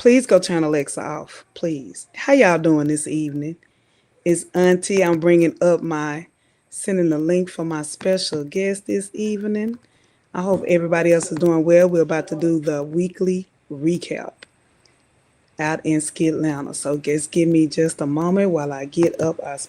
Please go turn Alexa off, please. How y'all doing this evening? It's Auntie. I'm bringing up my sending the link for my special guest this evening. I hope everybody else is doing well. We're about to do the weekly recap out in Skitlanta. So just give me just a moment while I get up our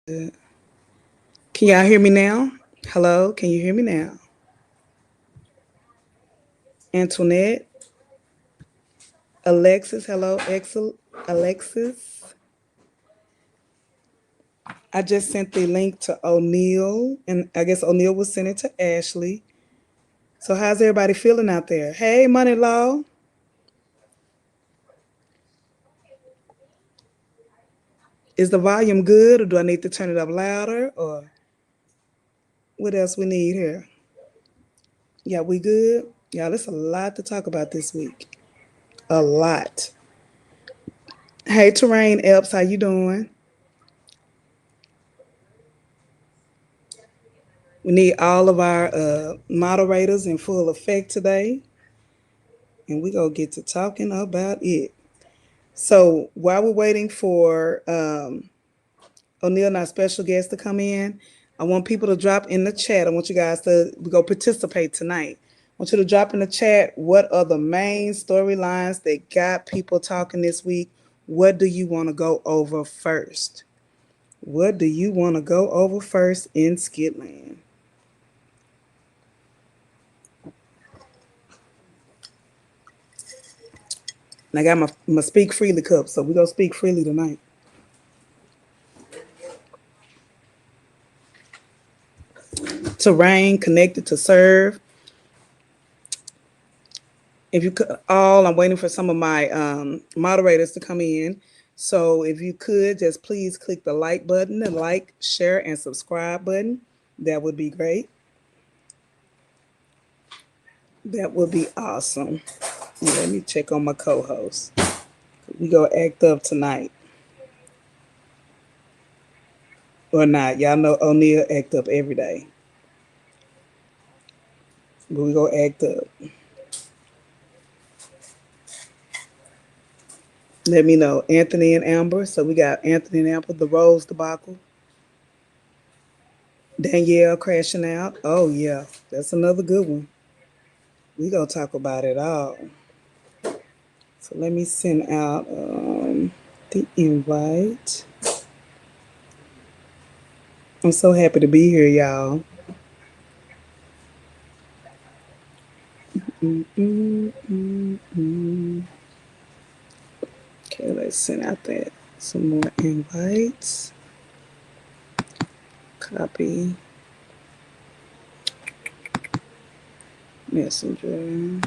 Can y'all hear me now? Hello, can you hear me now? Antoinette, Alexis, hello, Alexis. I just sent the link to O'Neill, and I guess O'Neill will send it to Ashley. So how's everybody feeling out there? Hey, Money Law. Is the volume good, or do I need to turn it up louder, or what else we need here? Yeah, we good? Yeah, there's a lot to talk about this week. A lot. Hey, Terrain Epps, how you doing? We need all of our moderators in full effect today, and we gonna get to talking about it. So while we're waiting for O'Neill and our special guest to come in, I want people to drop in the chat. I want you guys to go participate tonight. I want you to drop in the chat what are the main storylines that got people talking this week. What do you want to go over first? What do you want to go over first in Skitland? And I got my Speak Freely cup, so we're going to speak freely tonight. Terrain connected to serve. If you could all, I'm waiting for some of my moderators to come in. So if you could just please click the like button, the like, share, and subscribe button. That would be great. That would be awesome. Let me check on my co-host. We go act up tonight. Or not. Y'all know O'Neill act up every day. But we go act up. Let me know. Anthony and Amber. So we got Anthony and Amber, the Rose debacle. Danielle crashing out. Oh yeah, that's another good one. We gonna talk about it all. So let me send out the invite. I'm so happy to be here, y'all. Okay, let's send out that some more invites. Copy. Messenger.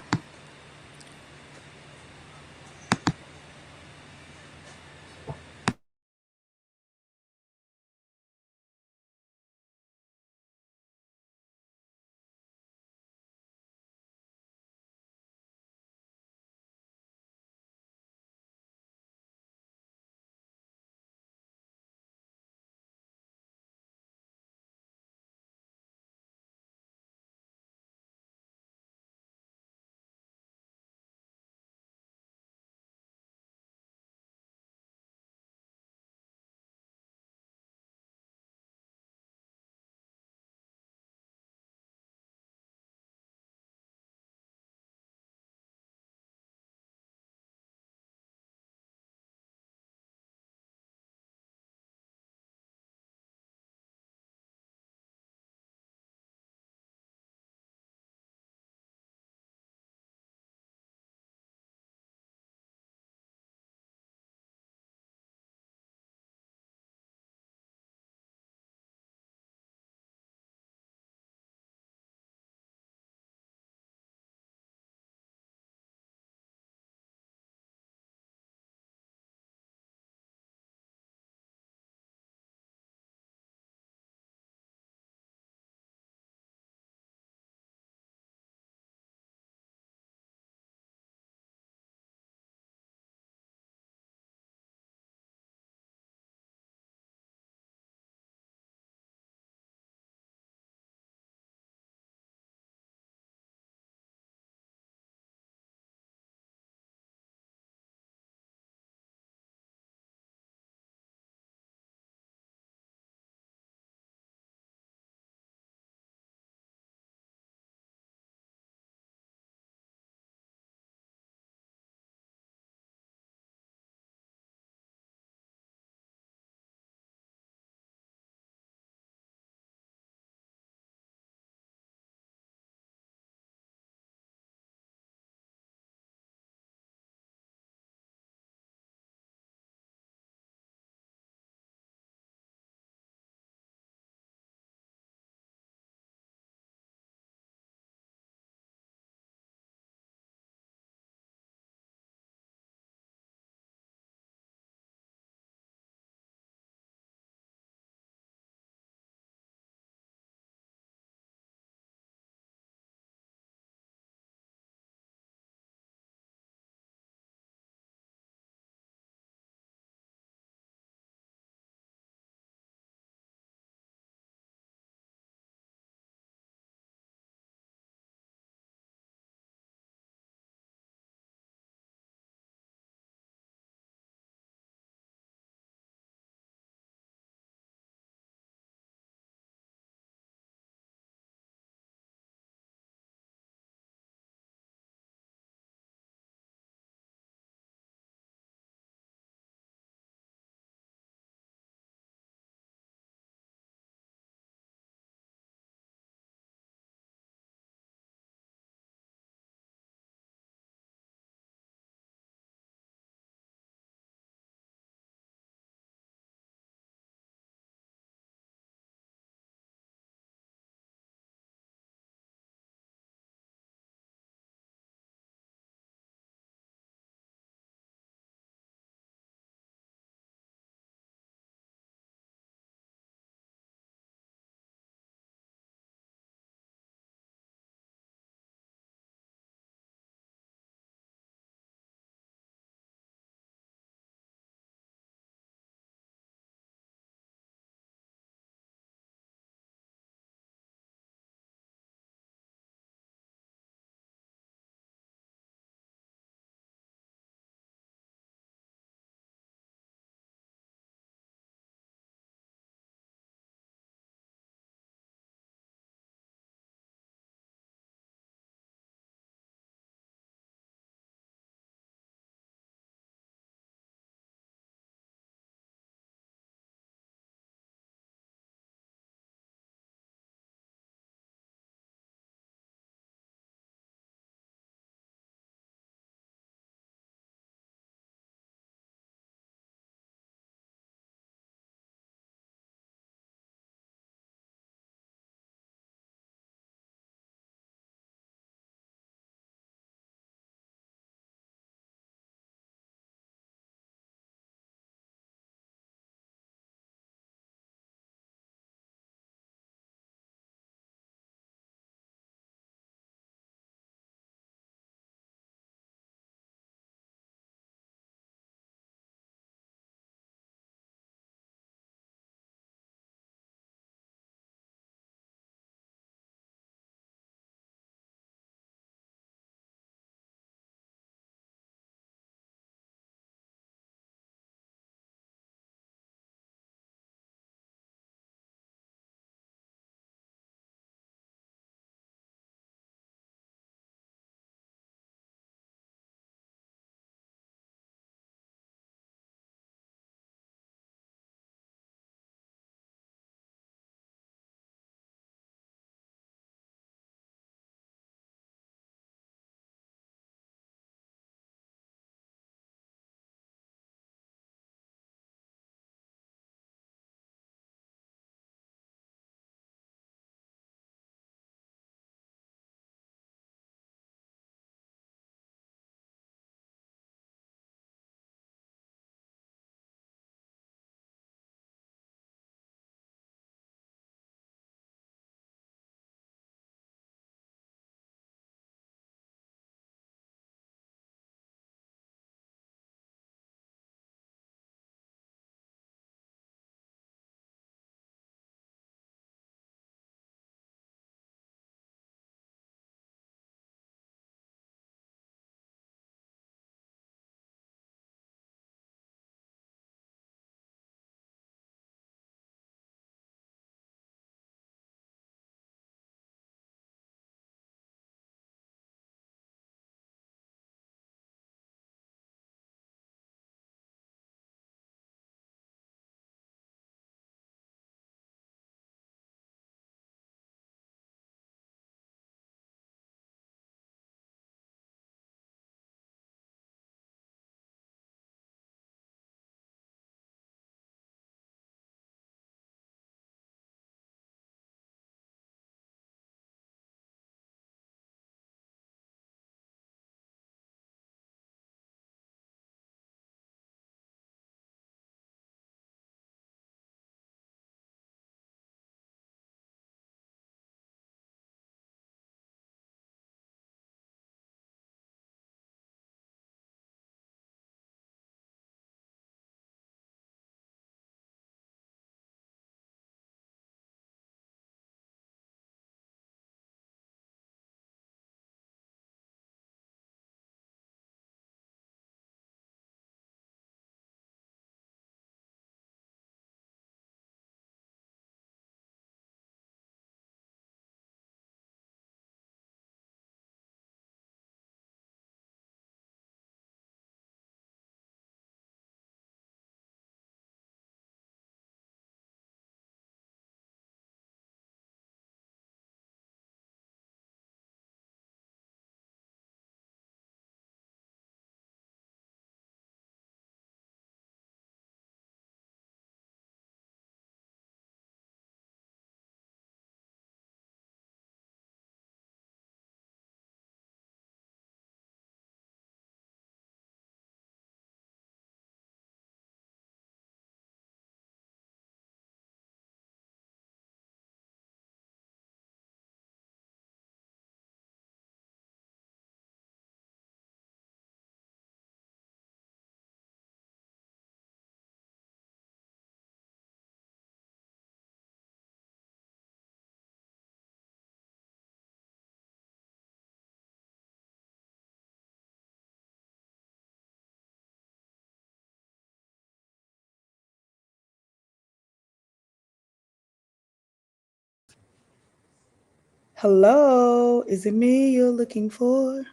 Hello, is it me you're looking for?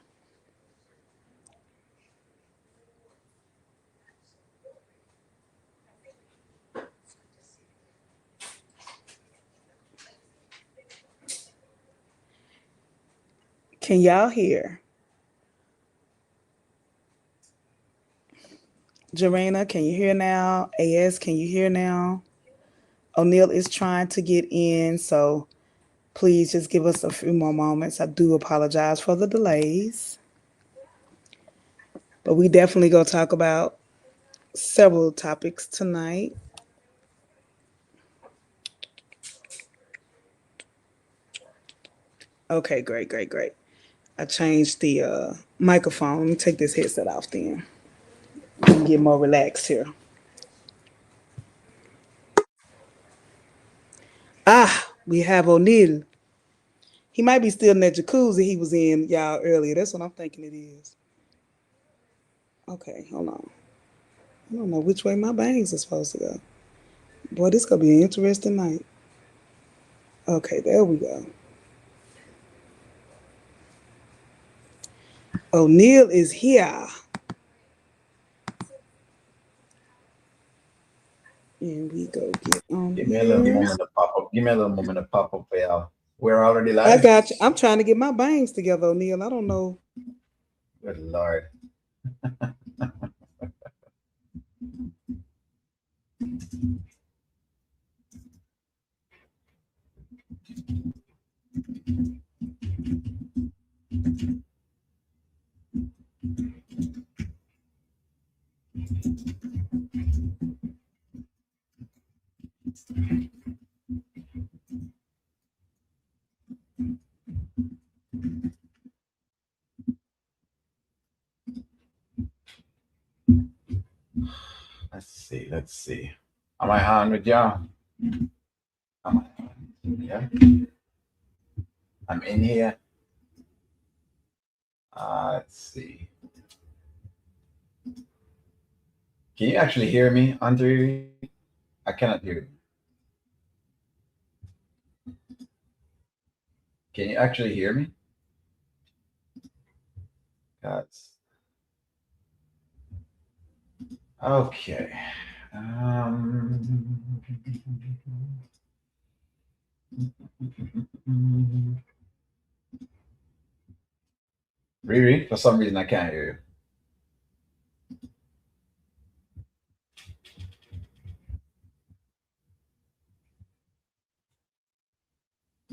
Can y'all hear? Jarena, can you hear now? AS, can you hear now? O'Neill is trying to get in, so please just give us a few more moments. I do apologize for the delays, but we definitely gonna talk about several topics tonight. Okay, great, great, great. I changed the microphone. Let me take this headset off then. We can get more relaxed here. Ah, we have O'Neill. He might be still in that jacuzzi he was in, y'all, earlier. That's what I'm thinking it is. Okay, hold on. I don't know which way my bangs are supposed to go. Boy, this gonna be an interesting night. Okay, there we go. O'Neill is here. And we go get on Give me a little here. moment to pop up. Give me a little moment to pop up for y'all. We're already I live. got you. I'm trying to get my bangs together, O'Neill. I don't know. Good Lord. Let's see. Let's see. Am I on with y'all? Am I on? Yeah. I'm in here. Let's see. Can you actually hear me, Andre? I cannot hear you. Can you actually hear me? Guys. Okay. Um, Riri, for some reason I can't hear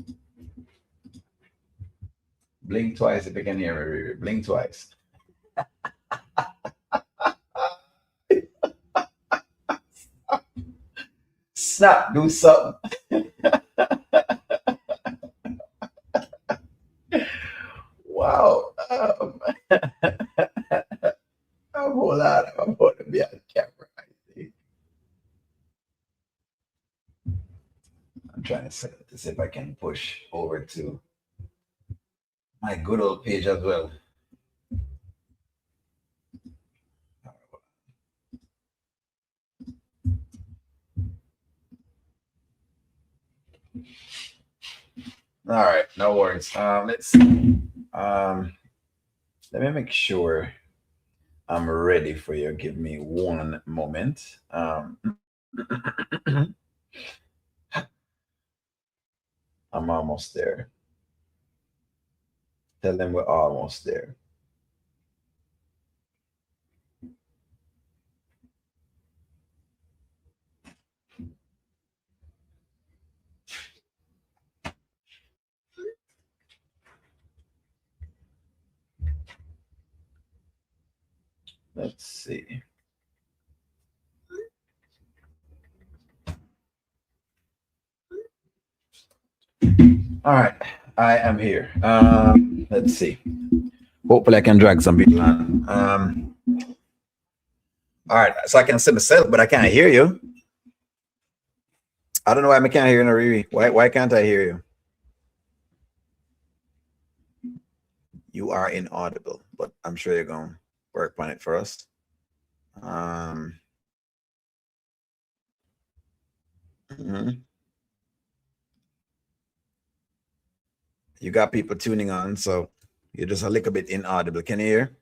you. Blink twice if you can hear me, Riri. Blink twice. Snap, do something. Wow. Hold on. I'm going to be on camera. I see. I'm trying to set it to see if I can push over to my good old page as well. All right, no worries. Let's see. Let me make sure I'm ready for you. Give me one moment. I'm almost there. Tell them we're almost there. Let's see. All right, I am here. Let's see. Hopefully, I can drag some people on. All right, so I can see myself, but I can't hear you. I don't know why I can't hear you, Nariri. Why can't I hear you? You are inaudible, but I'm sure you're going to work on it for us. Mhm. You got people tuning on, so you're just a little bit inaudible. Can you hear?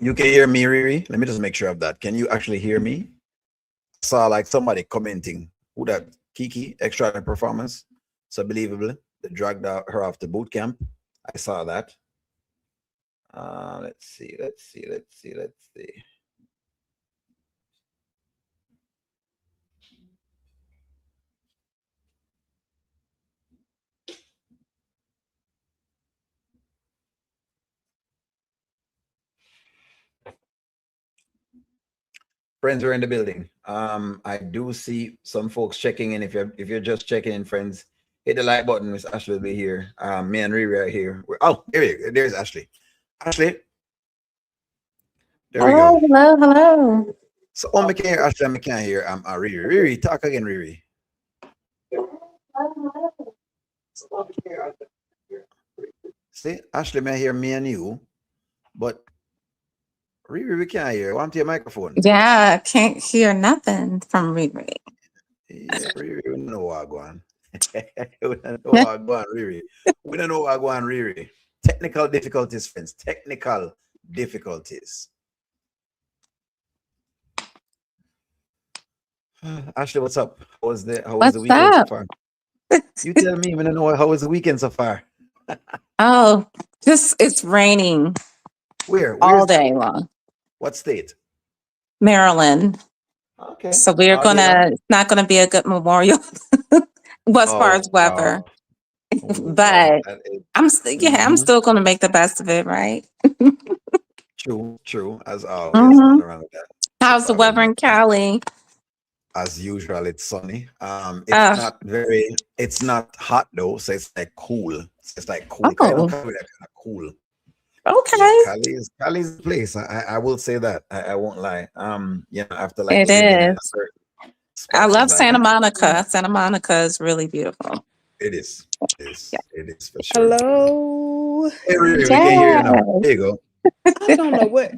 You can hear me, Riri? Let me just make sure of that. Can you actually hear me? Saw like somebody commenting. Who that? Kiki, extra performance. So believable. They dragged her off the boot camp. I saw that. Let's see. Let's see. Let's see. Let's see. Friends are in the building. I do see some folks checking in. If you're just checking in, friends, hit the like button. Miss Ashley will be here. Me and Riri are here. Oh, there's Ashley. Ashley, there we go. Hello, hello, hello. So, I can hear Ashley. I can't hear. Riri. Riri, talk again, Riri. See, Ashley may hear me and you, but Riri, we can't hear. Want your microphone? Yeah, I can't hear nothing from Riri. Yeah, Riri, we don't know what go on. We don't know what go on, Riri. We don't know what go on, Riri. Technical difficulties, friends. Technical difficulties. Ashley, what's up? How was the What's weekend so up? far? You tell me. I don't know how was the weekend so far. Oh, just it's raining Where? all Where's that? day long. What state? Maryland. Okay. So we're All day long. it's not gonna be a good memorial as far Oh, as weather. wow. But I'm Mhm. still gonna make the best of it, right? True. As always, hmm nothing wrong with that. How's It's the always weather nothing in wrong. Cali? As usual, it's sunny. It's Uh not hot though, so it's like cool. So it's like cool. I don't oh, call it that kind of cool. Yeah, okay. Cali's the place. I will say that. I won't lie. After like It living in a is. certain I spots, it's love like Santa Monica. Santa Monica is really beautiful. it is. It Yeah. is. It is for sure. Hello. Hey, Riri, we can hear you now. Yes. There you go. I don't know what.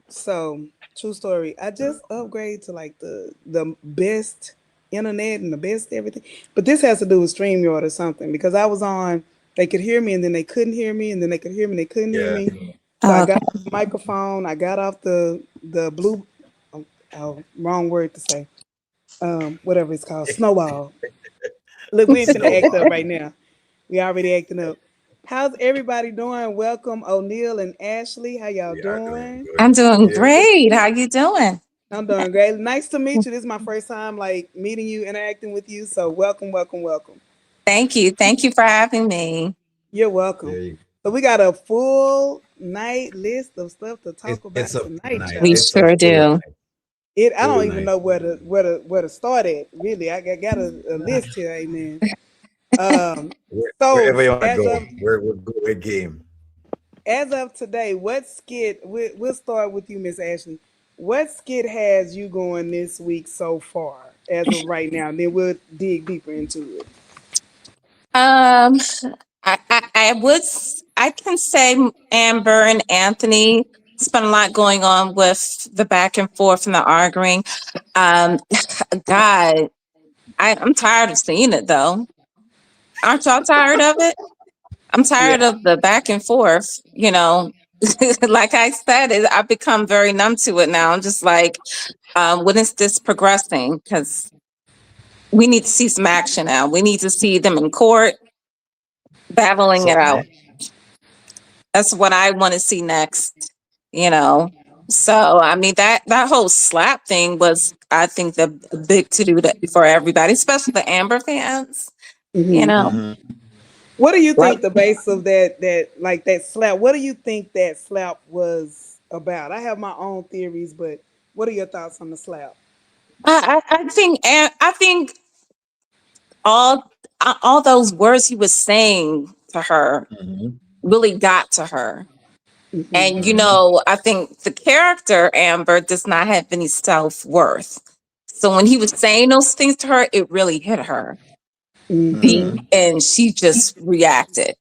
So, true story. I just upgraded to like the best internet and the best everything. But this has to do with StreamYard or something because I was on. They could hear me and then they couldn't hear me and then they could hear me and they couldn't hear Yeah. me. So I Oh, got okay. off the microphone. I got off the blue. Wrong word to say. Whatever it's called, snowball. Look, we ain't finna act Snowball. up right now. We already acting up. How's everybody doing? Welcome, O'Neal and Ashley. How y'all We are doing doing? I'm good. doing Yeah. great. How you doing? I'm doing great. Nice to meet you. This is my first time like meeting you, interacting with you. So welcome, welcome, welcome. Thank you. Thank you for having me. You're There welcome. you So we got a full night list of stuff to talk It's about a full tonight, night. We y'all. It's a sure full do. night. It I Full don't even night. know where to start at. Really, I got a list here, amen. So Wherever you want to as go, of we're good with game. today, what skit? We'll start with you, Miss Ashley. What skit has you going this week so far, as of right now? And then we'll dig deeper into it. Um, I can say Amber and Anthony. It's been a lot going on with the back and forth and the arguing. Um, God, I'm tired of seeing it though. Aren't y'all tired of it? I'm tired Yeah. of the back and forth. Like I said, I've become very numb to it now. I'm just like, when is this progressing? Because we need to see some action now. We need to see them in court battling it Certainly. out. That's what I want to see next, you know. So I mean that whole slap thing was, I think, the big to do for everybody, especially the Amber fans. You Hmm. know, Hmm. What do you like think the base of that slap? What do you think that slap was about? I have my own theories, but what are your thoughts on the slap? I think all all those words he was saying to her Hmm. really got to her. Hmm. And Hmm. I think the character Amber does not have any self-worth. So when he was saying those things to her, it really hit her deep, Hmm. Hmm. and she just reacted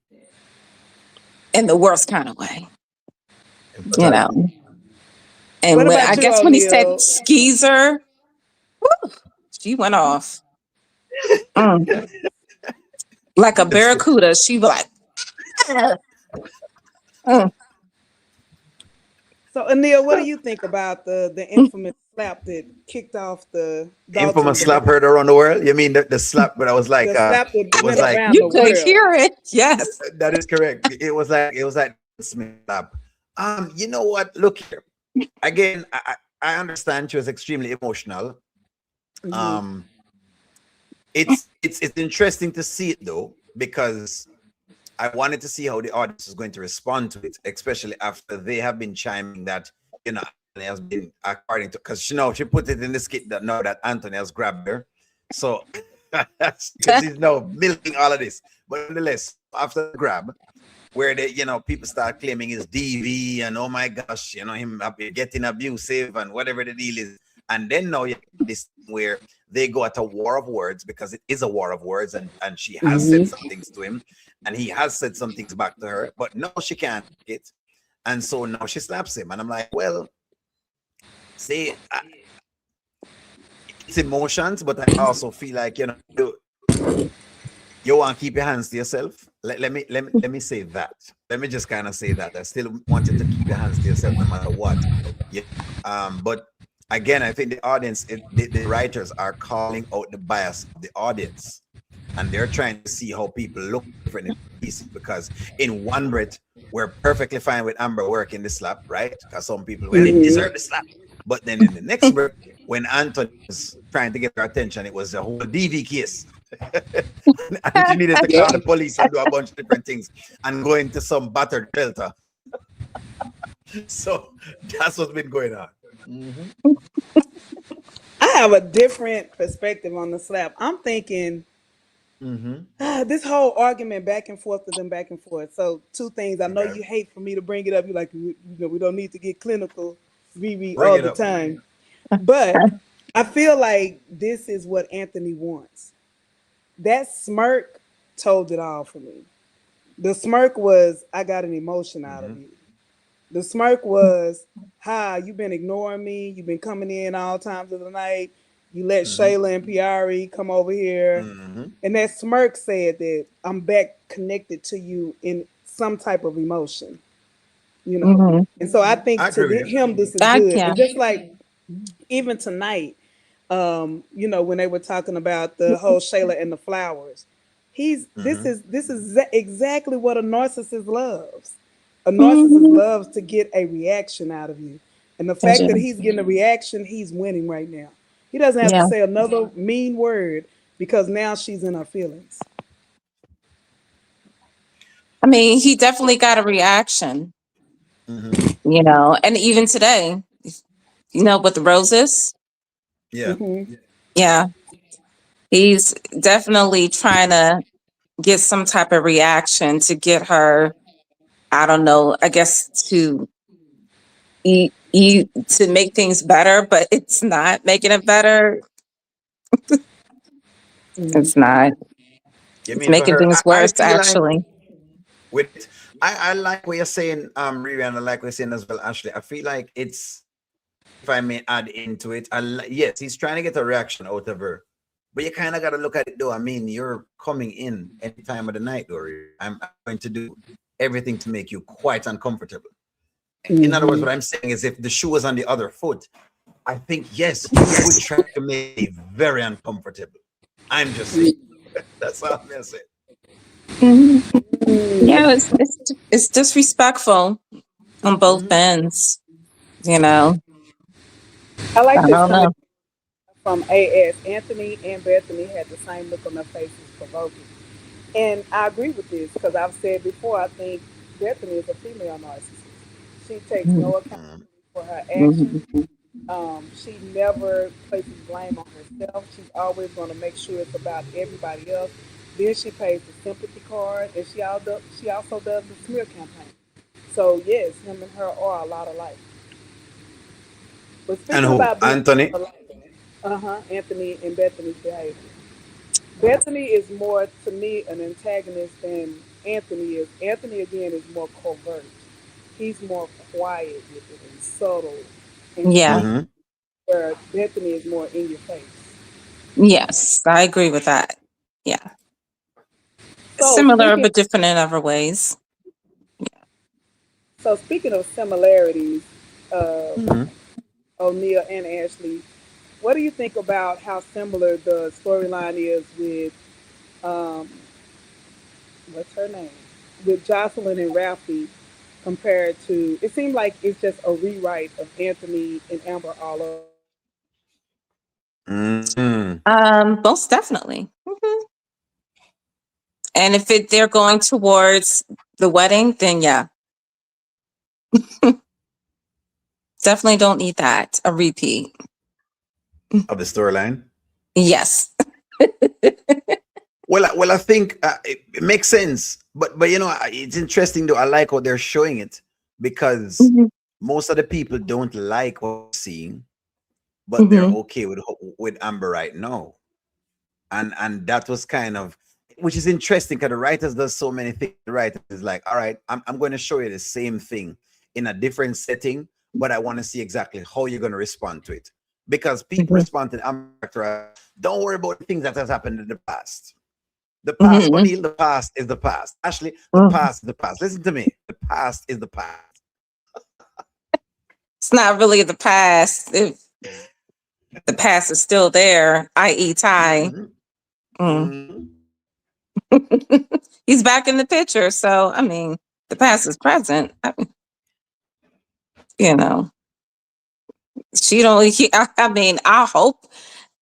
in the worst kind of way. You know. Empathize. And What when about I you, guess when he said O'Neal? skeezer, she went off. Mm. Like a That's it. barracuda. She was like, "Ah." Mm. So, O'Neal, what do you think about the infamous slap that kicked off the Infamous Dalton slap divorce? heard around the world. You mean the slap? But I was like, The slap that it was went like around You the could world. hear it. Yes. that is correct. It was like slap. You know what? Look here again. I understand she was extremely emotional. Hmm. Um, it's interesting to see it though because I wanted to see how the audience is going to respond to it, especially after they have been chiming that Anthony has been according to because she put it in the skit that now that Anthony has grabbed her, so she's now milking all of this. But nonetheless, after the grab, where they people start claiming his DV and oh my gosh, him getting abusive and whatever the deal is, and then now you have this where they go at a war of words because it is a war of words, and she has said Hmm. some things to him and he has said some things back to her, but no, she can't take it. And so now she slaps him. And I'm like, well, see, it's emotions, but I also feel like, you want to keep your hands to yourself. Let me say that. Let me just kind of say that. I still want you to keep your hands to yourself no matter what. Yeah. But again, I think the audience, the writers are calling out the bias of the audience. And they're trying to see how people look different in pieces because in one breath we're perfectly fine with Amber working the slap, right? Because some people, well, it Hmm. deserved the slap, but then in the next breath, when Anthony was trying to get her attention, it was a whole DV case, and she needed to call the Yep. police and do a bunch of different things and go into some battered shelter. So that's what's been going on. Mm-hmm. I have a different perspective on the slap. I'm thinking Mm-hmm. this whole argument back and forth with them back and forth. So two things. I know Okay, you hate for me to bring it up. You like, we don't need to get clinical, Riri, bring all it the up. time. But I feel like this is what Anthony wants. That smirk told it all for me. The smirk was, I got an emotion out of Mm-hmm. you. The smirk was, hi, you've been ignoring me. You've been coming in all times of the night. You let Mm-hmm. Shayla and Piari come over here. Mm-hmm. And that smirk said that I'm back connected to you in some type of emotion, you know. Hmm. And so I I think to agree with you. him, this is I good. And can. just like even tonight, when they were talking about the whole Shayla and the flowers, he's this Mm-hmm. is this is exactly what a narcissist loves. A narcissist Hmm. loves to get a reaction out of you, and the I fact that do. he's getting a reaction, he's winning right now. He doesn't have to Yeah. say another mean word because now she's in her feelings. I mean, he definitely got a reaction, Mm-hmm. and even today, with the roses. Yeah. Hmm. Yeah. He's definitely trying to get some type of reaction to get her, I don't know, I guess to make things better, but it's not making it better. Hmm. It's not. You It's mean for making her? things I worse, feel like actually. with it, I like what you're saying, Riri, and I like what you're saying as well, Ashley. I feel like it's, if I may add into it, yes, he's trying to get a reaction out of her, but you kind of got to look at it though. I mean, you're coming in any time of the night, though. Riri. I'm going to do everything to make you quite uncomfortable. In other words, Hmm. what I'm saying is, if the shoe was on the other foot, I think yes, you would try to make me very uncomfortable. I'm just saying. That's all I'm gonna say. Mhm. Yeah, it's disrespectful on both Mm-hmm. ends. You know, I like I this don't comment know. from AS. Anthony and Bethany had the same look on their faces, provoking. And I agree with this because I've said before, I think Bethany is a female narcissist. She takes Mhm. no Mm-hmm. accountability for her actions. Mhm. She never places blame on herself. She's always going to make sure it's about everybody else. Then she pays the sympathy card, and she also does the smear campaign. So yes, him and her are a lot alike. But And speaking who? about being Anthony? alike, Anthony and Bethany's behavior. Bethany is more to me an antagonist than Anthony is. Anthony again is more covert. He's more quiet with it and subtle. and Yeah. Mm-hmm. where Bethany is more in your face. Yes, I agree with that. Yeah. So Similar speaking but different in other ways. so speaking of similarities, uh, Mm-hmm. O'Neal and Ashley, what do you think about how similar the storyline is with um, what's her name? With Jocelyn and Ralphie compared to it seemed like it's just a rewrite of Anthony and Amber all over again. Mm-hmm. Most definitely. And if they're going towards the wedding, then yeah, definitely don't need that. A repeat. Of the storyline. Yes. Well, I think it makes sense, but it's interesting though. I like how they're showing it because Mhm. most of the people don't like what they're seeing, but they're Mhm. okay with Amber right now, and that was kind of, which is interesting because the writers does so many things. The writer is like, all right, I'm going to show you the same thing in a different setting, but I want to see exactly how you're going to respond to it because people Mhm. respond to Amber character as, don't worry about the things that has happened in the past. The past, Mhm. O'Neal, the past is the past. Ashley, the Mhm. past is the past. Listen to me. The past is the past. It's not really the past. If the past is still there, i.e., Ty. Mm-hmm. Mm. Mm-hmm. He's back in the picture. So, I mean, the past is present. You know, she don't, I mean, I hope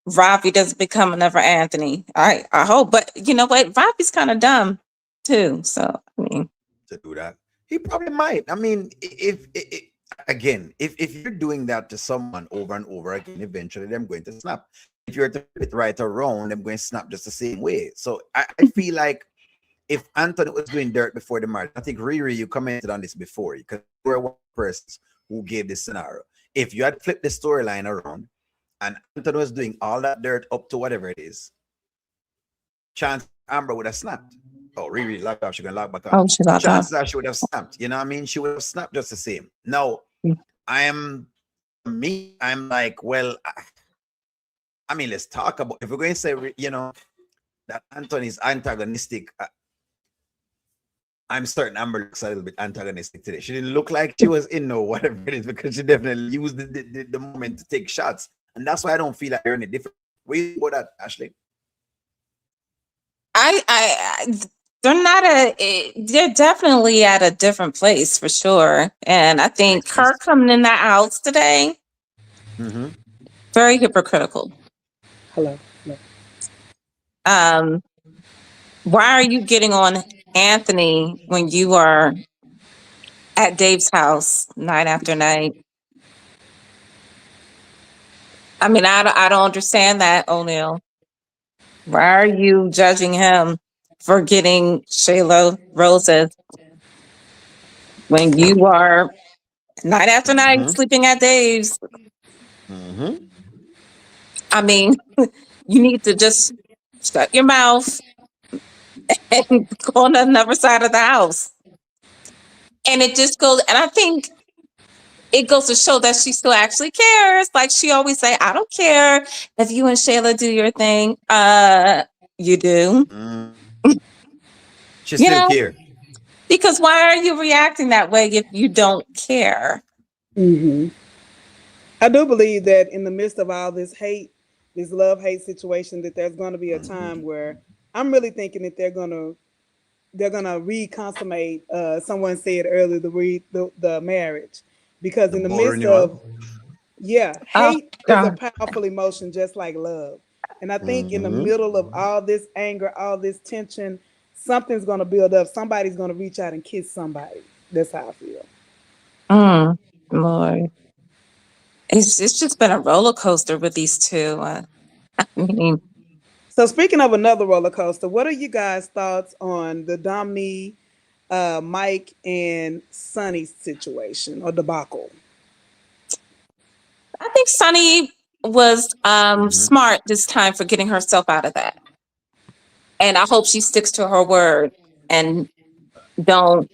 Robbie doesn't become another Anthony. I hope. But you know what? Robbie's kind of dumb too. So, I mean, To do that, he probably might. I mean, if again, if you're doing that to someone over and over again, eventually they're going to snap. If you're to flip it right around, they're going to snap just the same way. So I feel like if Anthony was doing dirt before the marriage, I think Riri, you commented on this before because you were one of the persons who gave this scenario. If you had flipped the storyline around and Anthony was doing all that dirt up to whatever it is, chance Amber would have snapped. Oh, Riri locked off, she can lock back on. oh, she's out there. Chances are she would have snapped. You know what I mean? She would have snapped just the same. Now, I am me, I'm like, well, I mean, let's talk about if we're going to say, that Anthony is antagonistic. I'm certain Amber looks a little bit antagonistic today. She didn't look like she was in no whatever it is because she definitely used the moment to take shots. And that's why I don't feel like they're any different. What do you think about that, Ashley? They're not they're definitely at a different place for sure. And I think Makes her sense. coming in that house today, Mm-hmm. very hypocritical. Hello. Hello. Um, why are you getting on Anthony when you are at Dave's house night after night? I mean, I don't understand that, O'Neal. Why are you judging him for getting Shayla roses when you are night after night Mm-hmm. sleeping at Dave's? Mm-hmm. I mean, you need to just shut your mouth and go on another side of the house. And it just goes, and I think it goes to show that she still actually cares. Like she always say, I don't care if you and Shayla do your thing. You do, Mm-hmm. She you still know, care. because why are you reacting that way if you don't care? Hmm. I do believe that in the midst of all this hate, this love hate situation, that there's going to be a time Mm-hmm. where I'm really thinking that they're gonna reconsummate. Someone said earlier the marriage, because The in the ball midst of renewal. yeah, Oh hate is a God. powerful emotion just like love, and I think in the Mm-hmm. middle of all this anger, all this tension, something's gonna build up. Somebody's gonna reach out and kiss somebody. That's how I feel. Lord. It's just been a roller coaster with these two. I mean, So speaking of another roller coaster, what are you guys' thoughts on the Domini, Mike and Sonny situation or debacle? I think Sunny was Mm-hmm. smart this time for getting herself out of that. And I hope she sticks to her word and don't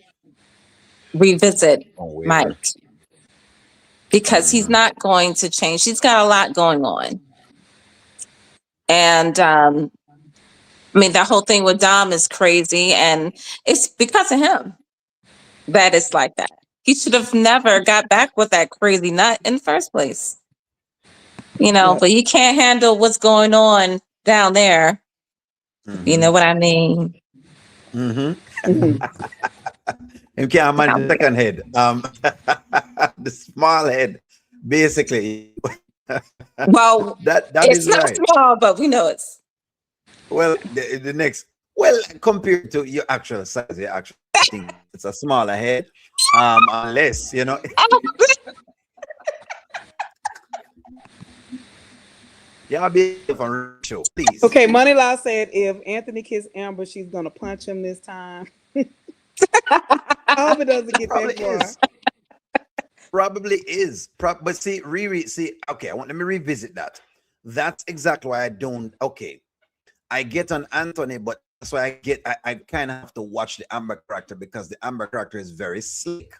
revisit On Mike. waiver. because he's not going to change. She's got a lot going on. And I mean, that whole thing with Dom is crazy, and it's because of him that it's like that. He should have never got back with that crazy nut in the first place. You know, Yeah. but you can't handle what's going on down there. You know what I mean? Mm-hmm. You can't manage the second head. The small head, basically. Well, that it's is not right. small, but we know it's. Well, the next, well, compared to your actual size, your actual thing, it's a smaller head. Unless you know. Y'all be on show, please. Okay, Money Law said if Anthony kissed Amber, she's gonna punch him this time. I hope it doesn't get Probably that far. is. Probably is. But see, Riri, see, okay, let me revisit that. That's exactly why I don't. Okay, I get on Anthony, but that's why I kind of have to watch the Amber character because the Amber character is very slick.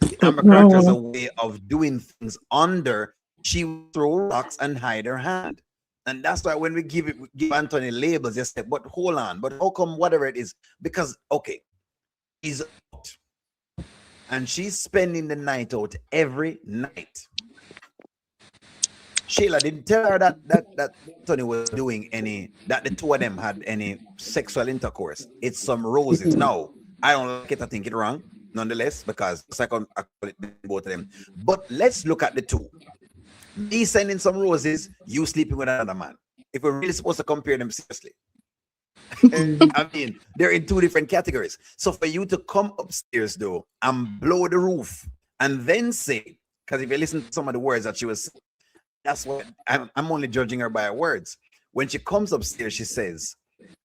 The Amber character has a way of doing things under. She will throw rocks and hide her hand. And that's why when we give Anthony labels, they say, but hold on, but how come whatever it is? Because, okay, he's out. And she's spending the night out every night. Shayla didn't tell her that Anthony was doing that the two of them had any sexual intercourse. It's some roses. No, I don't like it. I think it's wrong, nonetheless, because I call it both of them. But let's look at the two. Me sending some roses, you sleeping with another man. If we're really supposed to compare them seriously. I mean, they're in two different categories. So for you to come upstairs though and blow the roof and then say, because if you listen to some of the words that she was saying, that's what I'm only judging her by her words. When she comes upstairs, she says,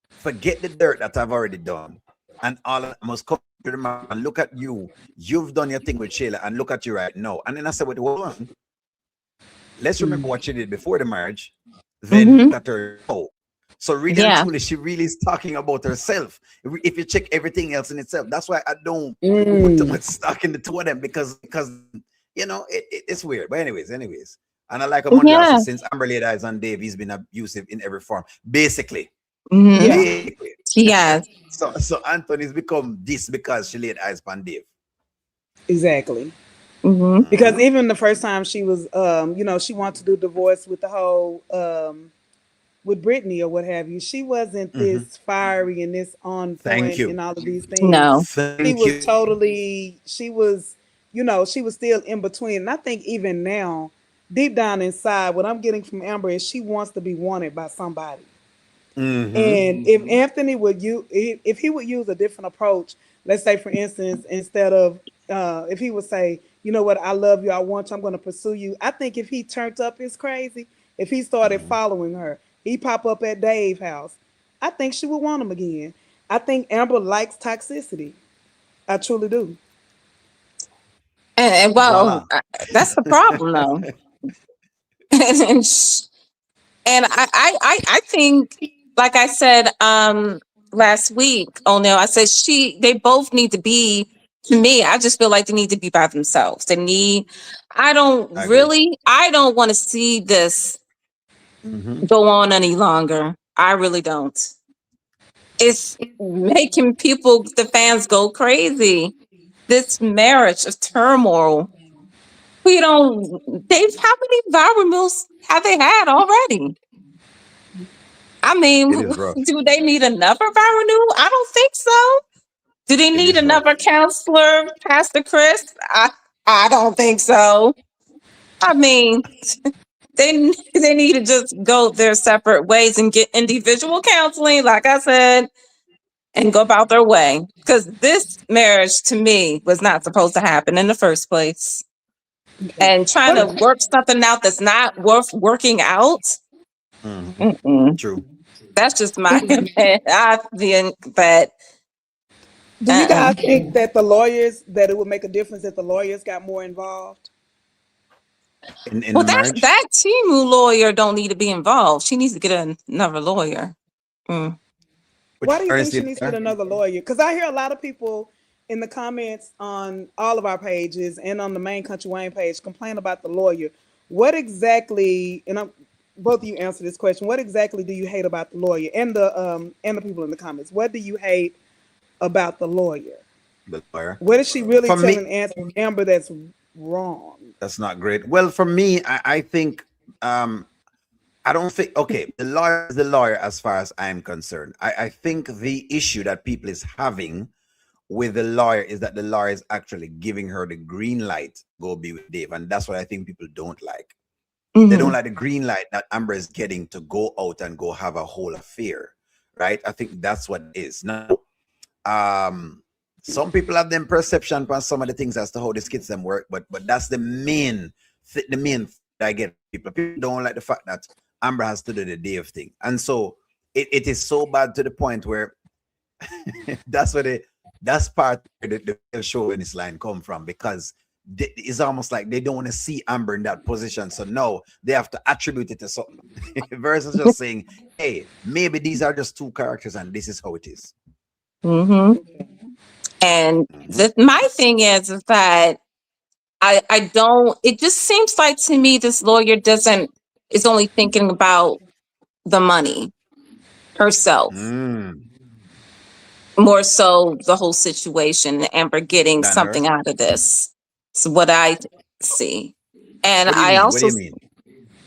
forget the dirt that I've already done. And all I must come to the man and look at you. You've done your thing with Shayla and look at you right now. And then I said, wait, hold on. Let's remember what she did before the marriage. Then look at her now. So really and truly, she really is talking about herself. If you check everything else in itself, that's why I don't put too much stock in the two of them because you know it's weird. But anyways, and I like Amanda since Amber laid eyes on Dave, he's been abusive in every form, basically. Basically. Yeah. So Anthony's become this because she laid eyes on Dave. Exactly. Because even the first time she was, you know, she wanted to do divorce with the whole, with Brittany or what have you. She wasn't this fiery and this on point and all of these things. No. She was totally, she was, you know, she was still in between. And I think even now, deep down inside, what I'm getting from Amber is she wants to be wanted by somebody. And if Anthony would if he would use a different approach, let's say for instance, instead of if he would say, you know what, I love you, I want you, I'm going to pursue you. I think if he turned up his crazy, if he started following her, he pop up at Dave's house, I think she would want him again. I think Amber likes toxicity. I truly do. And well, that's the problem though. and I think, like I said last week, I said they both need to be, to me, I just feel like they need to be by themselves. I don't want to see this go on any longer. I really don't. It's making the fans go crazy. This marriage of turmoil. How many viral meals have they had already? I mean, do they need another viral news? I don't think so. Do they need another counselor, Pastor Chris? I don't think so. I mean, they need to just go their separate ways and get individual counseling, like I said, and go about their way. Because this marriage, to me, was not supposed to happen in the first place. And trying to work something out that's not worth working out. True. That's just my opinion. I think that. Do you guys think that that it would make a difference if the lawyers got more involved? In the marriage? that Timu lawyer don't need to be involved. She needs to get another lawyer. Why do you think she needs to get another lawyer? Because I hear a lot of people in the comments on all of our pages and on the main Country Wayne page complain about the lawyer. What exactly? And I'm both of you answer this question. What exactly do you hate about the lawyer and the people in the comments? What do you hate about the lawyer? The lawyer. What is she really For me, telling Amber that's wrong? that's not great. Well, for me, I think I don't think, okay, the lawyer is the lawyer as far as I'm concerned. I think the issue that people is having with the lawyer is that the lawyer is actually giving her the green light to go be with Dave. And that's what I think people don't like. They don't like the green light that Amber is getting to go out and go have a whole affair, right? I think that's what it is. Now, some people have them perception on some of the things as to how the skits them work, but that's the main I get. People don't like the fact that Amber has to do the Dave thing, and so it is so bad to the point where that's part of the show in this line come from, because it's almost like they don't want to see Amber in that position, so now they have to attribute it to something versus just saying, hey, maybe these are just two characters and this is how it is. And my thing is that I don't, it just seems like to me this lawyer is only thinking about the money herself. More so the whole situation, Amber getting something out of this. It's what I see. And what do you mean?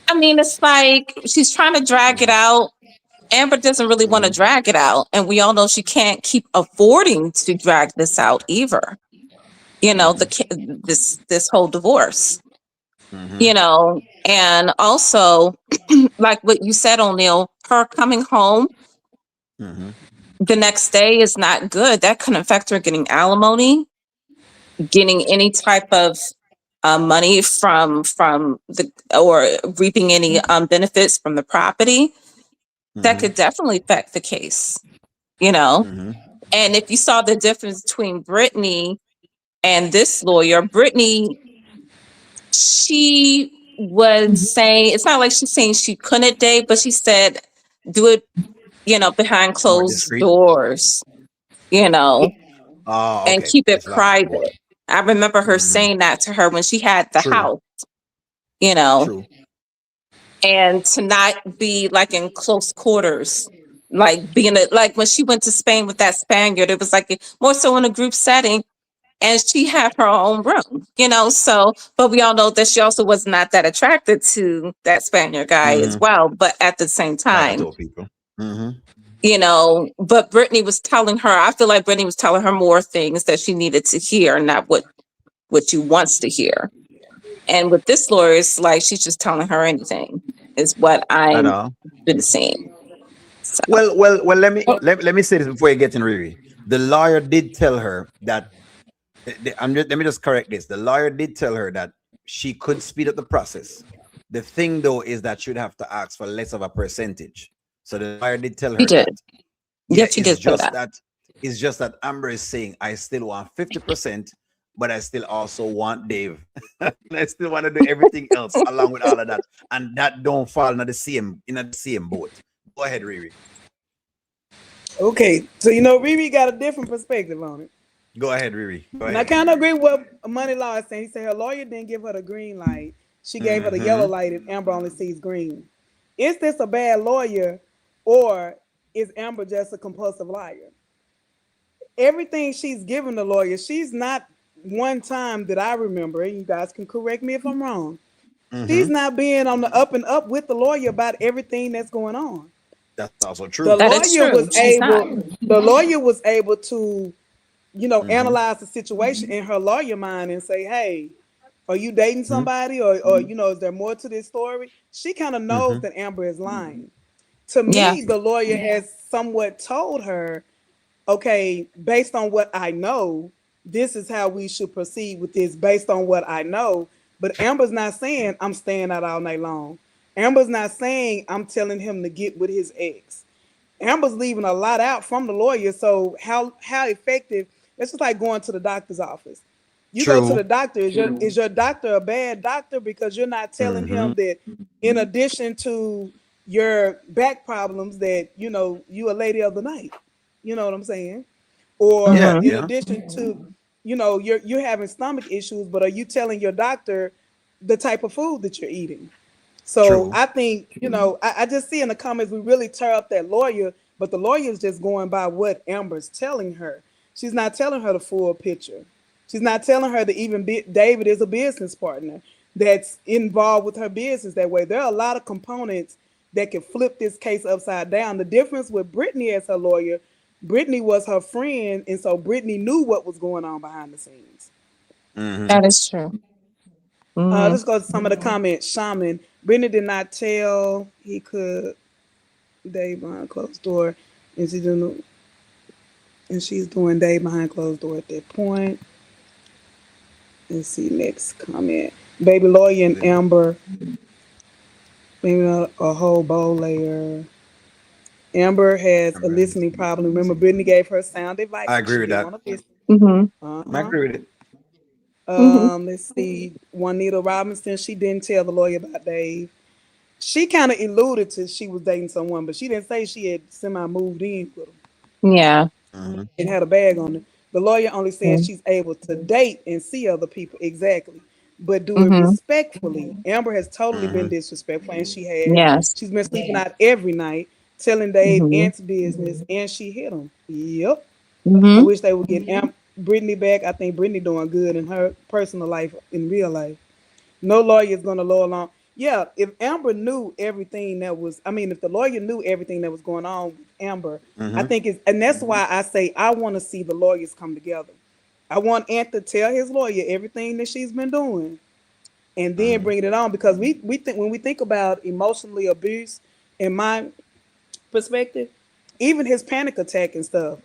I mean, it's like she's trying to drag it out. Amber doesn't really want to drag it out. And we all know she can't keep affording to drag this out either. You know, this whole divorce, you know, and also like what you said, O'Neal, her coming home the next day is not good. That can affect her getting alimony, getting any type of money from or reaping any benefits from the property. That could definitely affect the case, you know. And if you saw the difference between Brittany and this lawyer, Brittany, she was saying, it's not like she's saying she couldn't date, but she said, do it, you know, behind closed doors, you know, and keep it private. I remember her saying that to her when she had the house, you know, and to not be like in close quarters, like being like when she went to Spain with that Spaniard, it was like more so in a group setting. And she had her own room, you know, so, but we all know that she also was not that attracted to that Spaniard guy as well. But at the same time, you know, but Brittany was telling her, I feel like Brittany was telling her more things that she needed to hear, not what she wants to hear. And with this lawyer, it's like she's just telling her anything is what I've been seeing. So. Well, let me say this before you get in, Riri. The lawyer did tell her that, let me just correct this. The lawyer did tell her that she could speed up the process. The thing, though, is that she'd have to ask for less of a percentage. So the lawyer did tell her that. Yes, she did. It's just that Amber is saying, I still want 50%, but I still also want Dave. I still want to do everything else along with all of that. And that don't fall in the same boat. Go ahead, Riri. Okay, so you know Riri got a different perspective on it. Go ahead, Riri. Go ahead. And I kind of agree with what Money Law is saying. He said her lawyer didn't give her the green light. She gave her the yellow light and Amber only sees green. Is this a bad lawyer or is Amber just a compulsive liar? Everything she's given the lawyer, she's not one time that I remember, and you guys can correct me if I'm wrong. She's not being on the up and up with the lawyer about everything that's going on. That's also true. The lawyer was able to, you know, analyze the situation in her lawyer mind and say, hey, are you dating somebody? Or you know, is there more to this story? She kind of knows that Amber is lying. To me, the lawyer has somewhat told her, okay, based on what I know, this is how we should proceed with this based on what I know. But Amber's not saying I'm staying out all night long. Amber's not saying I'm telling him to get with his ex. Amber's leaving a lot out from the lawyer. So how effective? It's just like going to the doctor's office. You go to the doctor. Is your doctor a bad doctor because you're not telling him that in addition to your back problems that, you know, you a lady of the night? You know what I'm saying? Or Yeah, Mhm. in yeah. addition to, you're having stomach issues, but are you telling your doctor the type of food that you're eating? So True. I think, I just see in the comments we really tear up that lawyer, but the lawyer is just going by what Amber's telling her. She's not telling her the full picture. She's not telling her that even David is a business partner that's involved with her business that way. There are a lot of components that can flip this case upside down. The difference with Brittany as her lawyer, Brittany was her friend, and so Brittany knew what was going on behind the scenes. Mm-hmm. That is true. Mhm. Let's go to some of the comments. Shaman, Brittany did not tell he could Dave behind closed door, and she's doing Dave behind closed door at that point. Let's see next comment. Baby lawyer and Amber, maybe a whole bowl layer. Amber has a listening problem. Remember, Brittany gave her sound advice I and agree she with didn't that. want to listen. Mhm. I Uh-huh. agree with it. Mhm. Let's see. Juanita Robinson, she didn't tell the lawyer about Dave. She kind of alluded to she was dating someone, but she didn't say she had semi moved in with him Yeah. Mm-hmm. and had a bag on her. The lawyer only said Mhm. she's able to date and see other people exactly, but do it Mhm. respectfully. Amber has totally been Mm-hmm. disrespectful, and she has. Yes. She's been sleeping out every night, telling Dave Mhm. Aunt's business, and she hit him. Yep. I Mhm. wish they would get Brittany back. I think Brittany doing good in her personal life, in real life. No lawyer is going to law along. Yeah, if Amber knew everything that was, I mean, if the lawyer knew everything that was going on with Amber, I Mm-hmm. think it's, and that's why I say I want to see the lawyers come together. I want Ant to tell his lawyer everything that she's been doing, and then Mm-hmm. bring it on because we think when we think about emotionally abuse, in my perspective, even his panic attack and stuff,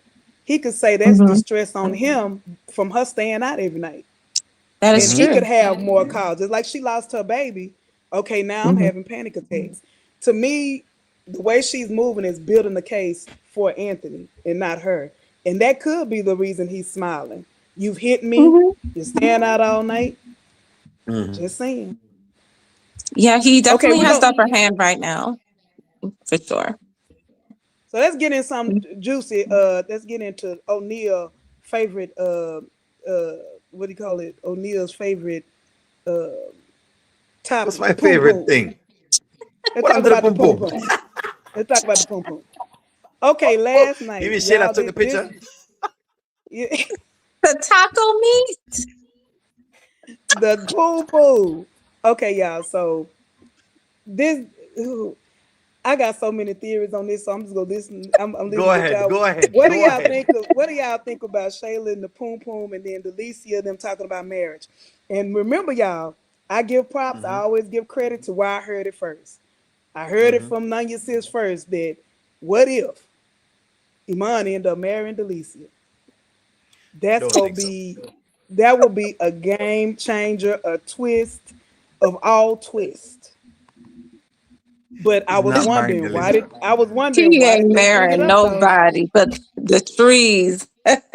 he could say that's Mhm. distress on him from her staying out every night, That is and he Mm-hmm. could true. have more calls. Just like she lost her baby. Okay, now I'm Mhm. having panic attacks. To me, the way she's moving is building the case for Anthony and not her. And that could be the reason he's smiling. You've hit me. Mhm. You're staying out all night. Mm-hmm. Just saying. Yeah, he Okay, definitely we has go. the upper hand right now, for sure. So let's get in some juicy. Let's get into O'Neal favorite. Uh, what do you call it? O'Neal's favorite uh What's topic, my the poom favorite poom. thing? Let's What talk happened to the about the pum poom pum? poom. Let's talk about the poom poom. Okay, Oh, last you night, mean Shayla y'all, took the this picture? The taco meat. the poom poom. Okay, y'all. So this, ooh, I got so many theories on this, so I'm just gonna listen. I'm Go listening to what ahead. y'all. Go ahead. What do Go y'all ahead. think of? What do y'all think about Shayla and the poom poom, and then Delicia them talking about marriage? And remember, y'all, I give props. I Mm-hmm. always give credit to where I heard it first. I heard it Mm-hmm. from Nanya Sis first that what if Iman end up marrying Delicia? That's Don't gonna think so. be that will be a game changer, a twist of all twists. But He's not marrying Delicia. I was wondering He why did ain't they bring it marrying up though? nobody but the trees.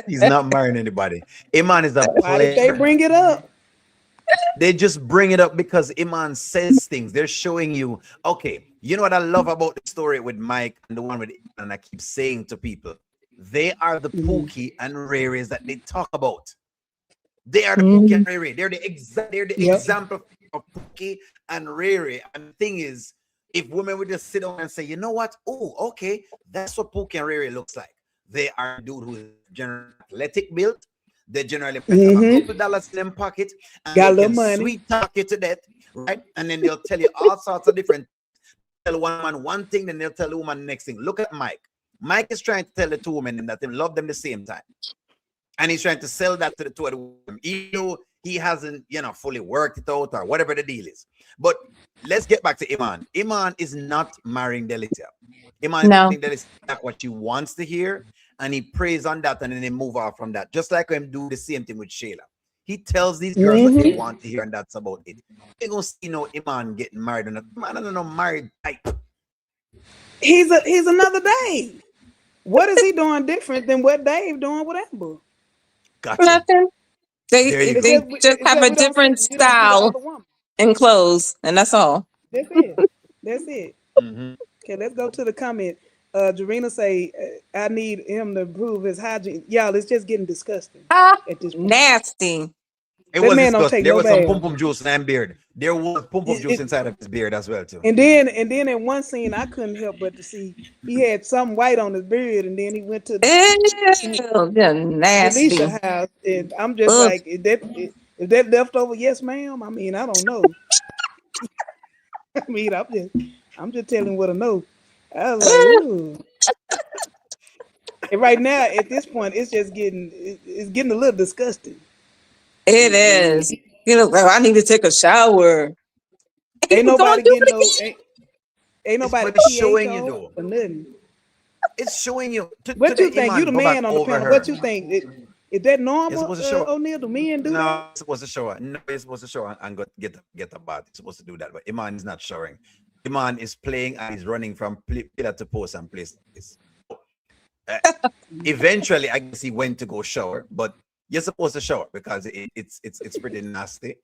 He's not marrying anybody. Iman is a Why did they player. bring it up? They just bring it up because Iman says things. They're showing you, okay, you know what I love about the story with Mike and the one with Iman, and I keep saying to people, they are the Mhm. Pookie and Rares that they talk about. They are the Pookie Mhm. and Rere. They're the Yep. example of Pookie and Rere. And the thing is, if women would just sit down and say, you know what? Oh, okay, that's what Pookie and Rere looks like. They are the dude who is generally athletic built. They generally might have a couple Mm-hmm. dollars in their pocket, and Got they a little can money. sweet talk you to death, right? And then they'll tell you all sorts of different things. They'll tell one man one thing, then they'll tell the woman the next thing. Look at Mike. Mike is trying to tell the two women that they love them the same time, and he's trying to sell that to the two of them, even though he hasn't, fully worked it out or whatever the deal is. But let's get back to Iman. Iman is not marrying Delicia. Iman is No. telling Delicia what she wants to hear, and he prays on that, and then they move off from that. Just like him do the same thing with Shayla. He tells these girls what they Mm-hmm. want to hear, and that's about it. You're gonna see no Iman getting married, and Iman, I don't know, married type. He's another Dave. What is he doing different than what Dave doing with Amber? Gotcha. Nothing. They There you It's go. they just just it's have just a different we don't see the style other woman. and clothes, and that's all. That's it. That's it. Mm-hmm. Okay, let's go to the comment. Jarena say, I need him to improve his hygiene. Y'all, it's just getting disgusting Ah, at this point. nasty. It That was man don't disgusting. take There no was some bath. pum pum juice in that beard. There was pum pum juice inside of his beard as well too. And then in one scene, I couldn't help but to see he had some white on his beard, and then he went to Ew, they're nasty. Delicia house, and I'm just Ugh. like, is that leftover? Yes, ma'am. I mean, I don't know. I mean, I'm just telling what I know. I was like, ooh. And right now, at this point, it's just it's getting a little disgusting. It is. You know, like, I need to take a shower. He Ain't was going nobody to do getting it no, again. ain't It's nobody but it's pH showing you off though. or nothing. It's showing you. What you Today, think? You Iman, the go back man on the over panel. What her. you think? Is that You're normal, supposed to show her. O'Neal? Do men do that? No, it's supposed to show her. No, you're supposed to show her and go get a bath. You're supposed to do that. But Iman is not showering. Iman is playing and he's running from pillar to post and place like this. Uh, Eventually, I guess he went to go shower, but you're supposed to shower because it's pretty nasty.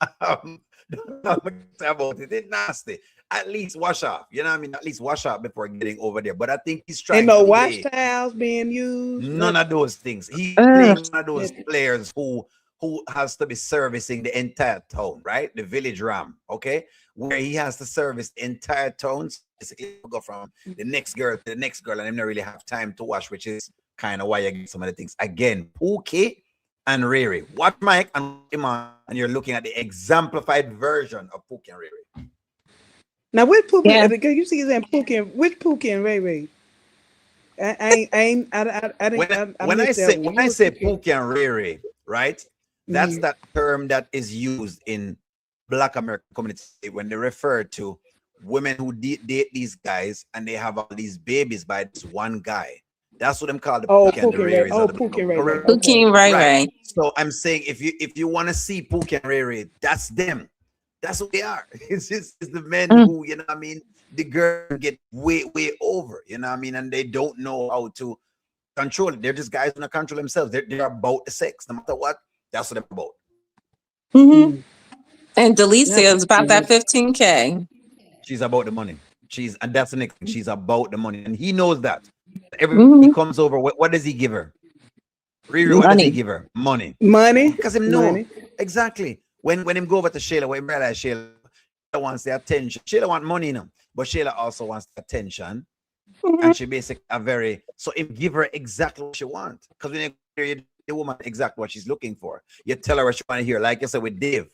About it, it's nasty. At least wash off. You know what I mean? At least wash off before getting over there. But I think he's Ain't trying no to wash play towels being used. none of those things. He's Ugh. playing one of those players who has to be servicing the entire town, right? The village ram, okay, where he has to service the entire town. So basically, go from the next girl to the next girl, and they don't really have time to wash, which is kind of why you get some of the things. Again, Pookie and Riri. Watch Mike and Iman, and you're looking at the exemplified version of Pookie and Riri. Now, which Pookie? Yeah. Because you see, he's in Pookie. Which Pookie and Ray Ray? I didn't. I When I missed say that one. when I Who was say Pookie? Pookie and Riri, right? That's Mhm. that term that is used in Black American community when they refer to women who date these guys and they have all these babies by this one guy. That's what them call the Oh, Pookie and the Pookie Ray. Raries. Oh, Pookie Ray Ray. Correct. Okay. Cooking Ray Right. Ray. So I'm saying if you want to see Pookie and Riri, that's them. That's what they are. It's the men Mm. who, you know what I mean, the girl get way over, you know what I mean, and they don't know how to control it. They're just guys who don't control themselves. They're about the sex, no matter what. That's what they're about. Mm-hmm. Mm. And Delicia Not is about that Pookie. 15K. She's about the money. And that's the next thing. She's about the money, and he knows that. Every he Mm-hmm. comes over, what does he give her? Riri, what does he Money. give her? Money. Money. Because him know Money. exactly when him go over to Shayla, when him realize Shayla wants the attention. Shayla want money, you know, but Shayla also wants the attention. Mhm. And she basically a very so him give her exactly what she wants. Because when you the woman exactly what she's looking for, you tell her what she want to hear. Like I said with Dave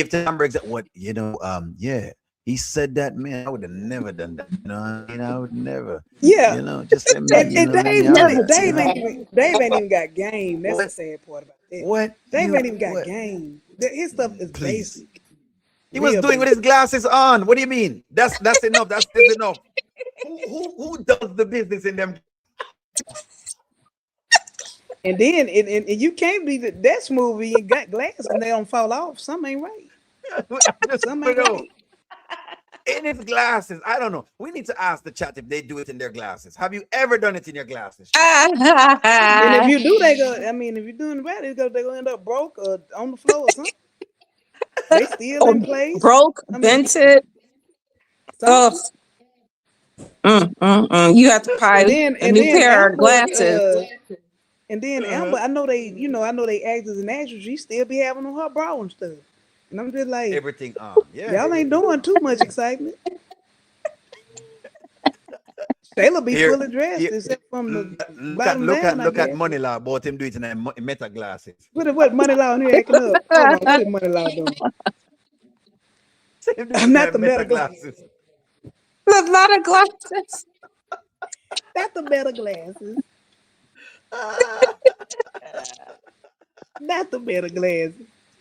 tell Amber exactly what yeah. He said that, man, I would have never done that. You know, I would never, Yeah. just let me, And let me Dave, have Never that. do Dave that. ain't even got game. That's the What? sad part about that. What? Dave ain't even got What? game. His stuff is Please. basic. He was Real doing with basic. his glasses on. What do you mean? That's enough. That's enough. Who does the business in them? And then and you can't be that movie and got glasses and they don't fall off. Something ain't right. I just Something want ain't to know. right. In his glasses, I don't know. We need to ask the chat if they do it in their glasses. Have you ever done it in your glasses? And if you do, they go. I mean, if you're doing bad, they're gonna end up broke or on the floor or something. They still Or in place. broke, I mean, bent it. Oh, something. you have to buy And a new then pair of Amber, glasses. and then Amber. I know they actors and actors. She still be having on her bra and stuff. And I'm just like, Everything on. Yeah. y'all ain't doing too much excitement. Shayla be Here, fully dressed except from the bottom down, I look at guess. Money Law about him do it in a meta glasses. What Money Law in here acting up? Hold on, what is Money Law doing? Him do it I'm in not a the meta better glasses. A lot of glasses. Not the better glasses. Not the better glasses.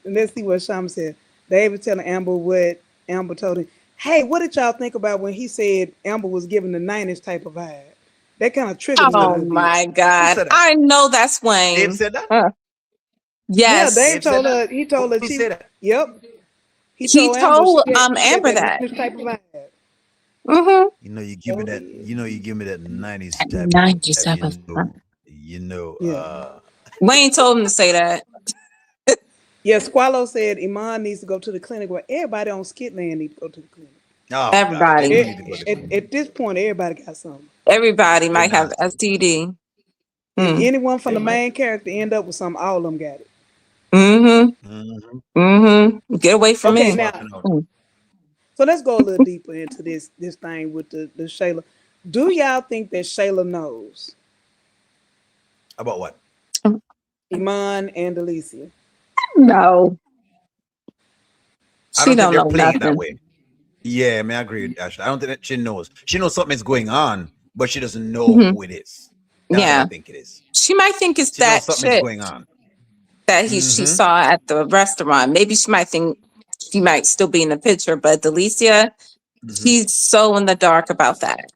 And let's see what Sham said. David telling Amber what Amber told him. Hey, what did y'all think about when he said Amber was giving the 90s type of vibe? That kind of triggered me a Oh little bit. my Who God. said that? I know that's Dave Wayne. said that? Yeah, Yes. Dave Dave said told her. that? He told her. Who She. said that? Yep. He He told Amber told she got Amber that that. 90s type of vibe. Mm-hmm. You give me Oh, that. yeah. You give me that 90s type. 97. Yeah. Wayne told him to say that. Yeah, Squallow said Iman needs to go to the clinic. Well, everybody on Skitland needs to go to the clinic. Oh God, Everybody. they do need to go to the clinic. At this point, everybody got something. Everybody They're might have nasty. STD. If Mm. anyone from They the might. main character end up with something, all of them got it. Mm-hmm. Mm-hmm. Mm-hmm. Get away from Okay, Just me. now, walking out. Mm. so let's go a little deeper into this thing with the Shayla. Do y'all think that Shayla knows About what? Iman and Delicia? No, I she don't think don't they're know playing it that nothing. way. Yeah, I mean, I agree with Ashley. I don't think that she knows. She knows something is going on, but she doesn't know Hmm. who it is. That's what I Yeah, think it is. she might think it's She knows that something is chick going on. that she Mm-hmm. saw at the restaurant. Maybe she might think she might still be in the picture, but Delicia, Mm-hmm. she's so in the dark about that.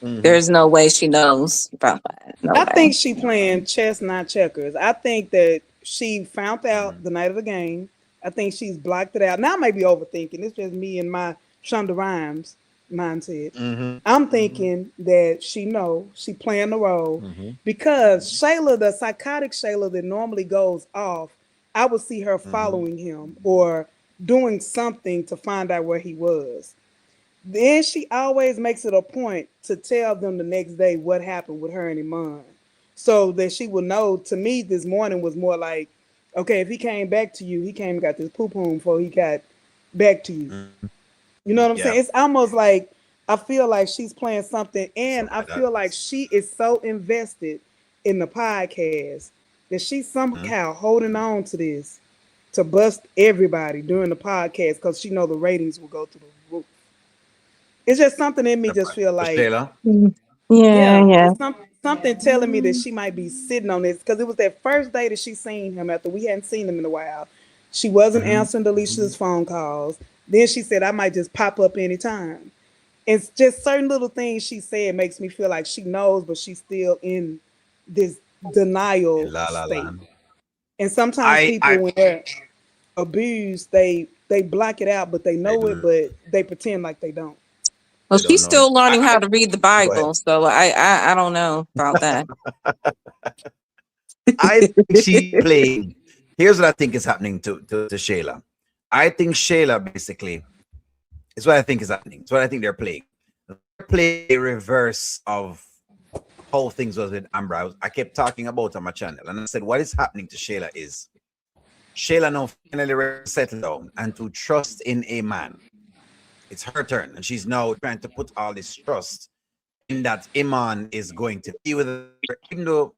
Mm-hmm. There's no way she knows about that. No I way. think she playing chess, not checkers. I think that she found out Mm-hmm. the night of the game. I think she's blocked it out. Now I may be overthinking. It's just me and my Shonda Rhimes mindset. Mm-hmm. I'm thinking that she playing the role Mm-hmm. because Shayla, the psychotic Shayla that normally goes off, I would see her Mm-hmm. following him or doing something to find out where he was. Then she always makes it a point to tell them the next day what happened with her and Iman. So that she will know. To me, this morning was more like, okay, if he came back to you, he came and got this poop home before he got back to you. Mm-hmm. You know what I'm Yeah, saying? It's almost like I feel like she's playing something, and something I like that. feel like she is so invested in the podcast that she's Mm-hmm. somehow holding on to this to bust everybody during the podcast because she know the ratings will go through the roof. It's just something in me just feel For like, Shayla. Mm. Yeah, yeah, yeah. it's something telling me that she might be sitting on this because it was that first day that she seen him after we hadn't seen him in a while. She wasn't Mm-hmm. answering Delicia's phone calls. Then she said, I might just pop up anytime. It's just certain little things she said makes me feel like she knows, but she's still in this In denial La La state. Land. And sometimes I people, when they're abused, they block it out, but they they know it, do. but they pretend like they don't. Well, They don't she's know it. still learning how I to read the go ahead. Bible, so I don't know about that. I think she's playing. Here's what I think is happening to Shayla. I think Shayla basically is what I think is happening. It's what I think they're playing. They're playing a reverse of how things was with Amber. I kept talking about on my channel, and I said what is happening to Shayla is Shayla now finally ready to settle down and to trust in a man. It's her turn, and she's now trying to put all this trust in that Iman is going to be with her, even though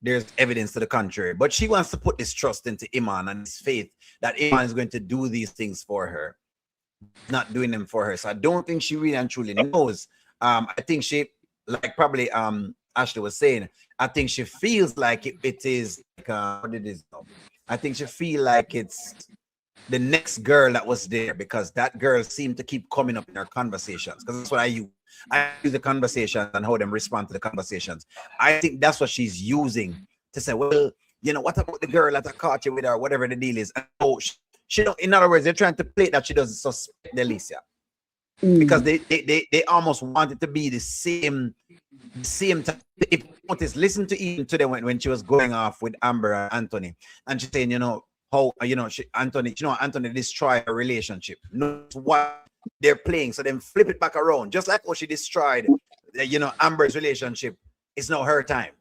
there's evidence to the contrary. But she wants to put this trust into Iman and this faith that Iman is going to do these things for her, not doing them for her. So I don't think she really and truly knows. I think she, like probably Ashley was saying, I think she feels like it is like what it is now. I think she feel like it's the next girl that was there because that girl seemed to keep coming up in her conversations because that's what I use. I use the conversations and how them respond to the conversations. I think that's what she's using to say, well, you know, what about the girl that I caught you with or whatever the deal is? And so she don't, in other words, they're trying to play that she doesn't suspect Delicia because Mm. they almost want it to be the same time. If you notice, listen to even today when she was going off with Amber and Anthony, and she's saying, you know, how Anthony destroyed a relationship. Knows what they're playing, so then flip it back around, just like how she destroyed, Amber's relationship. It's now her time.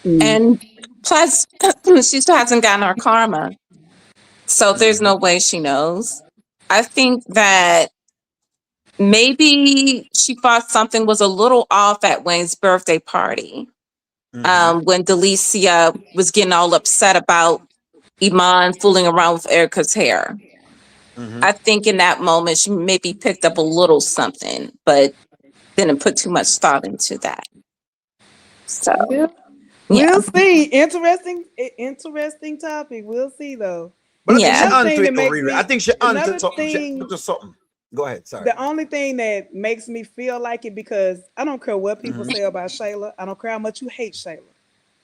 Mm. And plus, she still hasn't gotten her karma, so there's Mm-hmm. no way she knows. I think that maybe she thought something was a little off at Wayne's birthday party. Mm-hmm. When Delicia was getting all upset about Iman fooling around with Erica's hair. Mm-hmm. I think in that moment she maybe picked up a little something, but didn't put too much thought into that. So Yeah. yeah, We'll see. Interesting topic. We'll see though. But I think she yeah. Another onto thing it that though, makes Riri. I me think she onto another something. She thing onto something. Go ahead. Sorry. the only thing that makes me feel like it because I don't care what people Mm-hmm. say about Shayla. I don't care how much you hate Shayla.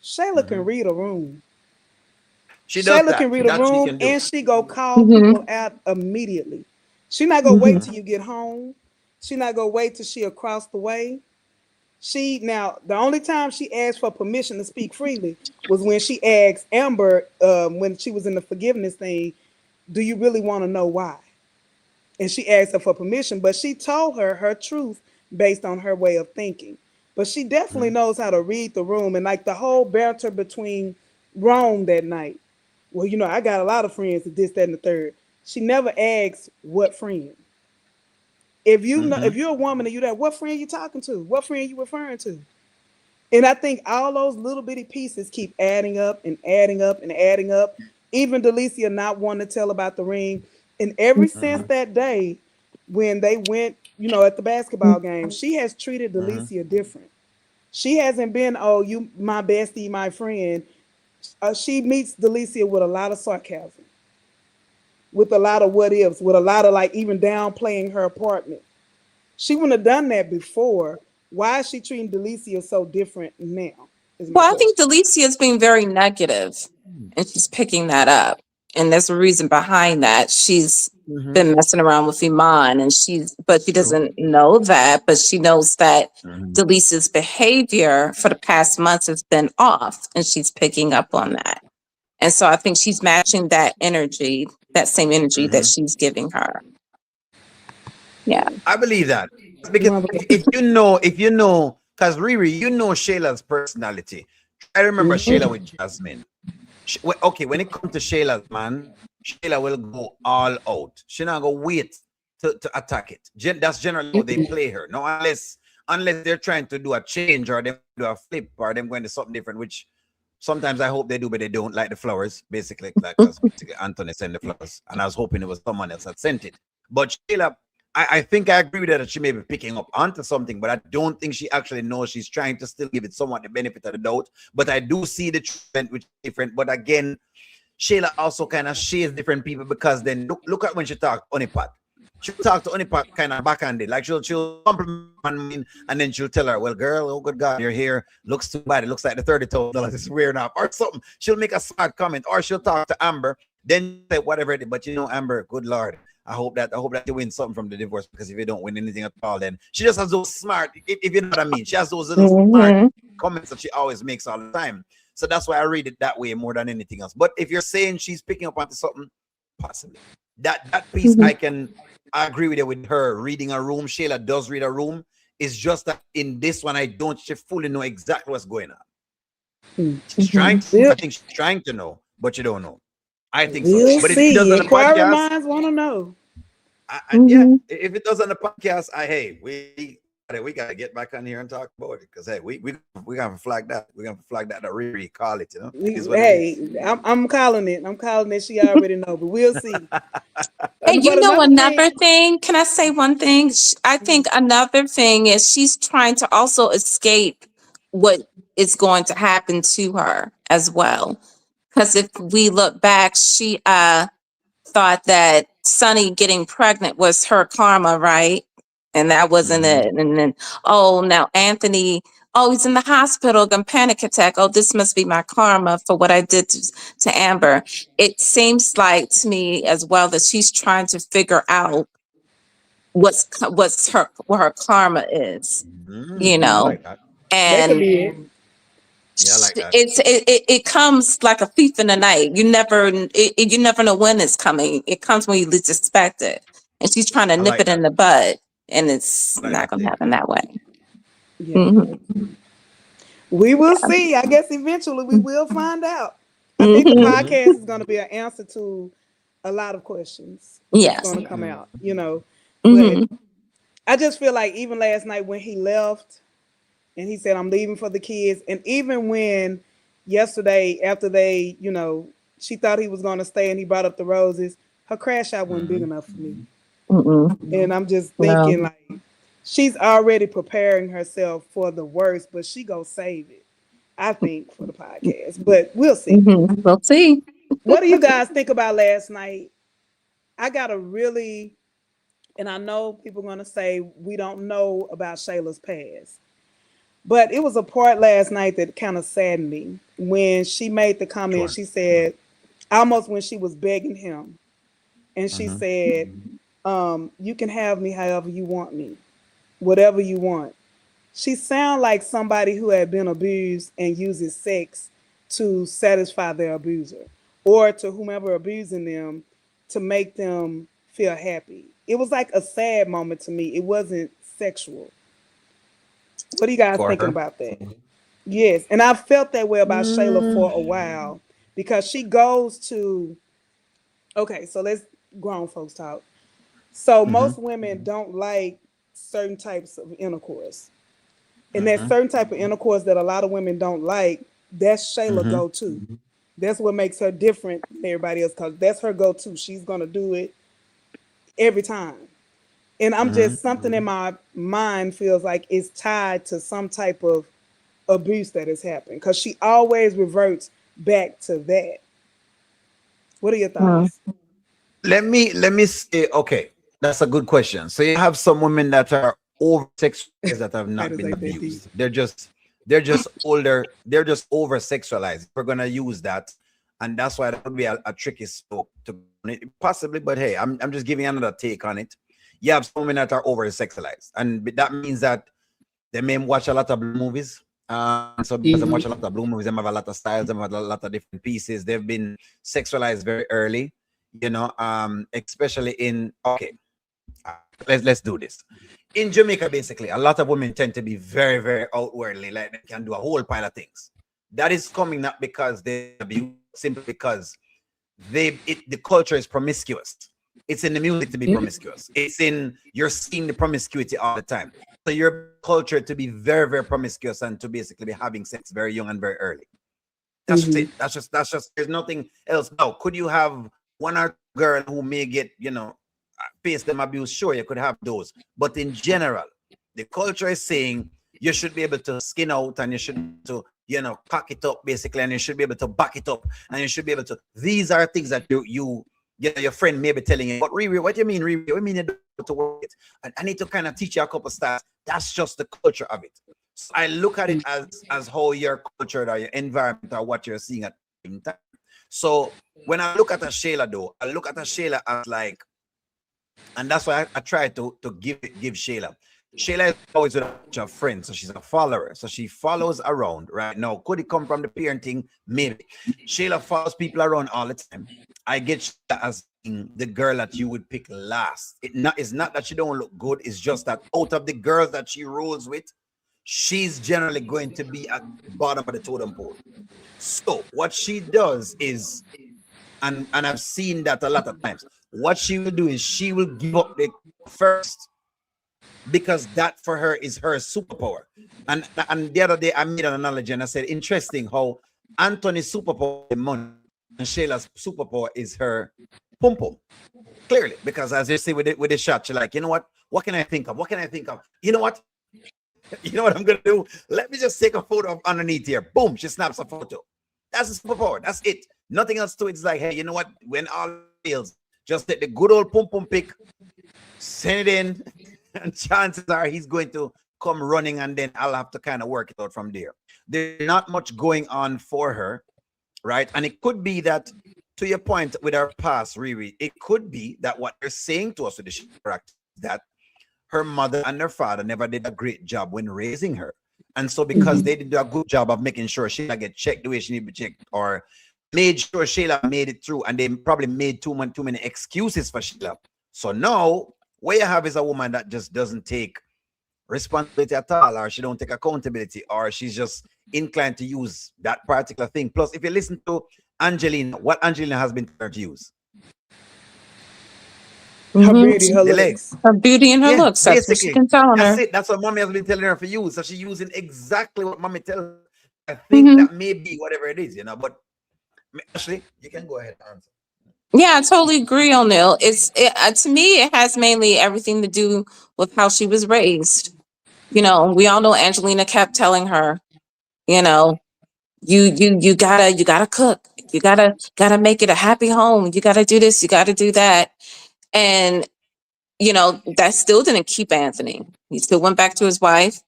Shayla Mm-hmm. can read a room. She does Shayla can that. read a That she room can do. and she go call Hmm. people out immediately. She not gonna wait Hmm. till Mm-hmm. you get home. She not gonna wait till she across the way. She now the only time she asked for permission to speak freely was when she asked Amber when she was in the forgiveness thing, do you really want to know why? And she asked her for permission, but she told her truth based on her way of thinking. But she definitely Mhm. knows how to read the room, and like the whole banter between Rome that night. Well, I got a lot of friends that this, that, and the third. She never asks what friend. If you know, if Mhm. you're a woman and you that, what friend you talking to? What friend you referring to? And I think all those little bitty pieces keep adding up and adding up and adding up. Even Delicia not wanting to tell about the ring. And ever since Mhm. that day, when they went, at the basketball game, she has treated Mhm. Delicia different. She hasn't been, oh, you my bestie, my friend. She meets Delicia with a lot of sarcasm, with a lot of what ifs, with a lot of like even downplaying her apartment. She wouldn't have done that before. Why is she treating Delicia so different now? Is my Well, I think question. Delicia is being very negative, and she's picking that up. And there's a reason behind that. She's Mhm. been messing around with Iman, and but she True. doesn't know that, but she knows that Mhm. Delicia's behavior for the past months has been off, and she's picking up on that. And so I think she's matching that energy, that same energy that Mhm. she's giving her. Yeah. I believe that because Mother- because Riri, you know Shayla's personality. I remember Shayla with Jasmine. Okay, when it comes to Shayla's man, Shayla will go all out. She not gonna wait to attack it. That's generally how they play her. No, unless they're trying to do a change or they do a flip or them going to something different, which sometimes I hope they do, but they don't, like the flowers, basically, like because basically Anthony sent the flowers, and I was hoping it was someone else that sent it. But Shayla, I think I agree with her that she may be picking up onto something, but I don't think she actually knows. She's trying to still give it somewhat the benefit of the doubt. But I do see the trend, which is different. But again, Shayla also kind of shades different people because then look at when she talked Honeypot. She'll talk to Honeypot kind of backhanded. Like she'll compliment and then she'll tell her, well, girl, oh good God, your hair looks too bad. It looks like the $30,000 is wearing off or something. She'll make a smart comment, or she'll talk to Amber, then say whatever it is. But Amber, good Lord. I hope that you win something from the divorce, because if you don't win anything at all, then she just has those smart, if you know what I mean. She has those little smart Hmm. comments that she always makes all the time. So that's why I read it that way more than anything else. But if you're saying she's picking up onto something, possibly. That piece I agree with you with her reading a room. Shayla does read a room. It's just that in this one, I don't she fully know exactly what's going on. She's trying to, We'll, I think she's trying to know, but you don't know. I think so. we'll But if it does see. on the Inquiry podcast, minds want to know. yeah, Hmm. if it does on the podcast, hey, we gotta get back on here and talk about it, because hey, we gotta flag that. We're gonna flag that. Really call it. It is what it Hey, is. I'm calling it. I'm calling it. She already know, but we'll see. Hey, But you know another another thing, thing? Can I say one thing? I think another thing is she's trying to also escape what is going to happen to her as well. Because if we look back, she thought that Sunny getting pregnant was her karma, right? And that wasn't Mm-hmm. it. And then, oh, now Anthony, oh, he's in the hospital, got panic attack. Oh, this must be my karma for what I did to Amber. It seems like to me as well that she's trying to figure out what's her what her karma is, you I know, like that. that could and be it. Yeah, I like that. it comes like a thief in the night. You never know when it's coming. It comes when you least expect it, and she's trying to I nip like it in that. the bud, and it's I like not that going to take. happen that way. Yeah, Hmm. we will see. I guess eventually we will find out. I think the Hmm. Mm-hmm. podcast is going to be an answer to a lot of questions that's Yes. going to come out. But Hmm. I just feel like even last night when he left and he said, I'm leaving for the kids. And even when yesterday, after she thought he was going to stay and he brought up the roses, her crash out wasn't big Mm-hmm. enough for me. Mm-mm. And I'm just No. thinking, like, she's already preparing herself for the worst, but she go save it, I think, for the podcast. But we'll see. We'll see. What do you guys think about last night? I got a really, and I know people are going to say we don't know about Shayla's past. But it was a part last night that kind of saddened me when she made the Which comment. one? She said, almost when she was begging him, and she Mm-hmm. said, "You can have me however you want me, whatever you want." She sounded like somebody who had been abused and uses sex to satisfy their abuser, or to whomever abusing them to make them feel happy. It was like a sad moment to me. It wasn't sexual. What are you guys For thinking her. about that? Yes, and I felt that way about Shayla for a Mm, while because she goes to. Okay, so let's grown folks talk. So mm-hmm, most women don't like certain types of intercourse. And that mm-hmm, certain type of intercourse that a lot of women don't like, that's Shayla mm-hmm, go to. That's what makes her different than everybody else because that's her go to. She's gonna do it every time. And I'm mm-hmm. just something in my mind feels like it's tied to some type of abuse that has happened because she always reverts back to that. What are your Mm. thoughts? Let me say, okay, that's a good question. So you have some women that are over sexualized that have That not is been like that deep. abused. They're just older, they're just over sexualized. We're gonna use that, and that's why that would be a tricky slope to possibly, but hey, I'm just giving another take on it. You have some women that are over sexualized, and that means that they may watch a lot of blue movies. So because they watch a lot of blue movies, they have a lot of styles, they have a lot of different pieces. They've been sexualized very early, especially in okay. uh, let's do this. In Jamaica, basically, a lot of women tend to be very, very outwardly, like they can do a whole pile of things. That is coming not because they abuse, simply because the culture is promiscuous. It's in the music to be promiscuous. It's in you're seeing the promiscuity all the time. So your culture to be very, very promiscuous and to basically be having sex very young and very early. That's just it. That's just there's nothing else. Now, could you have one or two girl who may get, face them abuse? Sure, you could have those. But in general, the culture is saying you should be able to skin out and you should be able to, cock it up basically, and you should be able to back it up, and you should be able to. These are things that your friend may be telling you. But Riri, what do you mean, Riri? What do you mean you don't have to work it? And I need to kind of teach you a couple styles. That's just the culture of it. So I look at it as how your culture or your environment or what you're seeing at the same time. So when I look at a Shayla though, I look at a Shayla as like, and that's why I try to give Shayla. Shayla is always with a bunch of friends, so she's a follower. So she follows around right now. Could it come from the parenting? Maybe. Shayla follows people around all the time. I get Shayla as being the girl that you would pick last. It's not that she don't look good. It's just that out of the girls that she rolls with, she's generally going to be at the bottom of the totem pole. So what she does is, and I've seen that a lot of times. What she will do is she will give up the first because that for her is her superpower. And the other day I made an analogy and I said, interesting how Anthony's superpower is money and Shayla's superpower is her pum pum. Clearly, because as you see with the shot, she's like, you know what? What can I think of? What can I think of? You know what? You know what I'm gonna do? Let me just take a photo of underneath here. Boom, she snaps a photo. That's a superpower. That's it. Nothing else to it. It's like, hey, you know what? When all fails, just take the good old pum pum pick, send it in, and chances are he's going to come running, and then I'll have to kind of work it out from there. There's not much going on for her, right? And it could be that, to your point with our past, Riri, it could be that what they're saying to us with the character is that her mother and her father never did a great job when raising her. And so because they did a good job of making sure Sheila get checked the way she need to be checked, or made sure Sheila made it through, and they probably made too many excuses for Sheila. So now what you have is a woman that just doesn't take responsibility at all, or she don't take accountability, or she's just inclined to use that particular thing. Plus, if you listen to Angelina, what Angelina has been trying to use Her Hmm. beauty, her the legs. looks. Her beauty and her Yeah, looks. That's what she basically. can tell on That's her. it. That's what mommy has been telling her for you. So she's using exactly what mommy tells her. I think Hmm. that may be whatever it is, but Ashley, you can go ahead and answer. Yeah, I totally agree on Neil. To me, it has mainly everything to do with how she was raised. We all know Angelina kept telling her, you know, you gotta cook, you gotta make it a happy home, you gotta do this, you gotta do that, and that still didn't keep Anthony. He still went back to his wife,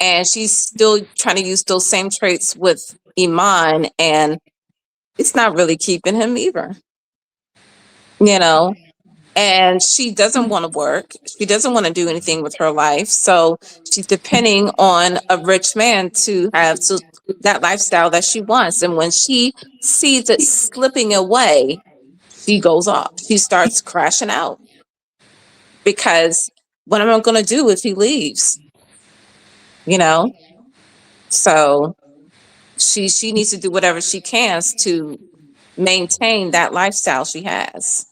and she's still trying to use those same traits with Iman, and it's not really keeping him either. You know, and she doesn't want to work. She doesn't want to do anything with her life. So she's depending on a rich man to have that lifestyle that she wants. And when she sees it slipping away, she goes off. She starts crashing out because what am I going to do if he leaves? you know. So she needs to do whatever she can to maintain that lifestyle she has.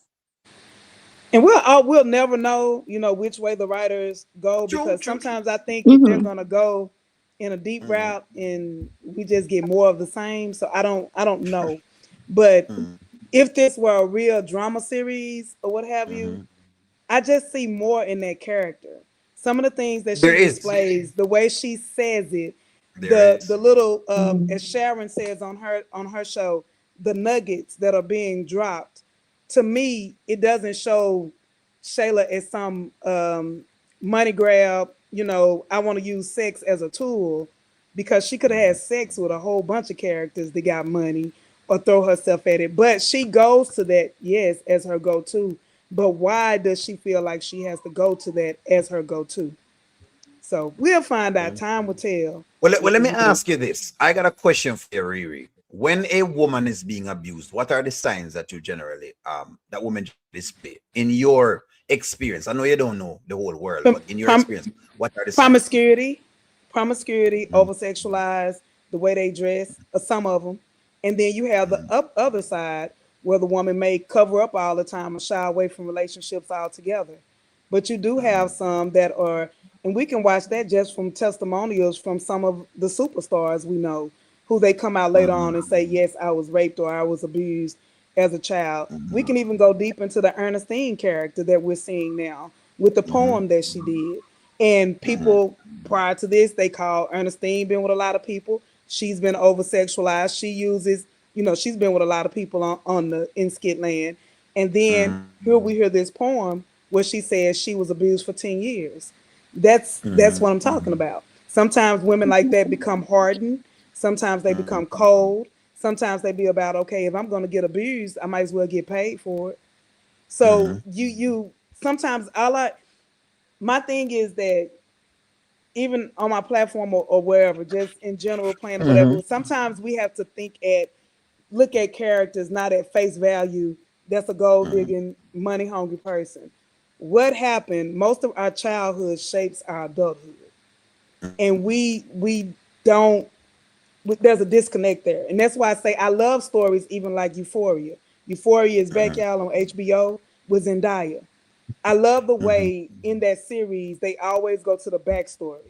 And we'll never know, which way the writers go, True, because true, true. sometimes I think if they're Hmm. gonna go in a deep Mm-hmm. route and we just get more of the same. So I don't know. But if this were a real drama series or what have you, Mm-hmm. I just see more in that character. Some of the things that There she is. displays, the way she says it, There the is. little Mm. as Sharon says on her show, the nuggets that are being dropped. To me, it doesn't show Shayla as some money grab. I want to use sex as a tool, because she could have had sex with a whole bunch of characters that got money or throw herself at it. But she goes to that, yes, as her go to. But why does she feel like she has to go to that as her go to? So we'll find out. Time will tell. Let me ask you this. I got a question for you, Riri. When a woman is being abused, what are the signs that you generally that women display in your experience? I know you don't know the whole world, Prom- but in your prom- experience, what are the signs? promiscuity, Mm, over sexualized, the way they dress, some of them. And then you have the mm, other side, where the woman may cover up all the time or shy away from relationships altogether. But you do have mm, some that are, and we can watch that just from testimonials from some of the superstars we know, who they come out later on and mm, say, yes, I was raped or I was abused as a child. We mm, can even go deep into the Ernestine character that we're seeing now with the mm, poem that she did. And mm, people prior to this, they call Ernestine been with a lot of people. She's been over sexualized. She uses, she's been with a lot of people on the in skit land. And then here we hear this poem where she says she was abused for 10 years. That's mm, what I'm talking mm, about. Sometimes women like that become hardened. Sometimes they mm, become cold. Sometimes they be about, okay, if I'm gonna get abused, I might as well get paid for it. So mm, you sometimes my thing is that even on my platform or wherever, just in general playing or whatever, mm, sometimes we have to look at characters not at face value. That's a gold mm, digging, money hungry person. What happened? Most of our childhood shapes our adulthood, and we don't. There's a disconnect there, and that's why I say I love stories, even like Euphoria. Euphoria is back, mm, y'all, on HBO with Zendaya. I love the mm, way in that series they always go to the backstory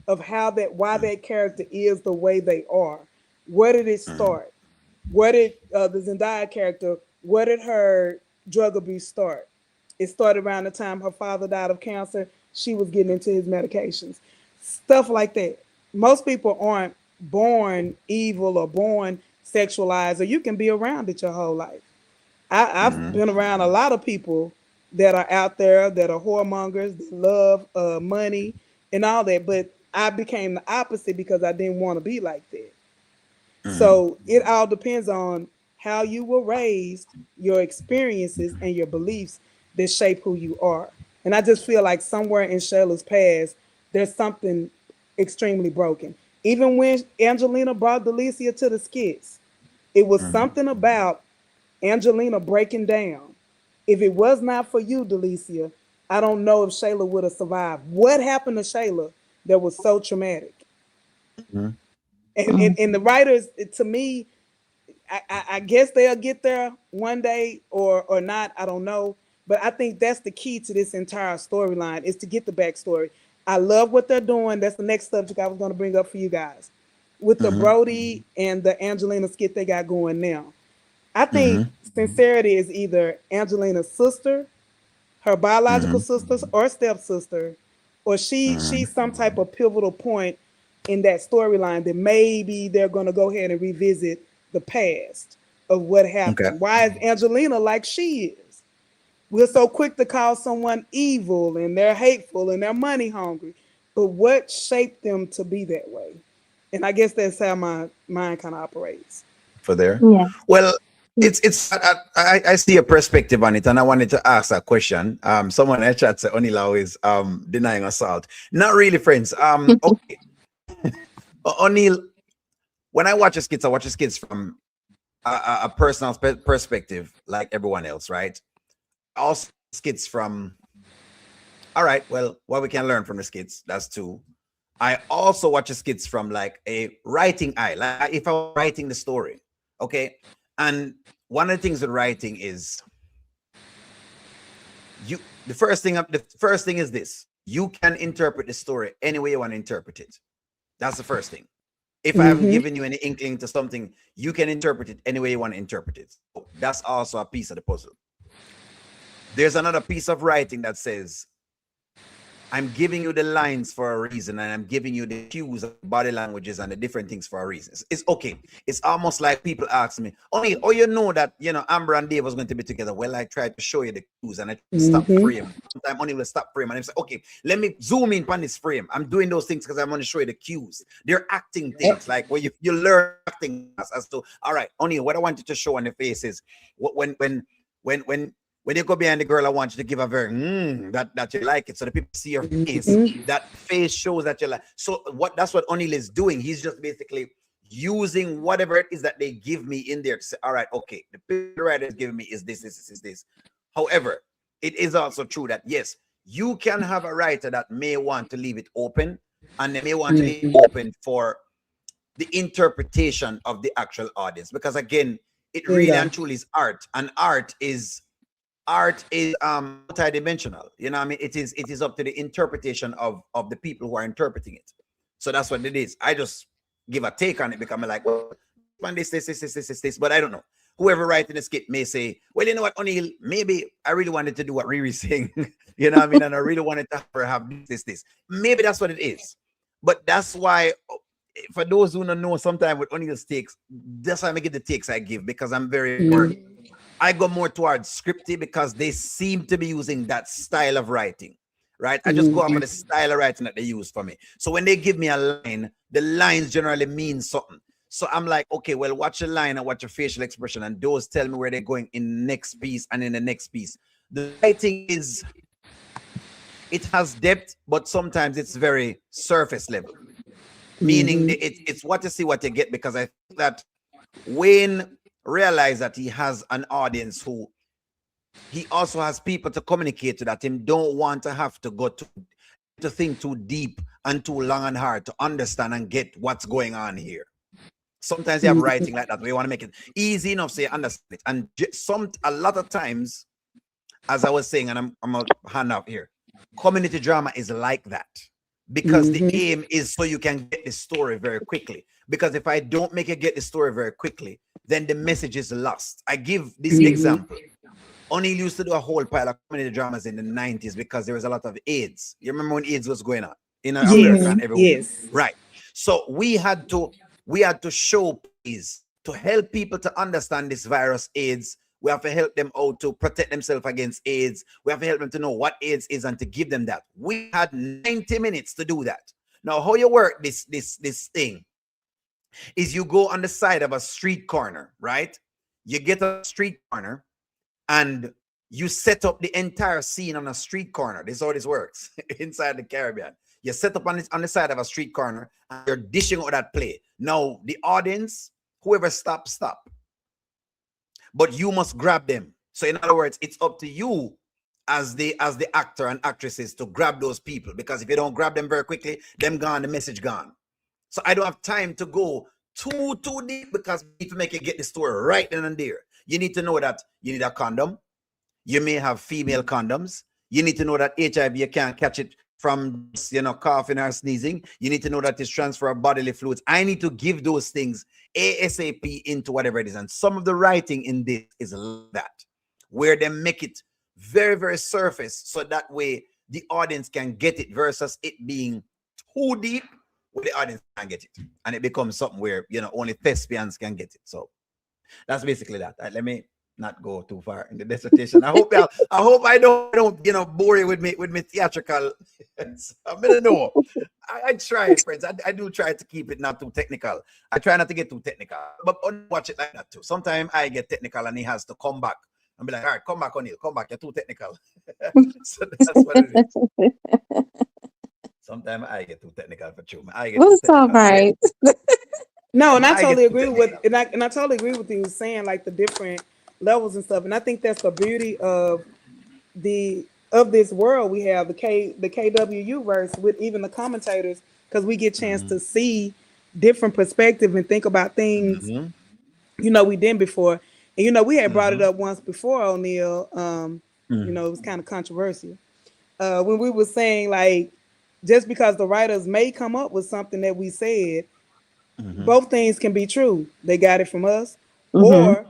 of why that character is the way they are. Where did it mm, start? Where did the Zendaya character? Where did her drug abuse start? It started around the time her father died of cancer. She was getting into his medications, stuff like that. Most people aren't born evil or born sexualized, or you can be around it your whole life. I've mm, been around a lot of people that are out there that are whoremongers, that love money and all that, but I became the opposite because I didn't want to be like that. mm, So it all depends on how you were raised, your experiences, and your beliefs that shape who you are. And I just feel like somewhere in Shayla's past, there's something extremely broken. Even when Angelina brought Delicia to the skits, it was mm, something about Angelina breaking down. If it was not for you, Delicia, I don't know if Shayla would have survived. What happened to Shayla that was so traumatic? mm, And the writers, to me, I guess they'll get there one day or not. I don't know. But I think that's the key to this entire storyline is to get the backstory. I love what they're doing. That's the next subject I was going to bring up for you guys with the mm, Brody and the Angelina skit they got going now. I think mm, Sincerity is either Angelina's sister, her biological mm, sister, or stepsister, or mm. she's some type of pivotal point in that storyline that maybe they're going to go ahead and revisit the past of what Okay. happened. Why is Angelina like she is? We're so quick to call someone evil and they're hateful and they're money hungry, but what shaped them to be that way? And I guess that's how my mind kind of operates. For there. Yeah. Well, it's I see a perspective on it, and I wanted to ask a question. Someone in the chat said Onila is denying assault. Not really, friends. Okay, O'Neill. When I watch a skits from a personal perspective, like everyone else, right? Also skits from. All right. Well, what we can learn from the skits. That's two. I also watch the skits from like a writing eye, like if I was writing the story, okay. And one of the things with writing is you. The first thing is this: you can interpret the story any way you want to interpret it. That's the first thing. If I haven't Mm-hmm. given you any inkling to something, you can interpret it any way you want to interpret it. So that's also a piece of the puzzle. There's another piece of writing that says, I'm giving you the lines for a reason, and I'm giving you the cues, body languages, and the different things for a reason. It's okay. It's almost like people ask me, oh, you know that, Amber and Dave was going to be together. Well, I tried to show you the cues, and I stop Mm-hmm. frame. Sometimes only will stop frame, and I say, okay, let me zoom in on this frame. I'm doing those things because I want to show you the cues. They're acting things, like where you learn acting as to, all right, only what I want you to show on the face is when you go behind the girl, I want you to give a very that you like it, so the people see your face. Mm-hmm. That face shows that you like. So that's what O'Neill is doing. He's just basically using whatever it is that they give me in there to say, all right, okay, the picture writer is giving me is this. However, it is also true that yes, you can have a writer that may want to leave it open, and they may want to leave it open for the interpretation of the actual audience, because again, it really Bingo. and truly is art, and art is multidimensional. You know what I mean? It is up to the interpretation of the people who are interpreting it. So that's what it is. I just give a take on it because I'm like, well, this, but I don't know. Whoever writing the skit may say, well, you know what, O'Neill, maybe I really wanted to do what Riri's saying. You know what I mean? And I really wanted to have this. Maybe that's what it is. But that's why, for those who don't know, sometimes with O'Neill's takes, that's why I get the takes I give, because I'm very more, I go more towards scripty because they seem to be using that style of writing, right? I just go off of the style of writing that they use for me. So when they give me a line, the lines generally mean something. So I'm like, okay, well, watch the line and watch your facial expression, and those tell me where they're going in the next piece and in the next piece. The writing it has depth, but sometimes it's very surface level, meaning it's what you see, what you get, because I think that Wayne realized that he has an audience who he also has people to communicate to, that him don't want to have to go to think too deep and too long and hard to understand and get what's going on here. Sometimes you have writing like that. We want to make it easy enough so you understand it. And a lot of times, as I was saying, and I'm gonna hand out here, community drama is like that, because the aim is so you can get the story very quickly. Because if I don't make you get the story very quickly, then the message is lost. I give this example. O'Neill used to do a whole pile of community dramas in the 90s because there was a lot of AIDS. You remember when AIDS was going on in America and everywhere? Yes. Right. So we had to show plays to help people to understand this virus AIDS. We have to help them out to protect themselves against AIDS. We have to help them to know what AIDS is and to give them that. We had 90 minutes to do that. Now, how you work this thing is you go on the side of a street corner, right? You get a street corner and you set up the entire scene on a street corner. This is how this works inside the Caribbean. You set up on the side of a street corner and you're dishing out that play. Now, the audience, whoever stop. But you must grab them. So in other words, it's up to you as the actor and actresses to grab those people, because if you don't grab them very quickly, them gone, the message gone. So I don't have time to go too deep, because we need to make you get the story right then and there. You need to know that you need a condom. You may have female condoms. You need to know that HIV, you can't catch it from, coughing or sneezing. You need to know that it's transfer of bodily fluids. I need to give those things ASAP into whatever it is. And some of the writing in this is like that, where they make it very, very surface, so that way the audience can get it, versus it being too deep where the audience can't get it. And it becomes something where, only thespians can get it. So that's basically that. Let me not go too far in the dissertation. I hope I don't bore you with me theatrical. I mean, no, I try, friends. I do try to keep it not too technical. I try not to get too technical, but watch it like that too. Sometimes I get technical and he has to come back and be like, all right, come back, O'Neill, come back. You're too technical. So that's what it is. Sometimes I get too technical for you. I get It's all right. No, and I I get totally too agree with, technical. and I totally agree with you saying, like, the different levels and stuff. And I think that's the beauty of this world we have, the KWU verse, with even the commentators, because we get a chance Mm-hmm. to see different perspective and think about things Mm-hmm. we didn't before. And we had brought it Mm-hmm. up once before, O'Neill. It was kind of controversial when we were saying like just because the writers may come up with something that we said, Mm-hmm. both things can be true. They got it from us, Mm-hmm. or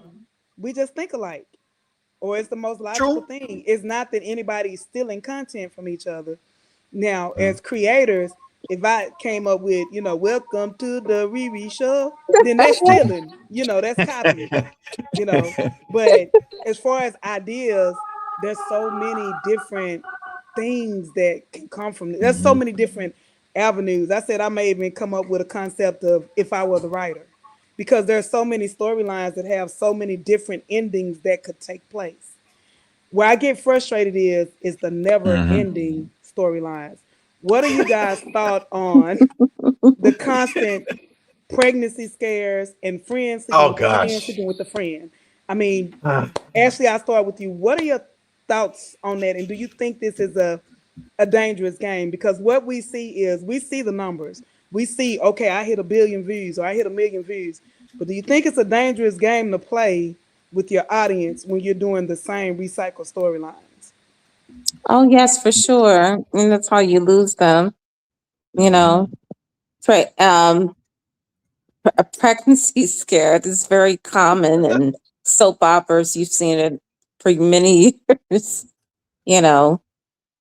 we just think alike, or it's the most logical True. thing. It's not that anybody's stealing content from each other. Now, Mm-hmm. as creators, if I came up with, welcome to the RERE show, then that's stealing. That's copying. you know. But as far as ideas, there's so many different things that can come from it. There's so Mm-hmm. many different avenues. I said I may even come up with a concept of if I was a writer. Because there's so many storylines that have so many different endings that could take place. Where I get frustrated is the never Mm-hmm. ending storylines. What are you guys thought on the constant pregnancy scares and friends sleeping Oh with the friend gosh. sleeping with the friend? I mean, Ashley, I'll start with you. What are your thoughts on that? And do you think this is a dangerous game? Because what we see is we see the numbers. We see, okay, I hit 1 billion views or I hit 1 million views. But do you think it's a dangerous game to play with your audience when you're doing the same recycled storylines? Oh, yes, for sure. And that's how you lose them, you know. Pre- um, a pregnancy scare is very common in soap operas. You've seen it for many years. You know,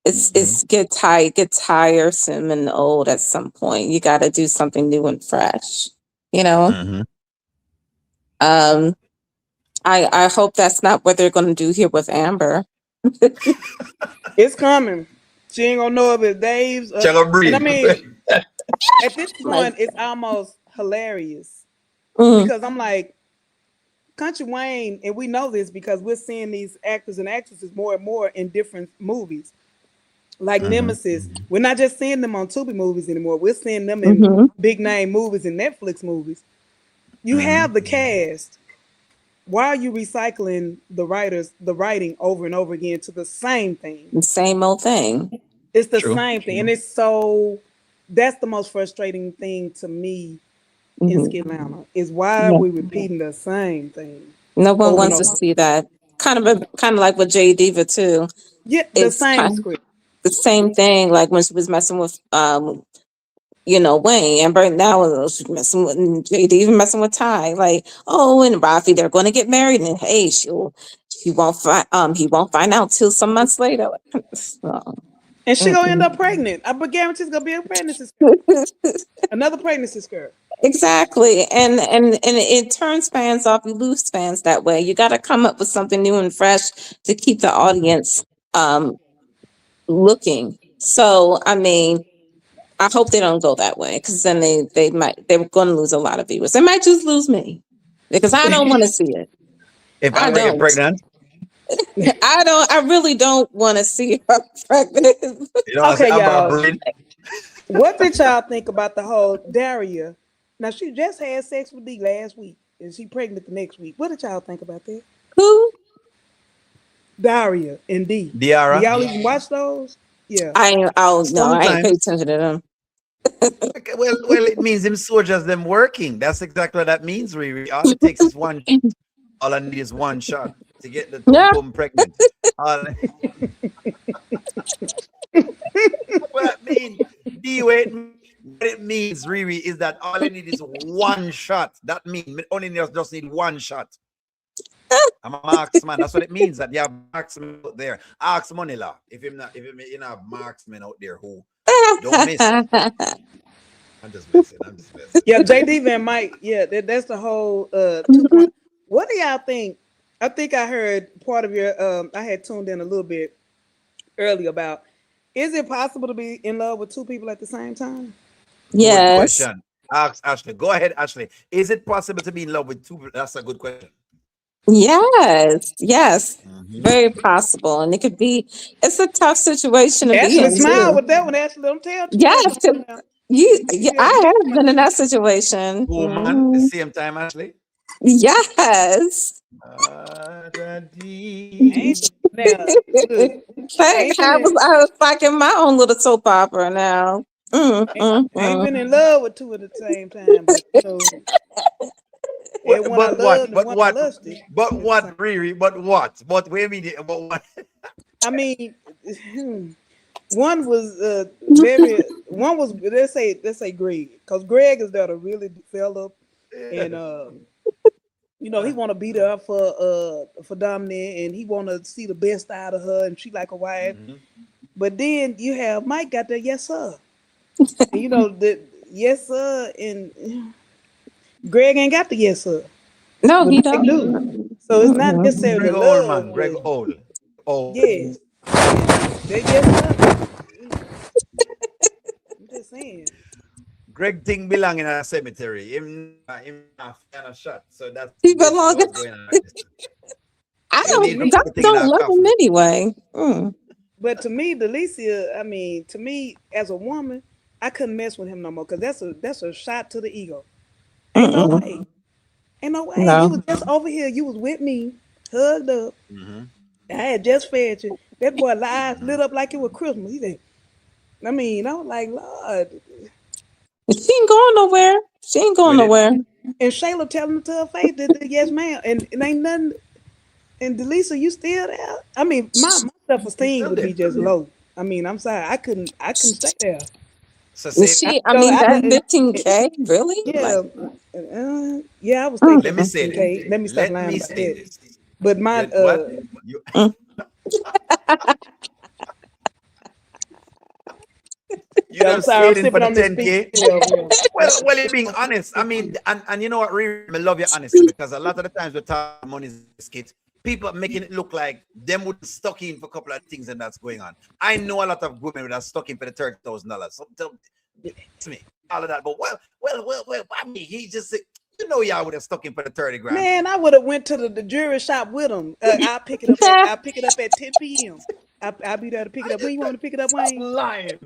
Mm-hmm. get tiresome and old at some point. You got to do something new and fresh. You know, Mm-hmm. um, I hope that's not what they're going to do here with Amber. It's coming. She ain't gonna know if it's Dave's. Shall I And I breathe? mean, at this Like, point, it's almost hilarious mm, because I'm like, Country Wayne, and we know this because we're seeing these actors and actresses more and more in different movies. Like Mm-hmm. Nemesis, we're not just seeing them on Tubi movies anymore. We're seeing them in mm-hmm. big name movies and Netflix movies. You Mm-hmm. have the cast. Why are you recycling the writing over and over again to the same thing? The same old thing. It's the True. same thing. And True. it's so that's the most frustrating thing to me in Hmm. Skillana is why are Yeah. we repeating the same thing No one over and wants to over? see that. Kind of like with J Diva too. Yeah, the It's same kind of script. the same thing. Like when she was messing with Wayne, and right now she's messing with JD, even messing with Ty. Like, oh, and Rafi, they're going to get married, and hey, he won't find out till some months later. So, And she gonna end mm-mm. up pregnant. I guarantee it's gonna be a pregnancy scare. Another pregnancy scare. Exactly, and it turns fans off. You lose fans that way. You got to come up with something new and fresh to keep the audience um looking. So, I mean, I hope they don't go that way because then they're going to lose a lot of viewers. They might just lose me because I don't want to see it. If I Amber get don't. pregnant, I don't. I really don't want to see her pregnant. you know, I say Okay, Amber a y'all. breed. What did y'all think about the whole Daria? Now she just had sex with D last week, and she pregnant the next week. What did y'all think about that? Who? Daria and D. Do Diara. y'all even watch those? Yeah. I ain't. Oh no, I ain't pay Sometimes. attention to them. Okay, well, it means them soldiers them working. That's exactly what that means, Riri. All it takes is one. All I need is one shot to get the pum Yeah. pum pregnant. All, what that mean? What it means, Riri, is that all I need is one shot. That means me only just need one shot. I'm a marksman. That's what it means. That you have marksmen out there. Ask money law. If you not have marksmen out there who don't miss. I'm just messing. I'm just messing. Yeah, JD Van Mike. Yeah, that's the whole 2 point. What do y'all think? I think I heard part of your I had tuned in a little bit earlier about is it possible to be in love with two people at the same time? Good Yes. question. Ask Ashley. Go ahead, Ashley. Is it possible to be in love with two people? That's a good question. Yes. Yes. Mhm. Very possible, and it could be. It's a tough situation to be Ashley in smile too. with that one. Ashley, don't tell too much Yes. now. Now. Yeah, I have been in that situation. Woman, the Mhm. same time, Ashley. Yes. ain't Da-dee. now look, Thank ain't I that was like in my own little soap opera now. I ain't been in love with two at the same time, but you know, and one I But loved what? and But one I what? lusted But at the same. what, Riri? But what? But wait a minute. But what? I mean, one was very. One was let's say Greg, because Greg is there to really develop, and you know he want to beat her up for Domini, and he want to see the best out of her, and she like a wife. Mhm. But then you have Mike got the yes sir, and you know the yes sir, and Greg ain't got the yes sir, No, but he Mike don't. do. So it's not Mm-mm. necessarily Greg old love, man. Greg but old. Old. yes, they yes sir. You know, I'm just saying. Greg thing belong in a cemetery. Him not find a shot. So that's He basically belong. what's going on right this. I Him But to don't. need to me, put the Docs thing in don't a love him coffin. anyway. Mm. Delicia, I mean, to me as a woman, I couldn't mess with him no more because that's a shot to the ego. Ain't no Mm-mm. way. Ain't no way. You was No. just over here. You was with me, hugged up. Hmm. I had just fed you. That boy eyes Hmm. lit up like it was Christmas. He said, I mean, I was like, Lord. She ain't going nowhere. She ain't going With it. nowhere. And Shayla telling her to her face that yes, ma'am. And it ain't nothing. And Delicia, you still there? I mean, my self He's esteem still would there. be just low. I mean, I'm sorry, I couldn't stay there. So And say, she. I So mean, I, that done- 15K. Really? Like. yeah, yeah, I was thinking let me say this. 15K. Let me stop Let lying me about say that. this. But my What? You Mm. you yeah, I'm don't sorry, I'm stayed in for sipping the on this pink 10K? tea over here. Well, you're being honest. I mean, and you know what, really, I love your honesty because a lot of the times we talk about money skit, people are making it look like them would stuck in for a couple of things and that's going on. I know a lot of women that are stuck in for the $30,000. So it's me, all of that. But well, I mean, he just said, you know, y'all would have stuck in for the 30 grand. Man, I would have went to the jewelry shop with him. I'll pick it up at 10 p.m. I'll be there to pick it up. When you want me to pick it up, Stop Wayne? lying.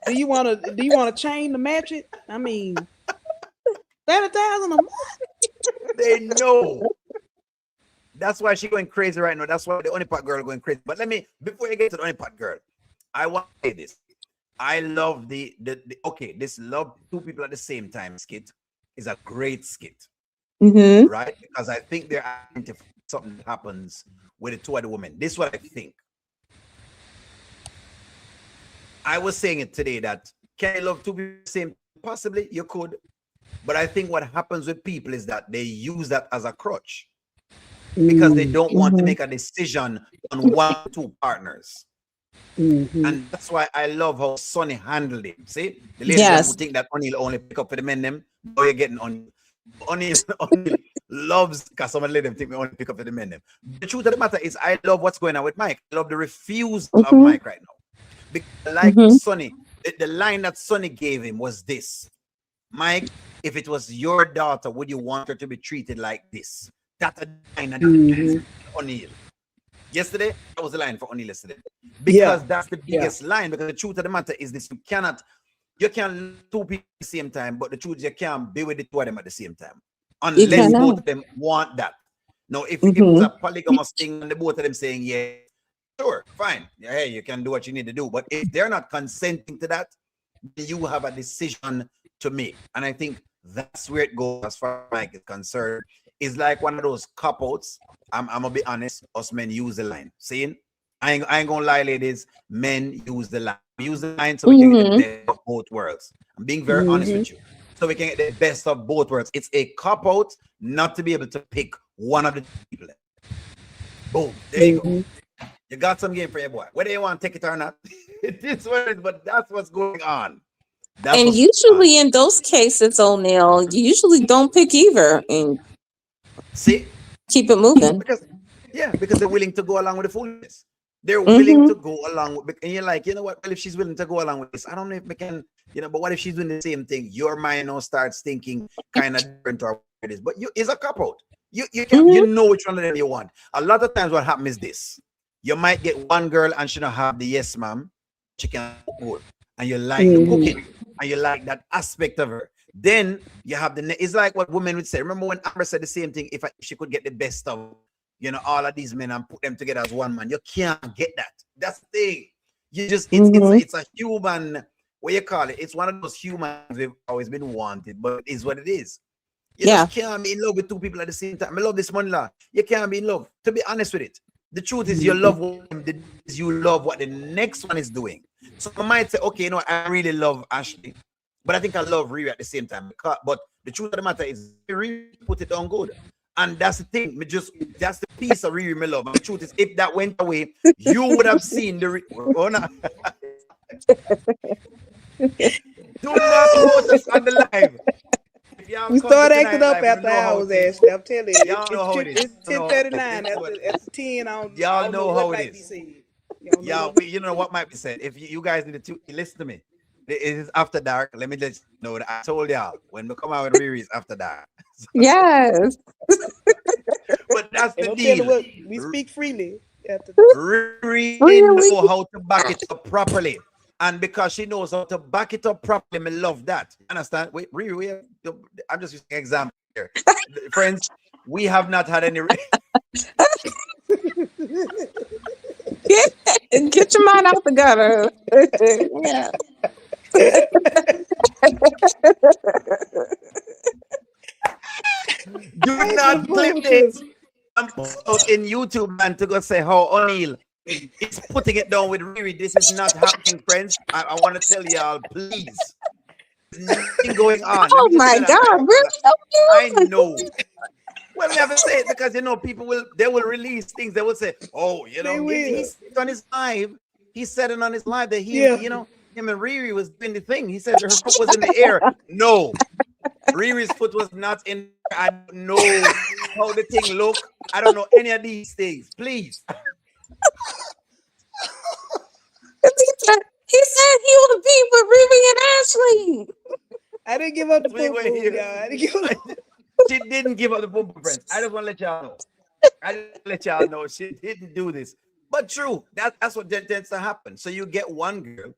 Do you want a chain to match it? I mean, 30,000 a month. They know. That's why she going crazy right now. That's why the only pot girl going crazy. But let me, before you get to the only pot girl, I want to say this. I love the okay, this love two people at the same time skit is a great skit, Mm-hmm. right? Because I think they're identifying something that happens with the two other women. This is what I think. I was saying it today that can you love two people at the same time? Possibly you could, but I think what happens with people is that they use that as a crutch because they don't want to Mm-hmm. make a decision on one or two partners. Mm-hmm. And that's why I love how Sonny handled it. See, the ladies them who Yes. think that O'Neal only pick up for the men them, now you're getting on O'Neal loves because some of them think we only pick up for the men them. The truth of the matter is I love what's going on with Mike. I love the refusal of Mm-hmm. Mike right now. Because like Mm-hmm. Sonny, the line that Sonny gave him was this: Mike, if it was your daughter, would you want her to be treated like this? That's a line that Mm-hmm. O'Neal. Yesterday, that was the line for O'Neal yesterday. Yeah. Because that's the Yeah. biggest line. Because the truth of the matter is this: you can two people at the same time, but the truth is you can't be with the two of them at the same time. You Unless both cannot. of them want that. Now, if it's Mm-hmm. a polygamous thing and the both of them saying yes, sure, fine. Yeah, hey, you can do what you need to do. But if they're not consenting to that, you have a decision to make. And I think that's where it goes as far as Mike is concerned. It's like one of those cop-outs. I'm gonna be honest, us men use the line. Saying, I ain't gonna lie, ladies, men use the line. We use the line so we can get the Mm-hmm. best of both worlds. I'm being very honest Mm-hmm. with you. So we can get the best of both worlds. It's a cop-out not to be able to pick one of the people. Boom, there you go. Mm-hmm. You got some game for your boy. Whether you want to take it or not, it is what it is, but that's what's going on. That's And what's going on. usually in those cases, O'Neal, you usually don't pick either and See, keep it moving. because they're willing to go along with the foolishness. They're willing Mm-hmm. to go along with, and you're like, you know what? Well, if she's willing to go along with this, I don't know if we can, but what if she's doing the same thing? Your mind now starts thinking kind of different or what it is. But you is a cop out. You can Mm-hmm. know which one of them you want. A lot of times what happens is this. You might get one girl and she don't have the yes, ma'am. She can cook good. And you like the Mm-hmm. cooking and you like that aspect of her. Then you have it's like what women would say. Remember when Amber said the same thing, if she could get the best of, all of these men and put them together as one man, you can't get that. That's the thing. You just, Mm-hmm. it's a human what you call it? It's one of those humans we've always been wanted, but it is what it is. You Yeah. just can't be in love with two people at the same time. I love this money law. You can't be in love. To be honest with it, the truth is you love one, you love what the next one is doing. So I might say, okay, you know, I really love Ashley, but I think I love Riri at the same time. But the truth of the matter is, Riri put it on good. And that's the thing. That's the piece of Riri me love. And the truth is, if that went away, you would have seen the. Oh, no. Do not quote us on the live. We start acting up after hours, Ashley. I'm telling you. Y'all know how it is. It's 10:39. After 10, y'all I don't know what how it might is. be said. Y'all, you know what might be said. If you guys need to listen to me, it is after dark. Let me let you know that I told y'all when we come out with Riri, it's after dark. Yes. But that's the Don't tell deal. her what we speak freely. After Riri Really? know how to back it up properly. And because she knows how to back it up properly, me love that. Understand? Wait, Riri, I'm just using an example here. Friends, we have not had any. Get your mind out the gutter. Yeah. Do not clip this. I'm out in YouTube, man, to go say how O'Neal is putting it down with Riri. This is not happening, friends. I want to tell y'all, please. There's nothing going on. Oh my God! Really? I know. Well, we have to say it because you know people will release things. They will say, "Oh, you know, he's on his live. He said it on his live that you know, him and Riri was doing the thing. He said her foot was in the air. No, Riri's foot was not in. I don't know how the thing look. I don't know any of these things. Please." He said he would be with Riri and Ashley. I didn't give up the poop, y'all. I didn't give up. She didn't give up the boom, friends. I just want to let y'all know. I just let y'all know she didn't do this. But true, that's what tends to happen. So you get one girl,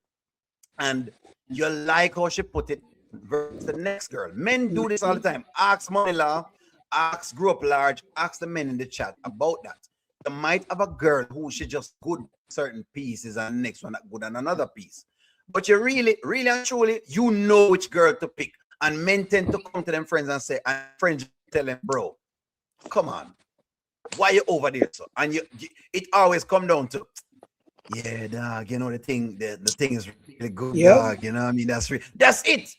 and you like how she put it versus the next girl. Men do this all the time. Ask Money Law, ask Grow Up Large, ask the men in the chat about that. You might have a girl who she just good certain pieces, and the next one not good on another piece. But you really and truly, you know which girl to pick. And men tend to come to them friends and say, and friends tell them, bro, come on, why you over there? So, and it always come down to, yeah, dog, you know, the thing is really good, dog. You know what I mean? That's it.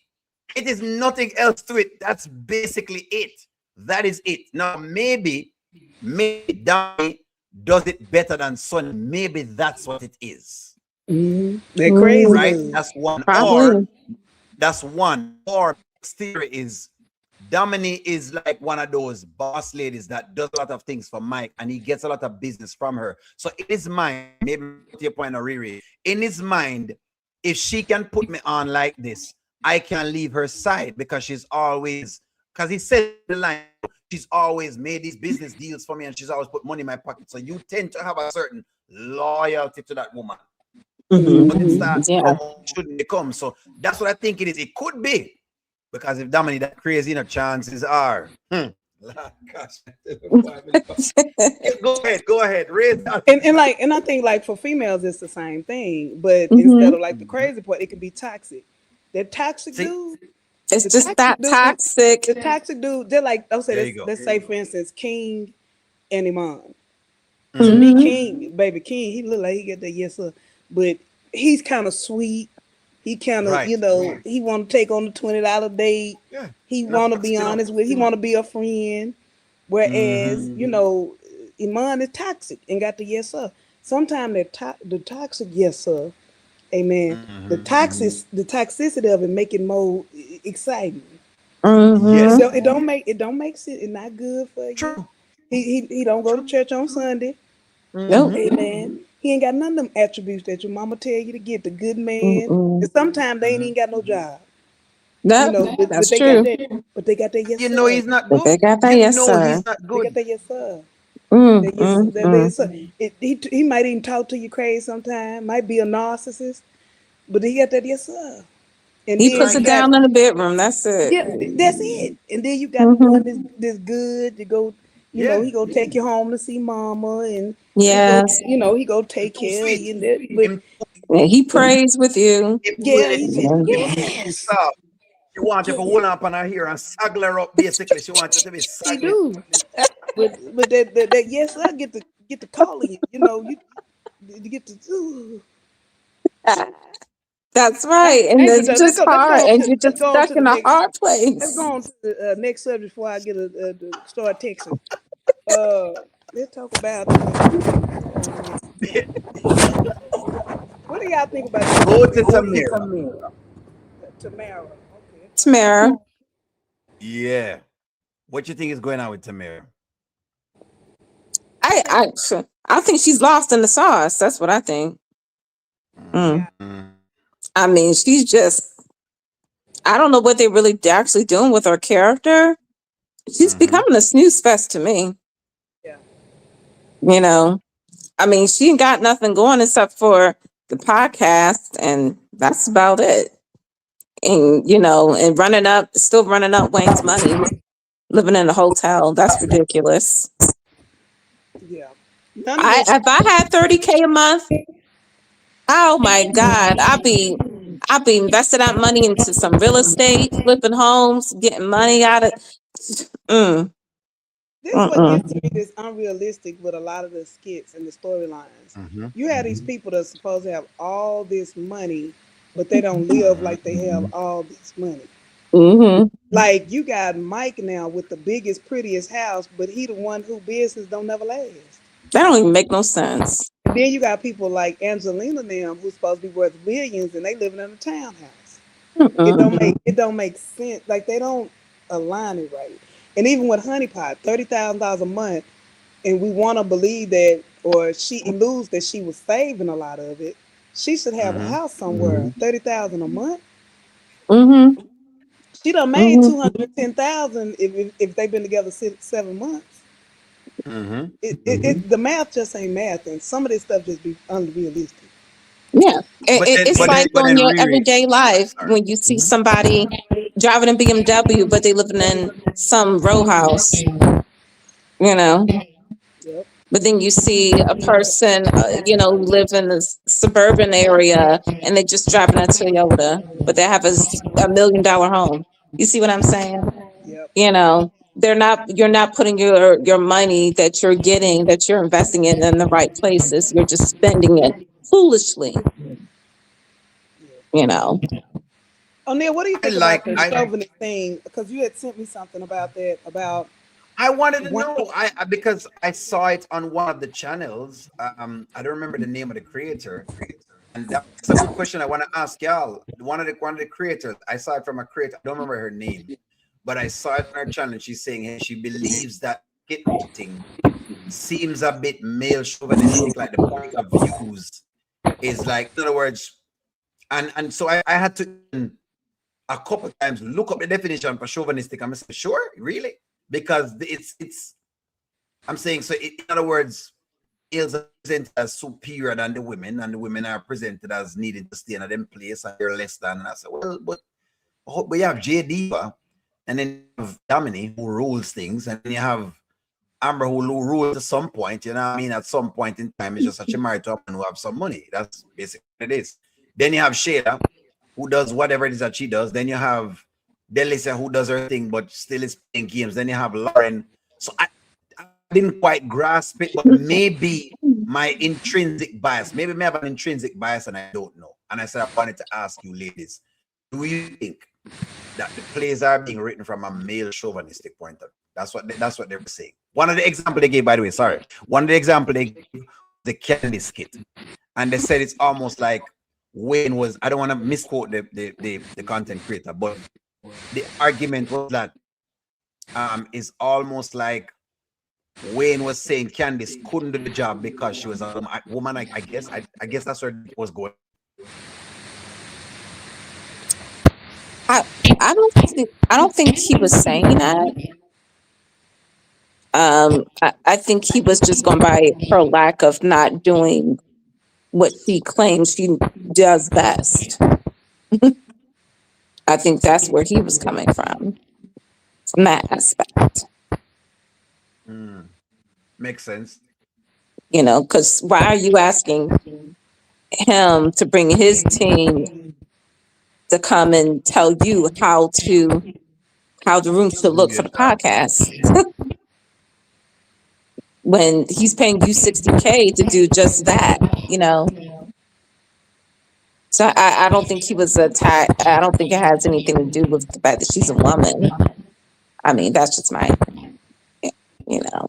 It is nothing else to it. That's basically it. That is it. Now, maybe Domini does it better than Sonny. Maybe that's what it is. They're crazy, right? That's one. Probably. Or theory is Domini is like one of those boss ladies that does a lot of things for Mike, and he gets a lot of business from her. So in his mind, maybe to your point of Riri, in his mind, if she can put me on like this, I can leave her side because she's always, because he said the line, she's always made these business deals for me and she's always put money in my pocket. So you tend to have a certain loyalty to that woman. But it starts shouldn't become. So that's what I think it is. It could be. Because if Domini that crazy, you know, chances are. Gosh. Go ahead. Raise that. And I think like for females it's the same thing, but instead of like the crazy part, it can be toxic. That toxic dude. It's just that toxic. The toxic dude, they're like, let's say for instance, King and Iman. To me, King, he look like he get that yes sir, but he's kind of sweet. He kind of, you know, he want to take on the $20 date. Yeah. He want to be honest with. He want to be a friend. Whereas, you know, Iman is toxic and got the yes sir. Sometimes the toxic yes sir, amen. The toxicity of it make it more exciting. Yes. It don't make sense. It's not good for you. True. He don't go to church on Sunday. Nope. Amen. He ain't got none of them attributes that your mama tell you to get. The good man. And sometimes they ain't even got no job. No, you know, that's true. But they got that yes sir. You know he's not good. They got that yes sir. He's not good. They got that yes sir. He might even talk to you crazy sometimes. Might be a narcissist. But he got that yes sir. And he puts it down in the bedroom. That's it. Yeah, that's it. And then you got this good to go. You know, he gonna take you home to see mama, and he go take care of you. And he prays with you. If you Yeah, really he pissed, said, if you pissed yes. off, you want you to hold up on her here and saggle her up. Basically, she wants you to be He saggling. do. But that yes, I get to calling you. You know, you get to. Ooh. That's right. And Thank you. it's just hard. And you're Let's just go on stuck to the in a next. hard Let's place. go on to the next subject before I get to start texting. Uh, let's talk about what do y'all think about this Go young to lady, Tamira. Tamara? Okay, let's talk about. Tamara. Yeah. What you think is going on with Tamira? I I I think she's lost in the sauce. That's what I think. Mm. Yeah, Mm. I mean, she's just I don't know what they're really actually doing with her character. She's Mm-hmm. becoming a snooze fest to me. yeah, You know, I mean, she ain't got nothing going except for the podcast, and that's about it. And and still running up Wayne's money, living in a hotel. That's ridiculous. yeah. None of I this. if I had 30K a month, oh my God, I'd be investing that money into some real estate, flipping homes, getting money out of. Mm, This is what mm-mm. gets to me this unrealistic with a lot of the skits and the storylines. Mm-hmm. You have these people that's supposed to have all this money, but they don't live like they have all this money. Mm-hmm. Like you got Mike now with the biggest, prettiest house, but he the one who business don't never last. That don't even make no sense. And then you got people like Angelina now who's supposed to be worth billions and they living in a townhouse. Mm-mm. It don't make sense. Like they don't align it right. And even with Honeypot, $30,000 a month, and we want to believe that, or she alludes that she was saving a lot of it. She should have a Mm-hmm. house somewhere. 30,000 a month. Mm-hmm. She done made Mm-hmm. 210,000 if they've been together 7 months. Mm-hmm. The math just ain't math, and some of this stuff just be unrealistic. Yeah, it's But like then on your Riri. everyday life Sorry. when you see Mm-hmm. somebody driving a BMW, but they living in some row house, you know. Yep. But then you see a person, who live in the suburban area and they just driving a Toyota, but they have a $1 million home. You see what I'm saying? Yep. You're not putting your money that you're getting, that you're investing in the right places. You're just spending it foolishly, Yeah. you know. O'Neil, what do you I think about like the I chauvinist thing? Because you had sent me something about that, about I wanted to one. know. Because I saw it on one of the channels. I don't remember the name of the creator, and that's a good question. I want to ask y'all. One of the creators. I saw it from a creator. I don't remember her name, but I saw it on her channel. She's saying, hey, she believes that skit writing seems a bit male chauvinistic. Like the point of views is like, in other words, and so I had to a couple times look up the definition for chauvinistic. I'm saying, sure, really, because it's I'm saying so. In other words, males are presented as superior than the women, and the women are presented as needing to stay in them place and they're less than. And I said, well, but you have JD, and then you have Domini who rules things, and then you have Amber who rules at some point. You know what I mean? At some point in time, it's just such a married to a man who have some money. That's basically what it is. Then you have Shayla who does whatever it is that she does. Then you have Delicia who does her thing, but still is playing games. Then you have Lauren. So I didn't quite grasp it, but maybe my intrinsic bias, maybe I have an intrinsic bias and I don't know. And I said, I wanted to ask you ladies, do you think that the plays are being written from a male chauvinistic point of view? That's what they were saying. One of the example they gave, by the way, sorry. One of the example they gave, the candy skit. And they said it's almost like Wayne was, I don't want to misquote the content creator, but the argument was that is almost like Wayne was saying Candice couldn't do the job because she was a woman. I guess I guess that's where it was going. I I don't think he was saying that. I think he was just going by her lack of not doing what she claims she does best. I think that's where he was coming from that aspect. Makes sense. Because why are you asking? him to bring his team to come and tell you how the room should Do look your for the job. podcast when he's paying you 60K to do just that. So I don't think he was attacked. I don't think it has anything to do with the fact that she's a woman. I mean, that's just my, you know.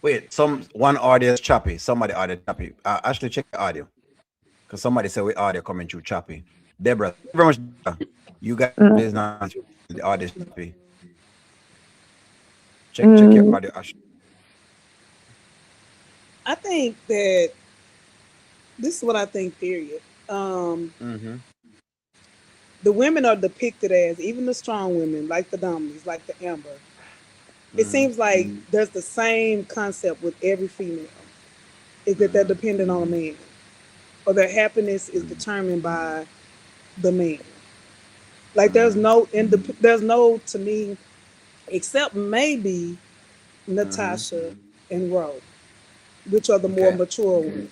Wait, one audio is choppy. Somebody audio choppy. Actually, check your audio because somebody said we audio coming through choppy. Deborah, thank you very much. Deborah. You guys Mm, is not the audio is choppy. Check your mm, audio, Ashley. I think that this is what I think. Period. Mm-hmm. The women are depicted as, even the strong women, like the Dominis, like the Amber. It Mm-hmm. seems like there's the same concept with every female. Is that they're Mm-hmm. dependent on a man, or their happiness is determined by the man. Like Mm-hmm. there's no to me, except maybe Mm-hmm. Natasha and Rose, which are the more Okay. mature ones.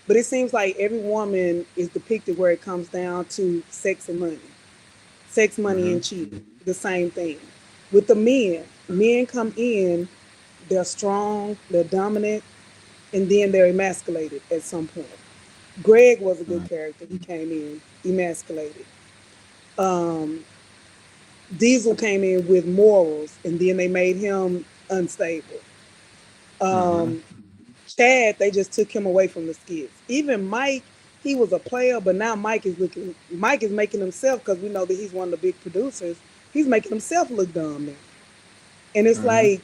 But it seems like every woman is depicted where it comes down to sex and money. Sex, money, Mm-hmm. and cheating. The same thing. With the men come in, they're strong, they're dominant, and then they're emasculated at some point. Greg was a good character. He came in emasculated. Um, Diesel came in with morals, and then they made him unstable. Mm-hmm. Um, Chad, they just took him away from the skits. Even Mike, he was a player, but now Mike is making himself, because we know that he's one of the big producers. He's making himself look dumb now, and it's Mm-hmm. like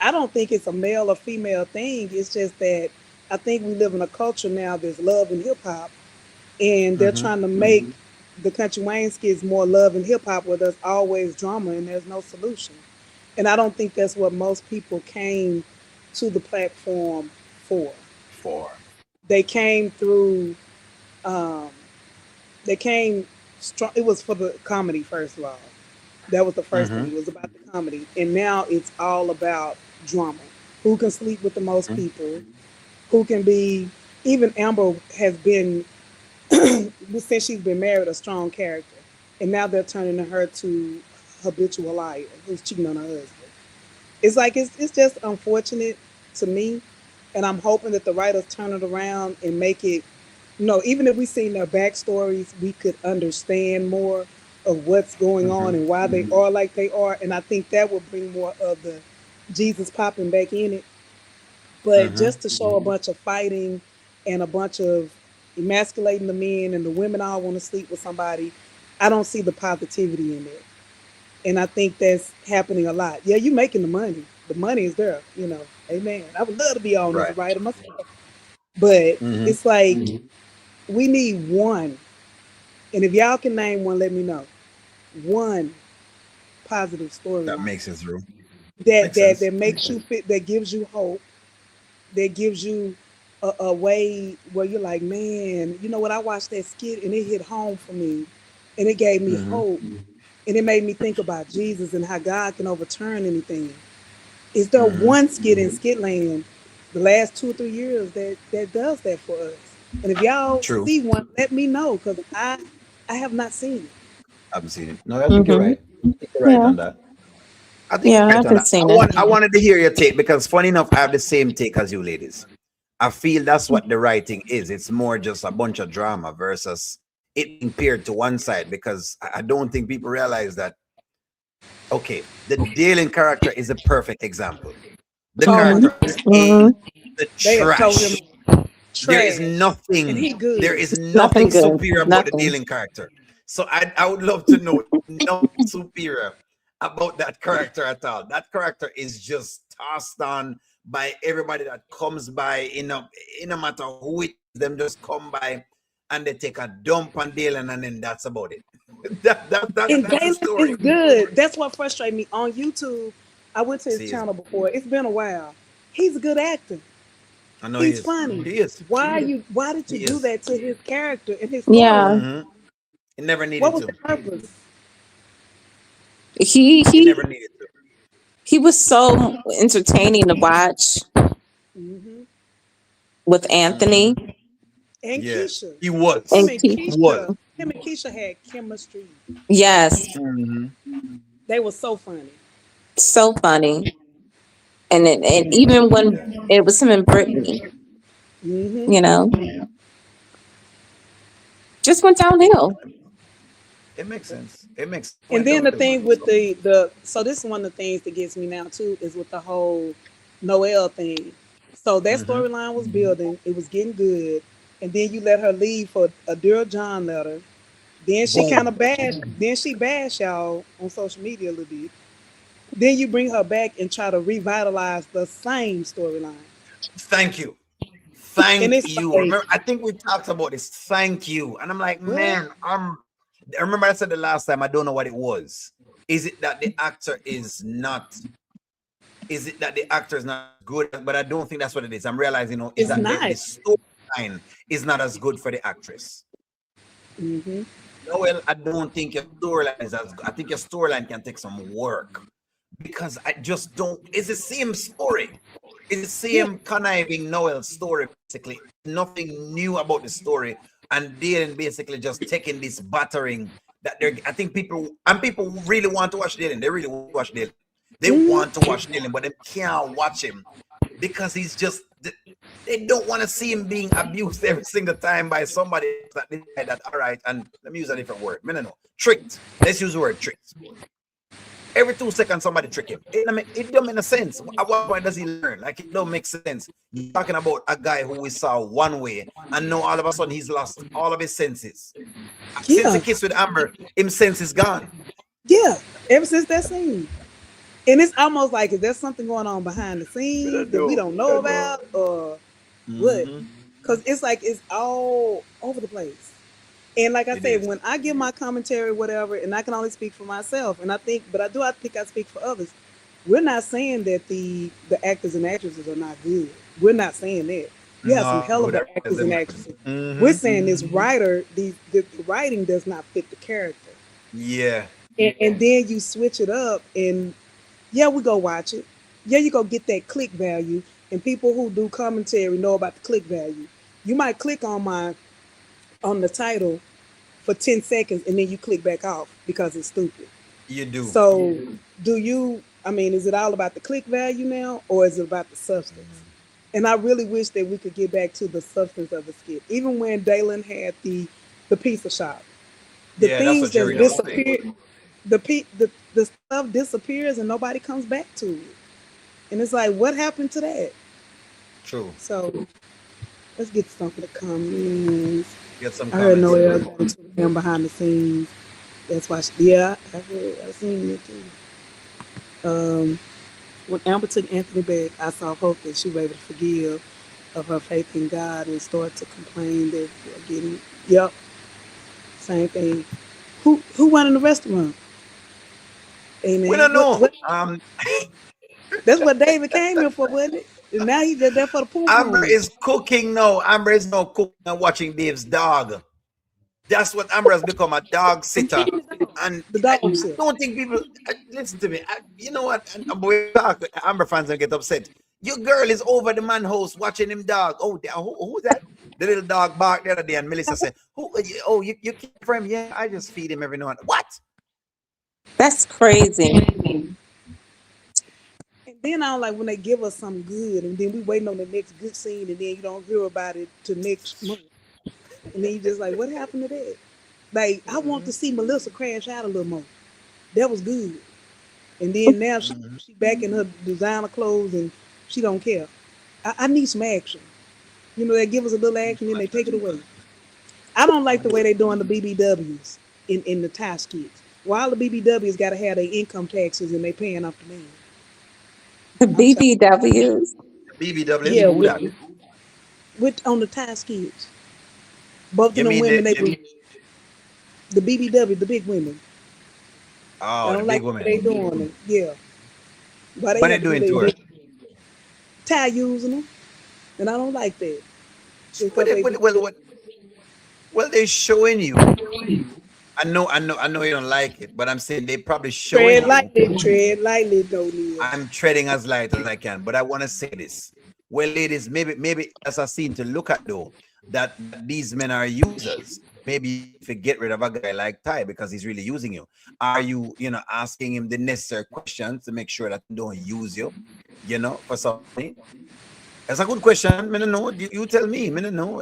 I don't think it's a male or female thing. It's just that I think we live in a culture now. There's love in hip hop, and they're Mm-hmm. trying to make the country Wayne skits more love and hip hop, where there's always drama and there's no solution. And I don't think that's what most people came to the platform for. Four. They came through. Um, they came strong. It was for the comedy, first of all. That was the first Mm-hmm. thing. It was about the comedy, and now it's all about drama. Who can sleep with the most people? Who can be? Even Amber has been, since she's been married, a strong character, and now they're turning her to habitual liar who's cheating on her husband. It's like it's just unfortunate to me, and I'm hoping that the writers turn it around and make it. Even if we seen their backstories, we could understand more of what's going Mm-hmm. on and why they are like they are, and I think that will bring more of the Jesus popping back in it. But Mm-hmm. just to show a bunch of fighting and a bunch of emasculating the men, and the women all want to sleep with somebody, I don't see the positivity in it. And I think that's happening a lot. Yeah, you making the money. The money is there. Amen. I would love to be on as a Right. writer myself. But Mm-hmm. it's like we need one. And if y'all can name one, let me know. One positive That storyline makes sense, room. that Makes that sense. that makes you fit, that gives you hope, that gives you a way where you're like, man, you know what? I watched that skit and it hit home for me, and it gave me Mm-hmm. hope, and it made me think about Jesus and how God can overturn anything. Is there Mm-hmm. one skit in Skitland the last 2 or 3 years that does that for us? And if y'all True. see one, let me know, because I have not seen it. I haven't seen it. No, I think you're mm-hmm. right. I think you're right Yeah, on that. I think yeah, you're I right on haven't that. seen it. I wanted to hear your take because funny enough, I have the same take as you ladies. I feel that's what the writing is. It's more just a bunch of drama versus it being paired to one side because I don't think people realize that. Okay, the Dalen character is a perfect example. The Mm-hmm. character is Mm-hmm. the They have told him trash. There is trash, and nothing. he There good. is Nothing nothing good. superior about the Nothing. Dalen character. So I would love to know nothing superior about that character at all. That character is just tossed on by everybody that comes by. In a matter who it is, them just come by and they take a dump on Dalen, and then that's about it. And That's the Galen is story. good. That's what frustrates me on YouTube. I went to his See, channel before. It's been a while. He's a good actor. I know he He's is. funny. He is. Why did you He do is. that to his character and his Yeah, storyline? Mm-hmm. He never What needed was the to. purpose? he He he never needed to. he was so entertaining to watch. Hmm. with Anthony And Yeah, Keisha. he Him and was. and Keith. He was. Keisha. Him and Keisha had chemistry. Yes, Mhm. They were so funny. so funny. And even when Yeah. it was him and Brittany, Hmm. you know, just went downhill. It makes sense. It makes sense. It And went then the downhill, thing man. with So, the so this is one of the things that gets me now too is with the whole Noelle thing. So that hmm storyline was building, it was getting good, and then you let her leave for a Dear John letter. Then she kind boom. of then she bashed y'all on social media a little bit. Then you bring her back and try to revitalize the same storyline. Thank you. And Thank it's you. like, Remember, I think we talked about this. Thank you. And I'm like, what? man, I remember I said the last time, I don't know what it was. Is it that the actor is not, is it that the actor is not good? But I don't think that's what it is. I'm realizing, is It's that the not. storyline is not as good for the actress. Hmm. No, well, I don't think your storyline is as good. I think your storyline can take some work because I just don't. It's the same story. It's the Yeah. same conniving Noel story, basically. Nothing new about the story. And then basically just taking this battering that they're, I think people really want to watch Dylan. They really want to watch Dylan. They Hmm. want to watch Dylan, but they can't watch him because he's just, they don't want to see him being abused every single time by somebody that decide that, all right, and let me use a different word. No. Tricked. Let's use the word tricked. Every 2 seconds, somebody trick him. It don't make sense. At what point does he learn? Like, it don't make sense. You're talking about a guy who we saw one way, and now all of a sudden he's lost all of his senses. Since the Yeah. kiss with Amber, his sense is gone. Yeah. Ever since that scene. And it's almost like, is there something going on behind the scenes that we don't We know don't know. about or what? Mm-hmm. Because it's like it's all over the place. And like I It said, is. when I give my commentary, whatever, and I can only speak for myself, and I think I speak for others. We're not saying that the actors and actresses are not good. We're not saying that. You have some hell No, of the actors and actresses. We're mm-hmm. saying this writer, the writing does not fit the character. Yeah. And then you switch it up, and yeah, we go watch it. Yeah, you go get that click value, and people who do commentary know about the click value. You might click on the title for 10 seconds and then you click back off because it's stupid. You do. So, do you, I mean, is it all about the click value now or is it about the substance? And I really wish that we could get back to the substance of the skit. Even when Dalen had the pizza shop, the Yeah, that's things what that Jerry was saying. disappear, the stuff disappears and nobody comes back to it. And it's like, what happened to that? True. So let's get to some of the comments. Get some I heard comments in. Noelle going to them behind the scenes. That's why, yeah, I seen it too. When Amber took Anthony back, I saw hope that she was able to forgive of her faith in God and start to complain that they're getting, yep, same thing. Who won in the restaurant? We Amen. don't know. What? That's what David came here for, wasn't it? And now he's just there for the pom Amber pom. is cooking now. Amber is now cooking and watching Dave's dog. That's what Amber has become, a dog I'm sitter. feeding the dog. And The I dog shit. don't think people listen to me. You know what? And we talk. Amber fans will get upset. Your girl is over the man house watching him dog. Oh, who's that? The little dog barked the other day, and Melissa said, "Who? Oh, you care for him? Yeah, I just feed him every now and then." What? That's crazy. And then I don't like when they give us something good, and then we waiting on the next good scene, and then you don't hear about it till next month, and then you just like, what happened to that? Like, I want to see Melissa crash out a little more. That was good. And then now she back in her designer clothes, and she don't care. I need some action. You know, they give us a little action, then they take it away. I don't like the way they doing the BBWs in the tax kids. While the BBWs got to have their income taxes and they paying off the man. The I'm sorry. BBWs. BBWs? Yeah, Who that? with on the tax kids. Both You of them mean women, the, they were the BBW, the big women. I oh, the don't big like what woman? they doing it. Yeah, why they What they had to do doing to her? their tie using them, and I don't like that because What they, they what, do well, they're showing you. I know you don't like it, but I'm saying they probably showing you. tread lightly, though, Neil. I'm treading as light as I can, but I want to say this. Well, ladies, maybe that's a scene to look at though. That these men are users. Maybe you need to get rid of a guy like Ty because he's really using you. Are you, asking him the necessary questions to make sure that he don't use you, for some money? That's a good question. I don't know. You tell me. I don't know.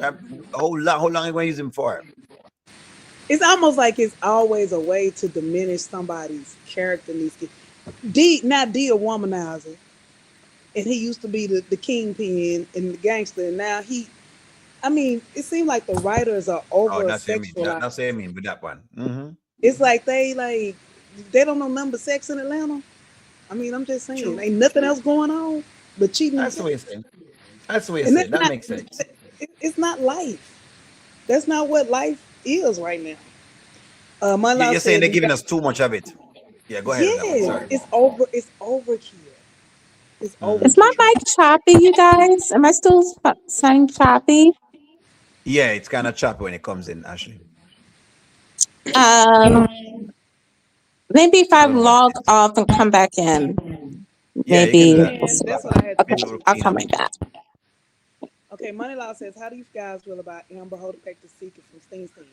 How long are you going to use him for? It's almost like it's always a way to diminish somebody's character in these kids. D a womanizer, and he used to be the kingpin and the gangster, and now I mean, it seems like the writers are Oh, over that's what I mean. That's what I sexualized. mean with that one. Mm-hmm. It's like they don't know number sex in Atlanta. I mean, I'm just saying, True. ain't nothing else going on but cheating and That's the way sex. you're saying. That's the way you're And saying. that's That not makes sense. it's not life. That's not what life is right now. My law You're saying said, they're giving us too much of it. Yeah, go ahead with that one. yes, Sorry. it's overkill. It's Is my Mm. overkill. mic choppy, you guys? Am I still sounding choppy? Yeah, it's kind of choppy when it comes in, Ashley. Um, maybe if I I don't know what log it is. off and come back in, Yeah, you can maybe do that. we'll And see. that's what I had to Okay, Maybe do we'll too. I'll clean come up. right back. Okay, Money Law says, how do you guys feel about Amber holding back the secret from Sting Sting?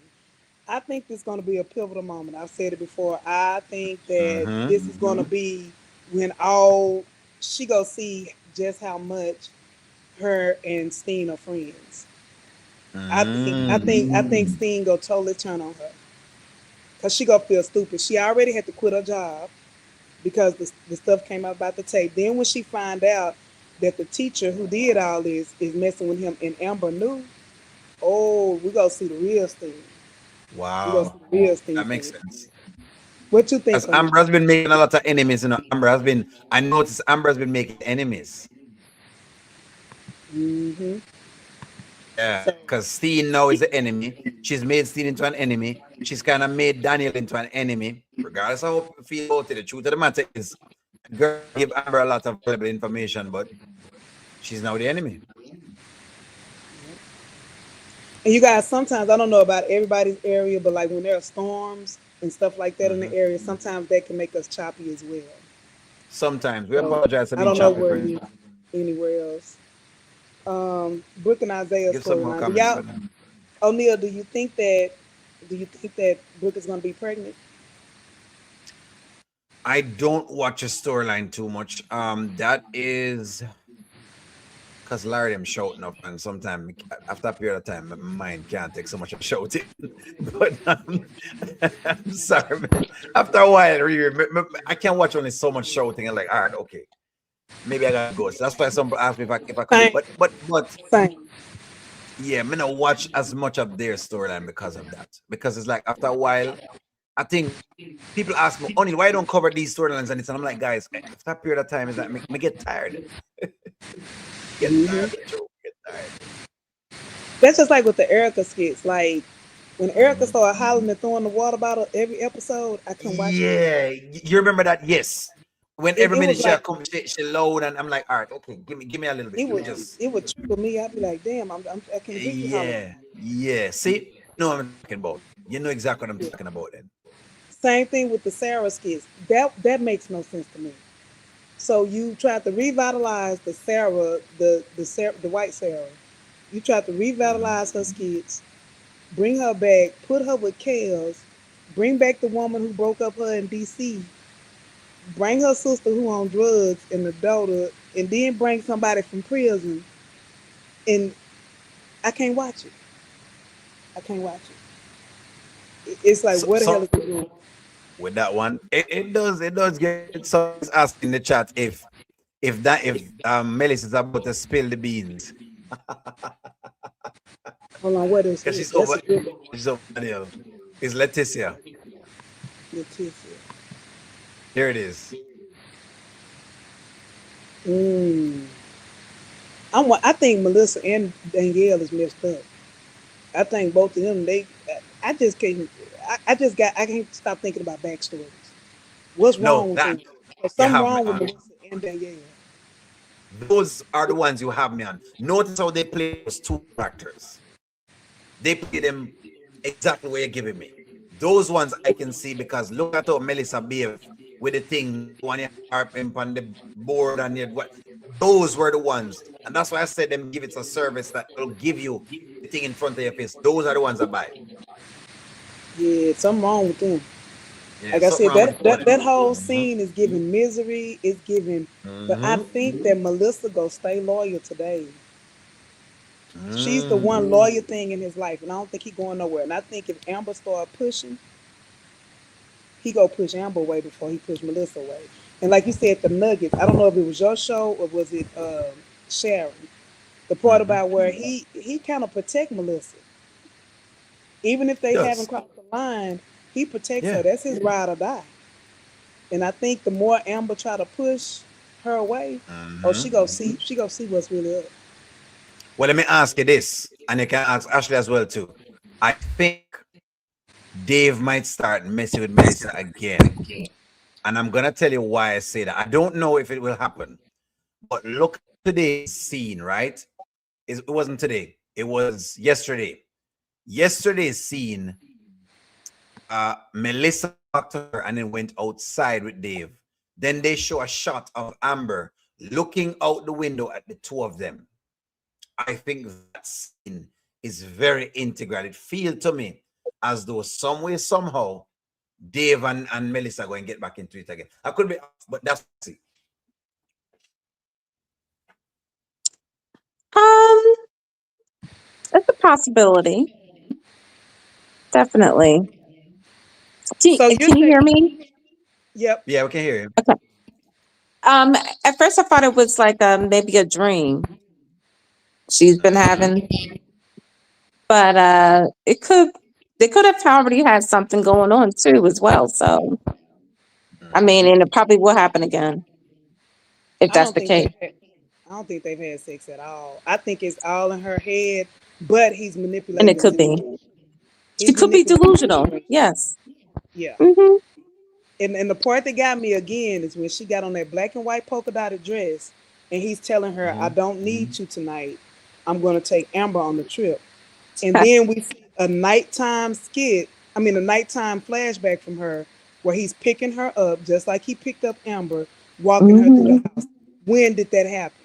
I think this is going to be a pivotal moment. I've said it before. I think that Mm-hmm. this is going to be when all she go see just how much her and Steen are friends. I think Mm. Steen go totally turn on her because she gonna feel stupid. She already had to quit her job because the stuff came out about the tape. Then when she find out that the teacher who did all this is messing with him and Amber knew, oh, we gonna see the real Steen. We gonna see Wow. the real Steen That makes Steen. sense. What you think As on Amber that? has been making a lot of enemies, I noticed Amber has been making enemies. Mm-hmm. Yeah, So because Steen now is the enemy. She's made Steen into an enemy. She's kind of made Daniel into an enemy. Regardless of how you feel about it, the truth of the matter is, the girl give Amber a lot of valuable information, but she's now the enemy. and you guys, sometimes I don't know about everybody's area, but like when there are storms and stuff like that in the Mhm. area, sometimes that can make us choppy as well. Sometimes we So apologize for I being don't know choppy, where friends. you anywhere else. Brooke and Isaiah Give some more storyline. Do comments y'all for them. O'Neal, do you think that Brooke is gonna be pregnant? I don't watch a storyline too much. That is because Larry them shouting up, and sometimes after a period of time, my mind can't take so much of shouting. But I'm sorry, man. After a while, I can't watch only so much shouting. And like, all right, okay, maybe I gotta go. So that's why some people ask me if I could do. Same, But same. yeah, I'm gonna watch as much of their storyline because of that. Because it's like after a while, I think people ask me, Only why you don't cover these storylines and it's, and I'm like, guys, after a period of time is that me get tired. Get tired of the joke. Get tired. That's just like with the Erica skits. Like when Erica Mhm. started hollering and throwing the water bottle every episode, I couldn't watch it anymore. Yeah, you remember that? Yes. When every It minute was she like come, she load, and I'm like, all right, okay, give me a little bit. it Let me would just, it would trigger me. I'd be like, damn, I can't hear you hollering. yeah. See, you know what I'm talking about. You know exactly what I'm Yeah. talking about. Then Same thing with the Sarah skits. That makes no sense to me. So you tried to revitalize the Sarah, the white Sarah. You tried to Mhm. revitalize her skits, bring her back, put her with Kels, bring back the woman who broke up her in DC, bring her sister who on drugs and the daughter, and then bring somebody from prison. And I can't watch it. I can't watch it. It's like, so, where the hell so is it going? with that one, it does get someone's asking in the chat if Melis is about to spill the beans Hold on, what is because who? she's That's over a good one. she's over Daniel. It's Leticia. Leticia. Here it is. Mm. I think Melissa and Danielle is messed up. I think both of them. I just can't. I can't stop thinking about backstories. What's No, wrong with that them? There's you something have me wrong with on. Melissa and Danielle. Those are the ones you have me on. Notice how they play those two characters. They play them exactly where you're giving me. Those ones I can see because look at how Melissa behave with the thing when you harp him on the board and you what. Those were the ones, and that's why I said them give it a service that will give you the thing in front of your face. Those are the ones I buy. Yeah, something wrong with them. Yeah, Like I something said, wrong with that them. whole scene is giving misery. It's giving, but I Mm-hmm. think that Melissa go stay loyal to Dave. She's the one Mm-hmm. loyal thing in his life, and I don't think he going nowhere. And I think if Amber start pushing, he go push Amber away before he push Melissa away. And like you said, the Nuggets. I don't know if it was your show or was it Sharon. The part Mm-hmm. about where he kind of protect Melissa, even if He they haven't does. crossed the line, he protects her. Yeah. That's his ride or die. And I think the more Amber try to push her away, oh, Mm-hmm. she go see what's really up. Well, let me ask you this, and you can ask Ashley as well too. I think Dave might start messing with Melissa again, and I'm gonna tell you why I say that. I don't know if it will happen, but look at today's scene, right? It wasn't today. It was yesterday. Yesterday's scene, Melissa talked to her and then went outside with Dave. Then they show a shot of Amber looking out the window at the two of them. I think that scene is very integral. It feels to me as though some way, somehow, Dave and Melissa are going to get back into it again. I could be off, but that's it. Um, it's a possibility. Definitely. So you Can you hear think? me? Yep. Yeah, we can hear you. Okay. At first I thought it was like maybe a dream she's been having, but they could have already had something going on too as well. So I mean, Mm-hmm. and it probably will happen again if I that's don't the think case. I don't think they've had sex at all. I think it's all in her head, but he's And it manipulating the could be. situation. She He's could be manipulating the delusional. situation. Yes. Yeah. Hmm. And the part that got me again is when she got on that black and white polka dotted dress and he's telling her, I Mm-hmm. don't need you tonight. I'm gonna take Amber on the trip. And then we see a nighttime skit, I mean a nighttime flashback from her where he's picking her up just like he picked up Amber, walking her through Hmm. the house. When did that happen?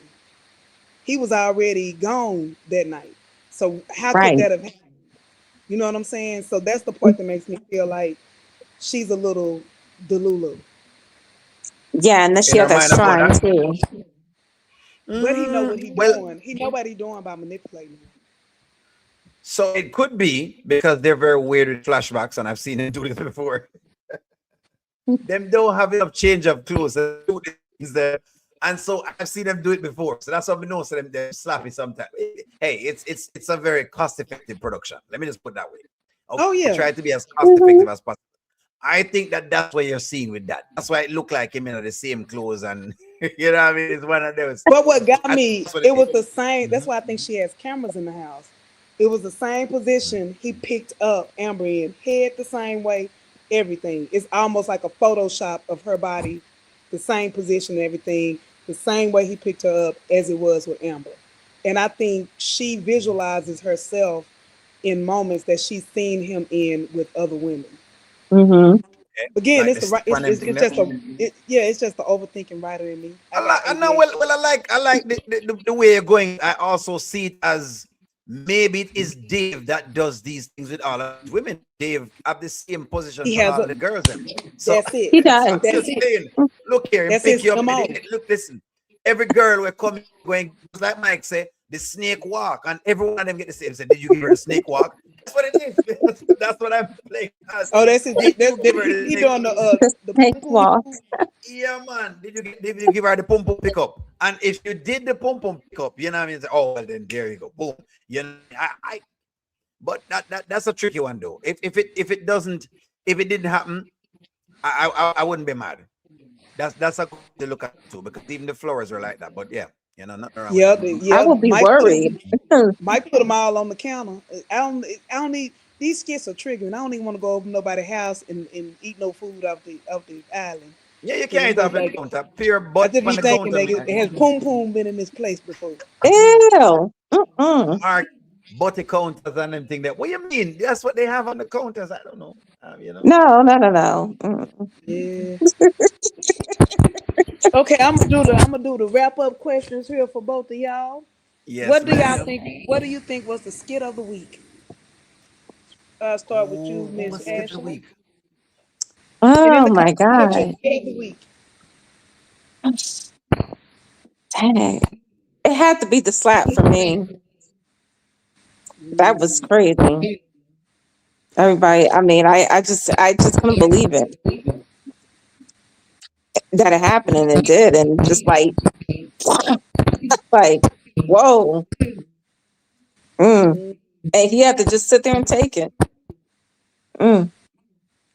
He was already gone that night. So how could Right. that have happened? You know what I'm saying? So that's the part that makes me feel like she's a little delulu. Yeah, and then In she her had that mind about shrine that. too. But he know what he Well, doing. He know what he doing by manipulating her. so it could be because they're very weird with flashbacks, and I've seen them do this before. Them don't have enough change of clothes to do things there. And so I've seen them do it before. So that's what we know. So they're slappy sometimes. Hey, it's a very cost-effective production. Let me just put it that way. Okay, Oh they yeah. try to be as Hmm. cost-effective as possible. I think that's what you're seeing with that. That's why it looked like him in the same clothes, and you know what I mean. It's one of those. But what got I think me, that's what it it is. was the same. That's Mhm. why I think she has cameras in the house. It was the same position he picked up Amber in, head the same way, everything. It's almost like a Photoshop of her body, the same position and everything, the same way he picked her up as it was with Amber. And I think she visualizes herself in moments that she's seen him in with other women. Hmm. Again, Like it's the the right. step and them thing It's there. just a. Yeah, it's just the overthinking writer in me. I I like, got I know. ADHD. I like the way you're going. I also see it as maybe it is Dave that does these things with all of these women. Dave have the same position He for has all a. of the girls. Them. So That's it. He I'm does. That's just it. saying, look here and That's pick his you up. MO. Look, listen. Every girl will come going, just like Mike said, the snake walk, and every one of them get the same. Say, did you give her the snake walk? That's what it is. That's what I'm playing as. Oh, that's his. Did That's you give her the he snake? doing The the snake boom boom walk. boom. Yeah, man. Did you give her the pum pum pickup? And if you did the pum pum pickup, you know what I mean? Say, oh well, then there you go. Boom. You know, but that's a tricky one though. If it didn't happen, I wouldn't be mad. That's a good to look at too, because even the flowers were like that. But yeah, you know, nothing wrong with Yeah, that. I yeah. would be worried. Mike put them all on the counter. I don't need these skits are triggering. I don't even want to go over nobody's house and eat no food off the island. Yeah, you Cause can't I'm eat off just the like, counter. Pure I butt just on be the thinking counter, that man. it has boom boom been in this place before. Ew. Mm-mm. Mark butty counters and them thing that. What you mean? That's what they have on the counters. I don't know. You know. No, no, no, no. Mm-mm. Yeah. Okay, I'm gonna do the wrap up questions here for both of y'all. Yes, What do y'all ma'am. think? What do you think was the skit of the week? Start with you, Oh, what Miss was skit of the Ashley. week? And in Oh the my comments, put your God. skit of the week. Dang. It had to be the slap for me. That was Mm. crazy. Everybody, I mean, I just couldn't believe it that it happened and it did. And just like, whoa. Mm. Mm. And he had to just sit there and take it. Mm.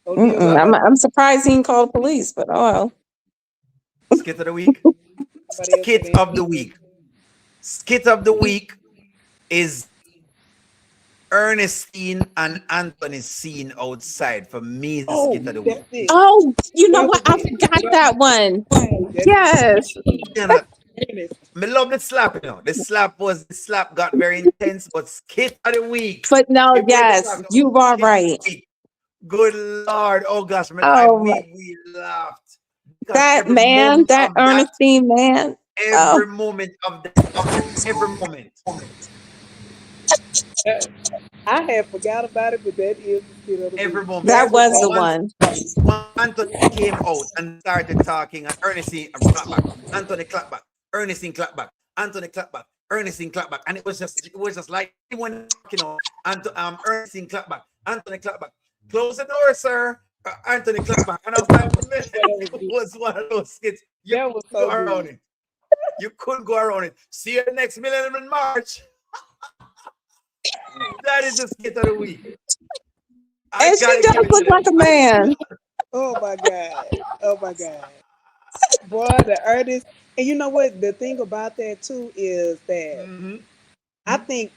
O'Neal, Mm-mm. what Well, I'm, about I'm surprised he didn't call the police, but oh well. skit of the week. somebody else got Skit of the anything? week. Skit of the week is Ernestine and Anthony's scene outside. For me, the Oh, skit of the week. that's it. Oh, you know That what? was I it. forgot that one. That's it. Yes. You know, Ernest. me love the slap, the slap got very intense, but skit of the week. But no, If we're to yes, talk about you are skit of right. the week, good Lord, oh gosh, Oh my, we laughed because that every man, moment that of that, Ernestine man. Oh, every moment of that, every moment, Uh, I had forgot about it, but that is the skit of the week. every moment. that That was was the awesome. one. Once Anthony came out and started talking, and Ernestine clapped back, Anthony clapped back, Ernestine clapped back, Anthony clapped back, Ernestine clapped back, and it was just like when Ernestine clapped back, Anthony clapped back, close the door, sir. Anthony clapped back, and I was like, man, But that was it good. was one of those skits. You That was couldn't go so around good. it. You couldn't go around it. See you next Millennium in March. That is the skit of the week. I And she gotta does give it look to like them. a man. Oh my God. Oh my God. Boy, the artist. And you know what? The thing about that too is that Mhm. I think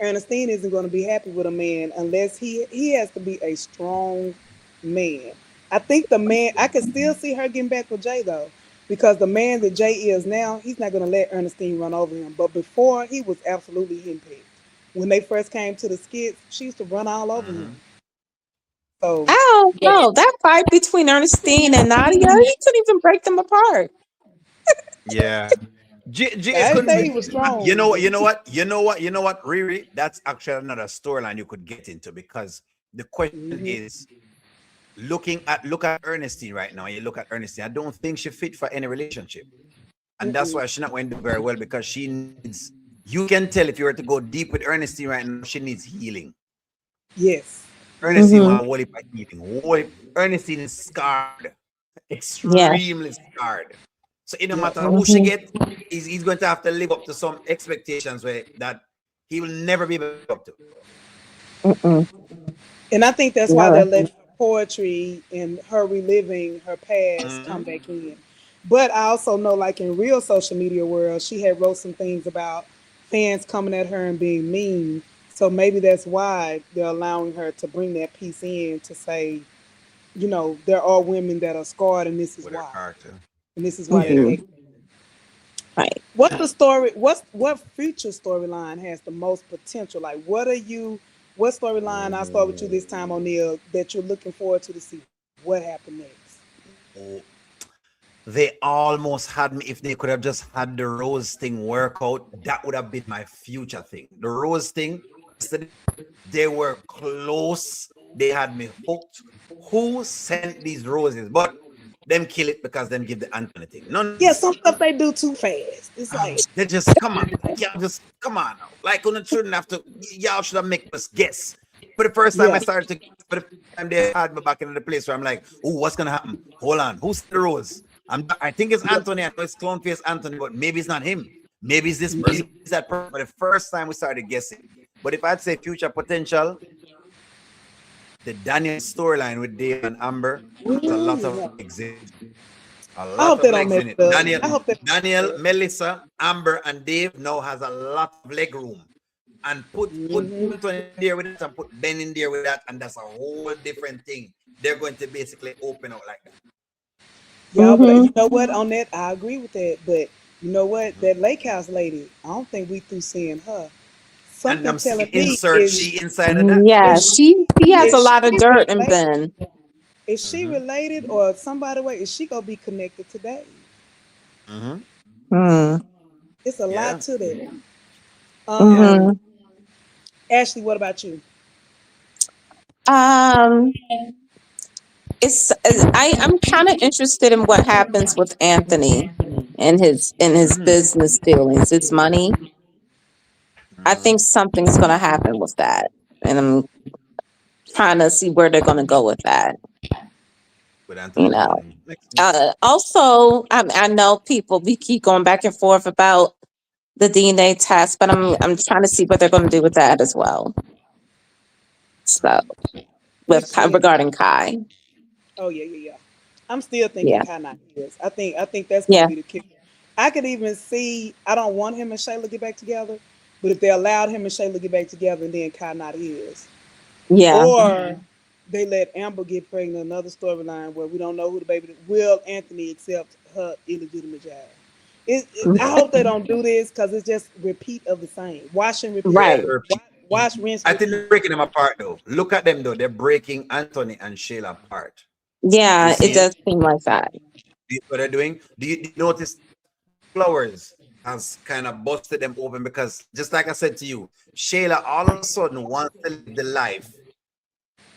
Ernestine isn't going to be happy with a man unless he has to be a strong man. I think the man I can still see her getting back with Jay though, because the man that Jay is now, he's not going to let Ernestine run over him. But before, he was absolutely henpecked. When they first came to the skits, she used to run all over him. Mhm. So, I don't but know. That fight between Ernestine and Nadia, he couldn't even break them apart. Yeah. It I didn't couldn't say be. he was You strong, know what? but You know what? You know what? You know what? Riri, that's actually another storyline you could get into because the question mhm, is look at Ernestine right now. You look at Ernestine. I don't think she fit for any relationship, and that's mm-mm. why she's not going to do very well because she needs. You can tell if you were to go deep with Ernestine right now, she needs healing. Yes, yes. Ernestine Hmm. want Wally by healing. Ernestine is scarred, Yeah. extremely scarred. So it no Yep. matter who she Hmm. get, he's going to have to live up to some expectations where that he will never be able to live up to. Mm-mm. And I think that's why No. they're letting her poetry and her reliving her past come Mhm. back in. But I also know, like in real social media world, she had wrote some things about fans coming at her and being mean. So maybe that's why they're allowing her to bring that piece in to say, there are women that are scarred, and this is With her why, character. and this is why Yeah. they Hmm. act. Right. What's the story? What future storyline has the most potential? Like, what are you? What storyline? I'll start with you this time, Oh, O'Neal. That you're looking forward to see. What happened next? oh, they almost had me. If they could have just had the Rose thing work out, that would have been my future thing. The Rose thing, yesterday, they were close. They had me hooked. Who sent these roses? But them kill it because them give the Anthony thing. Yeah, Nonsense. some stuff they do too fast. It's like, They just come on. Y'all just come on now. Like on shouldn't have to. Y'all should have make us guess. For the first time I yeah, started to, for the first time they had me back in the place where I'm like, oh, what's gonna happen? Hold on, who's the Rose? I think it's yeah, Anthony. I know it's clown face Anthony, but maybe it's not him. Maybe it's this person. mhm. Maybe it's that person. For the first time we started guessing. But if I'd say future potential, the Daniel storyline with Dave and Amber has a lot of Ooh, legs in it. A I lot hope of they don't legs mess in it. it up. Daniel, I hope they don't Daniel, mess Melissa, Amber, and Dave now has a lot of leg room. And put it up. Anthony in there with that and put Ben in there with that, and that's a whole different thing. They're going to basically open out like that. Y'all, but Hmm. you know what? On that, I agree with that. But you know what? Mhm. That lake house lady, I don't think we through seeing her. And Something I'm seeing telling me insert is she inside of that. Yeah, is she has a is lot of she dirt and related? Ben. Is she Mhm. related or somebody way? Is she gonna be connected today? Mm-hmm. Hmm. It's a lot Yeah. to that. Yeah. Hmm. Ashley, what about you? Um, I'm kind of interested in what happens with Anthony and his Mm-hmm. business dealings, his money. I Mm-hmm. think something's going to happen with that, and I'm trying to see where they're going to go with that. With You Anthony's know. money. Makes sense. Also, I know people we keep going back and forth about the DNA test, but I'm trying to see what they're going to do with that as well. So Which DNA? regarding Kai, Oh yeah, yeah, yeah. I'm still thinking yeah, Kai not his. I think that's gonna yeah, be the kicker. I could even see. I don't want him and Shayla get back together, but if they allowed him and Shayla get back together, and then Kai not his, yeah, or they let Amber get pregnant, another storyline where we don't know who the baby. Will Anthony accept her illegitimate child? I hope they don't do this because it's just repeat of the same. Wash and repeat. Yeah. right, Wash, rinse, I think repeat. they're breaking them apart though. Look at them though. They're breaking Anthony and Shayla apart. You yeah. It see it? does seem like that. What they're doing? Do you notice flowers has kind of busted them open because just like I said to you, Shayla all of a sudden wants to live the life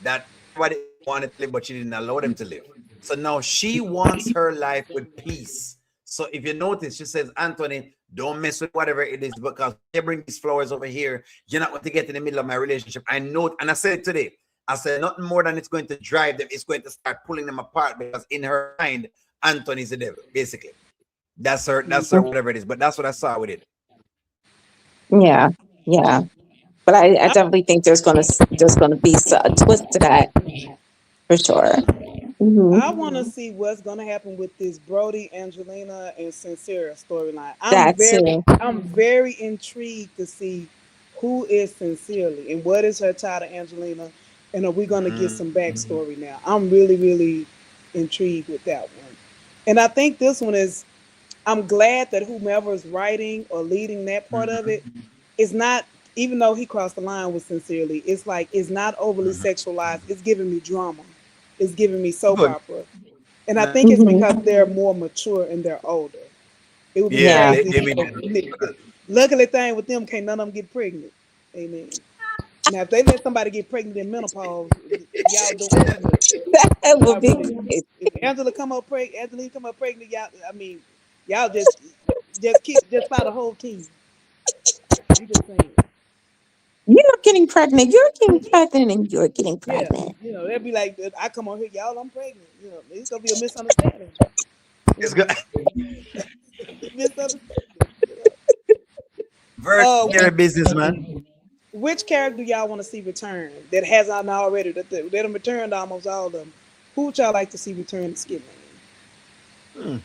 that everybody wanted to live, but she didn't allow them to live. So now she wants her life with peace. So if you notice, she says, Anthony, don't mess with whatever it is because they bring these flowers over here. You're not going to get in the middle of my relationship. I know, and I said today, I said nothing more than it's going to drive them. It's going to start pulling them apart because in her mind, Anthony's the devil, basically. That's her. That's her. Whatever it is. But that's what I saw with it. Yeah, yeah. But I definitely think there's gonna be a twist to that for sure. Hmm. I want to see what's going to happen with this Brody, Angelina, and Sincere storyline. That too. I'm very intrigued to see who is Sincerely and what is her tie to Angelina, and are we going to get Mm-hmm. some backstory now? I'm really, really intrigued with that one, and I think this one is. I'm glad that whomever is writing or leading that part of Mm-hmm. it is not. Even though he crossed the line with Sincerely, it's like it's not overly Mm-hmm. sexualized. It's giving me drama. It's giving me soap Good. opera, and I think Nice. it's Hmm. because they're more mature and they're older. It would be Yeah, Yeah. crazy. they made Luckily, thing with them, can't none of them get pregnant. Amen. Now, if they let somebody get pregnant in menopause, y'all doing too much. That would Y'all be really. great. If Angelina come up pregnant, y'all. I mean, y'all just fire the whole team. I'm just saying. You're getting pregnant. You're getting pregnant, and you're getting Yeah, pregnant. they'd be like, I come on here, y'all, I'm pregnant. It's gonna be a misunderstanding. it's good. Misunderstanding. Very Uh, scary businessman. which character y'all want to see return that has on already? That them returned almost all of them. Who would y'all like to see return to Skip Hmm.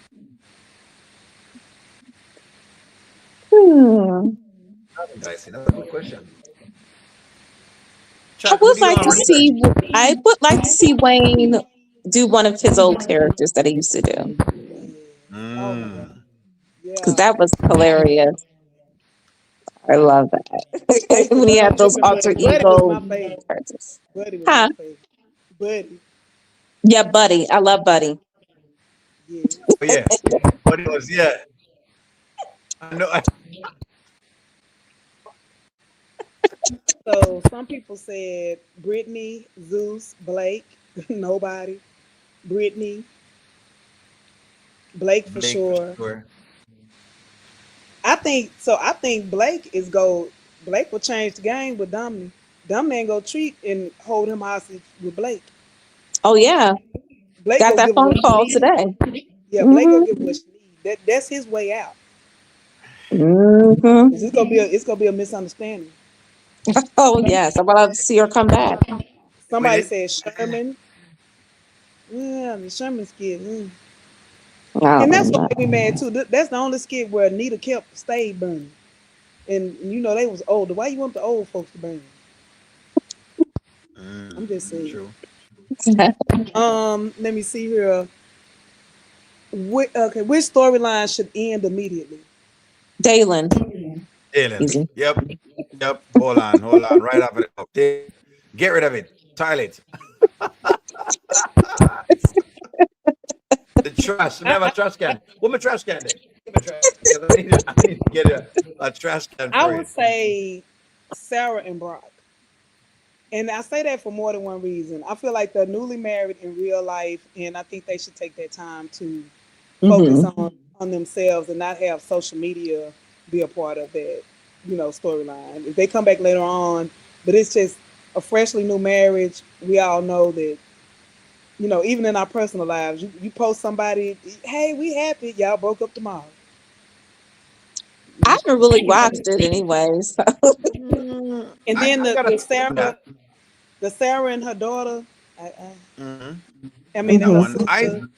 Hmm. Dicey. That's a good question. I Chat, who would do you like want to to return? see. I would like to see Wayne do one of his old characters that he used to do Man? Oh my God. Mm. because Yeah. that was hilarious. I love I that used to when he had love him those and alter Buddy. Buddy was ego my favorite. characters. Buddy was my Huh? favorite. Buddy. Yeah, Buddy. I love Buddy. Yes. Oh yeah, but it was yeah. I know. So some people said Brittany, Zeus, Blake, nobody. Brittany, Blake for Blake for sure. sure. I think Blake is go. Blake will change the game with Domini. Domini ain't go treat and hold him hostage with Blake. Oh yeah, Blake got go that give her phone what she call need. today. Yeah, Blake go Hmm. give her what she need. That's his way out. Hmm. It's gonna be a misunderstanding. Oh yes, I would love to see her come back. With Somebody it, said Sherman. Yeah, the Sherman skit. And Oh that's what no. made me mad too. That's the only skit where Nita kept stayed burning. And they was older. Why you want the old folks to burn? I'm just saying. true. Let me see here. Which storyline should end immediately? Dalen, Alien. easy. Yep. Yep. Hold on. Right after the get rid of it. Toilet. The trash. Let me I, have a I, trash can. What my trash can there? keep my trash because I need to get a trash can I for would it. say Sarah and Brock. And I say that for more than one reason. I feel like they're newly married in real life, and I think they should take their time to focus Hmm. on themselves and not have social media be a part of that, storyline. If they come back later on, but it's just a freshly new marriage, we all know that, even in our personal lives, you post somebody, hey, we happy, y'all broke up tomorrow. I You haven't really take it from watched there. it anyway. So. And then I gotta the tell you Sarah, that. the Sarah and her daughter, Mhm. I mean, and her Hmm. I sister,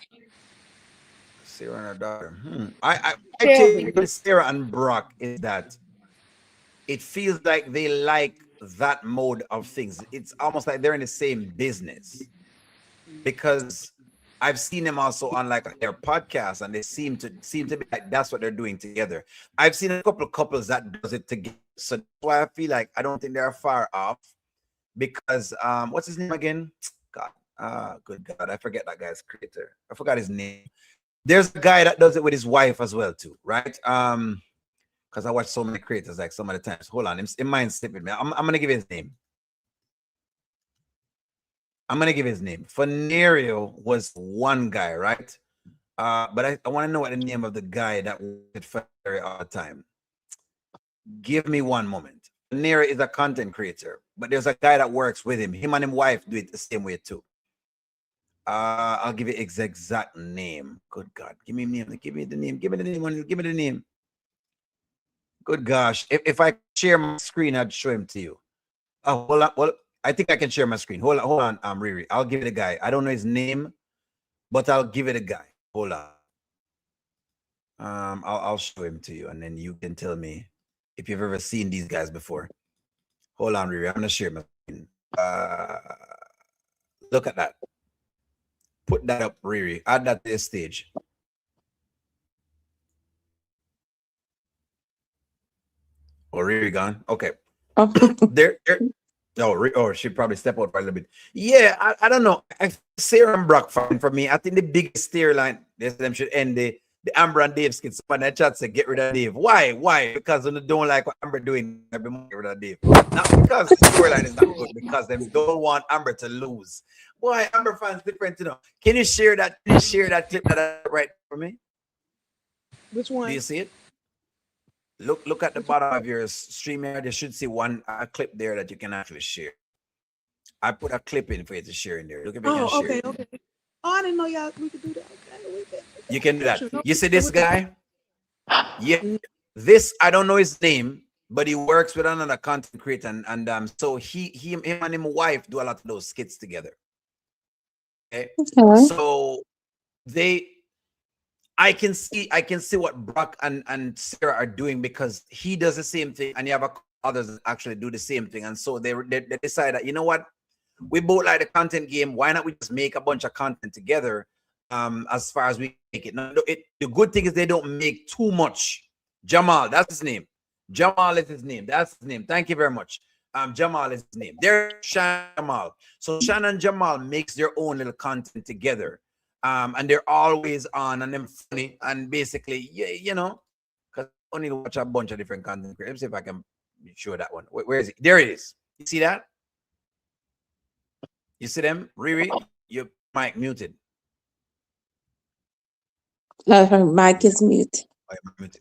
Sarah and her daughter. I take Shelby. with Sarah and Brock is that it feels like they like that mode of things. It's almost like they're in the same business because I've seen them also on like their podcast, and they seem to be like that's what they're doing together. I've seen a couple of couples that does it together, so that's why I feel like I don't think they're far off because what's his name again? God, good God, I forget that guy's creator. I forgot his name. There's a guy that does it with his wife as well too, right? Because I watch so many creators like some of the times. Hold on, in mind slipping me. I'm gonna give his name. I'm gonna give his name. Venerio was one guy, right? But I want to know what the name of the guy that worked for Venerio all the time. Give me one moment. Venerio is a content creator, but there's a guy that works with him. Him and his wife do it the same way too. I'll give you his exact name. Good God, give me the name. Give me the name. Give me the name. Give me the name. Good gosh, if I share my screen, I'd show him to you. Oh, hold on. Well, I think I can share my screen. Hold on, Riri. I'll give it a guy. I don't know his name, but I'll give it a guy. Hold on. I'll show him to you, and then you can tell me if you've ever seen these guys before. Hold on, Riri. I'm gonna share my screen. Look at that. Put that up, Riri. Add that to the stage. Oh, Riri gone. Okay. Oh. There. Oh, she probably step out for a little bit. Yeah, I don't know. Sarah and Brock fine for me. I think the biggest storyline, them should end the Amber and Dave skit. Somebody in the chat said get rid of Dave. Why? Why? Because they don't like what Amber doing. They want to get rid of Dave. Not because the storyline is not good, because they don't want Amber to lose. Why? Amber fans different, you know. Can you share that? Can you share that clip that I right for me? Which Do one? you see it? Look at the Which one? bottom of your stream here. You should see one a clip there that you can actually share. I put a clip in for you to share in there. Look if you can Oh, share okay, it. okay. Oh, I didn't know y'all we could do that. Okay, You can do that. sure. No, You see share this with the guy? Yeah. mm, This I don't know his name, but he works with another content creator, and so him and his wife do a lot of those skits together. Okay. Okay. So they I can see what Brock and Sarah are doing because he does the same thing, and you have others that actually do the same thing, and so they decide that, you know what, we both like the content game. Why not we just make a bunch of content together? As far as we make it. Now, the good thing is they don't make too much. Jamal, that's his name. Jamal is his name. That's his name. Thank you very much. Jamal is his name. They're Shan Jamal. So Shan and Jamal makes their own little content together. And they're always on and them funny and basically, because I only watch a bunch of different content creators. Let me see if I can show that one. Where is it? There it is. You see that? You see them? Riri, your mic muted. Her mic is mute.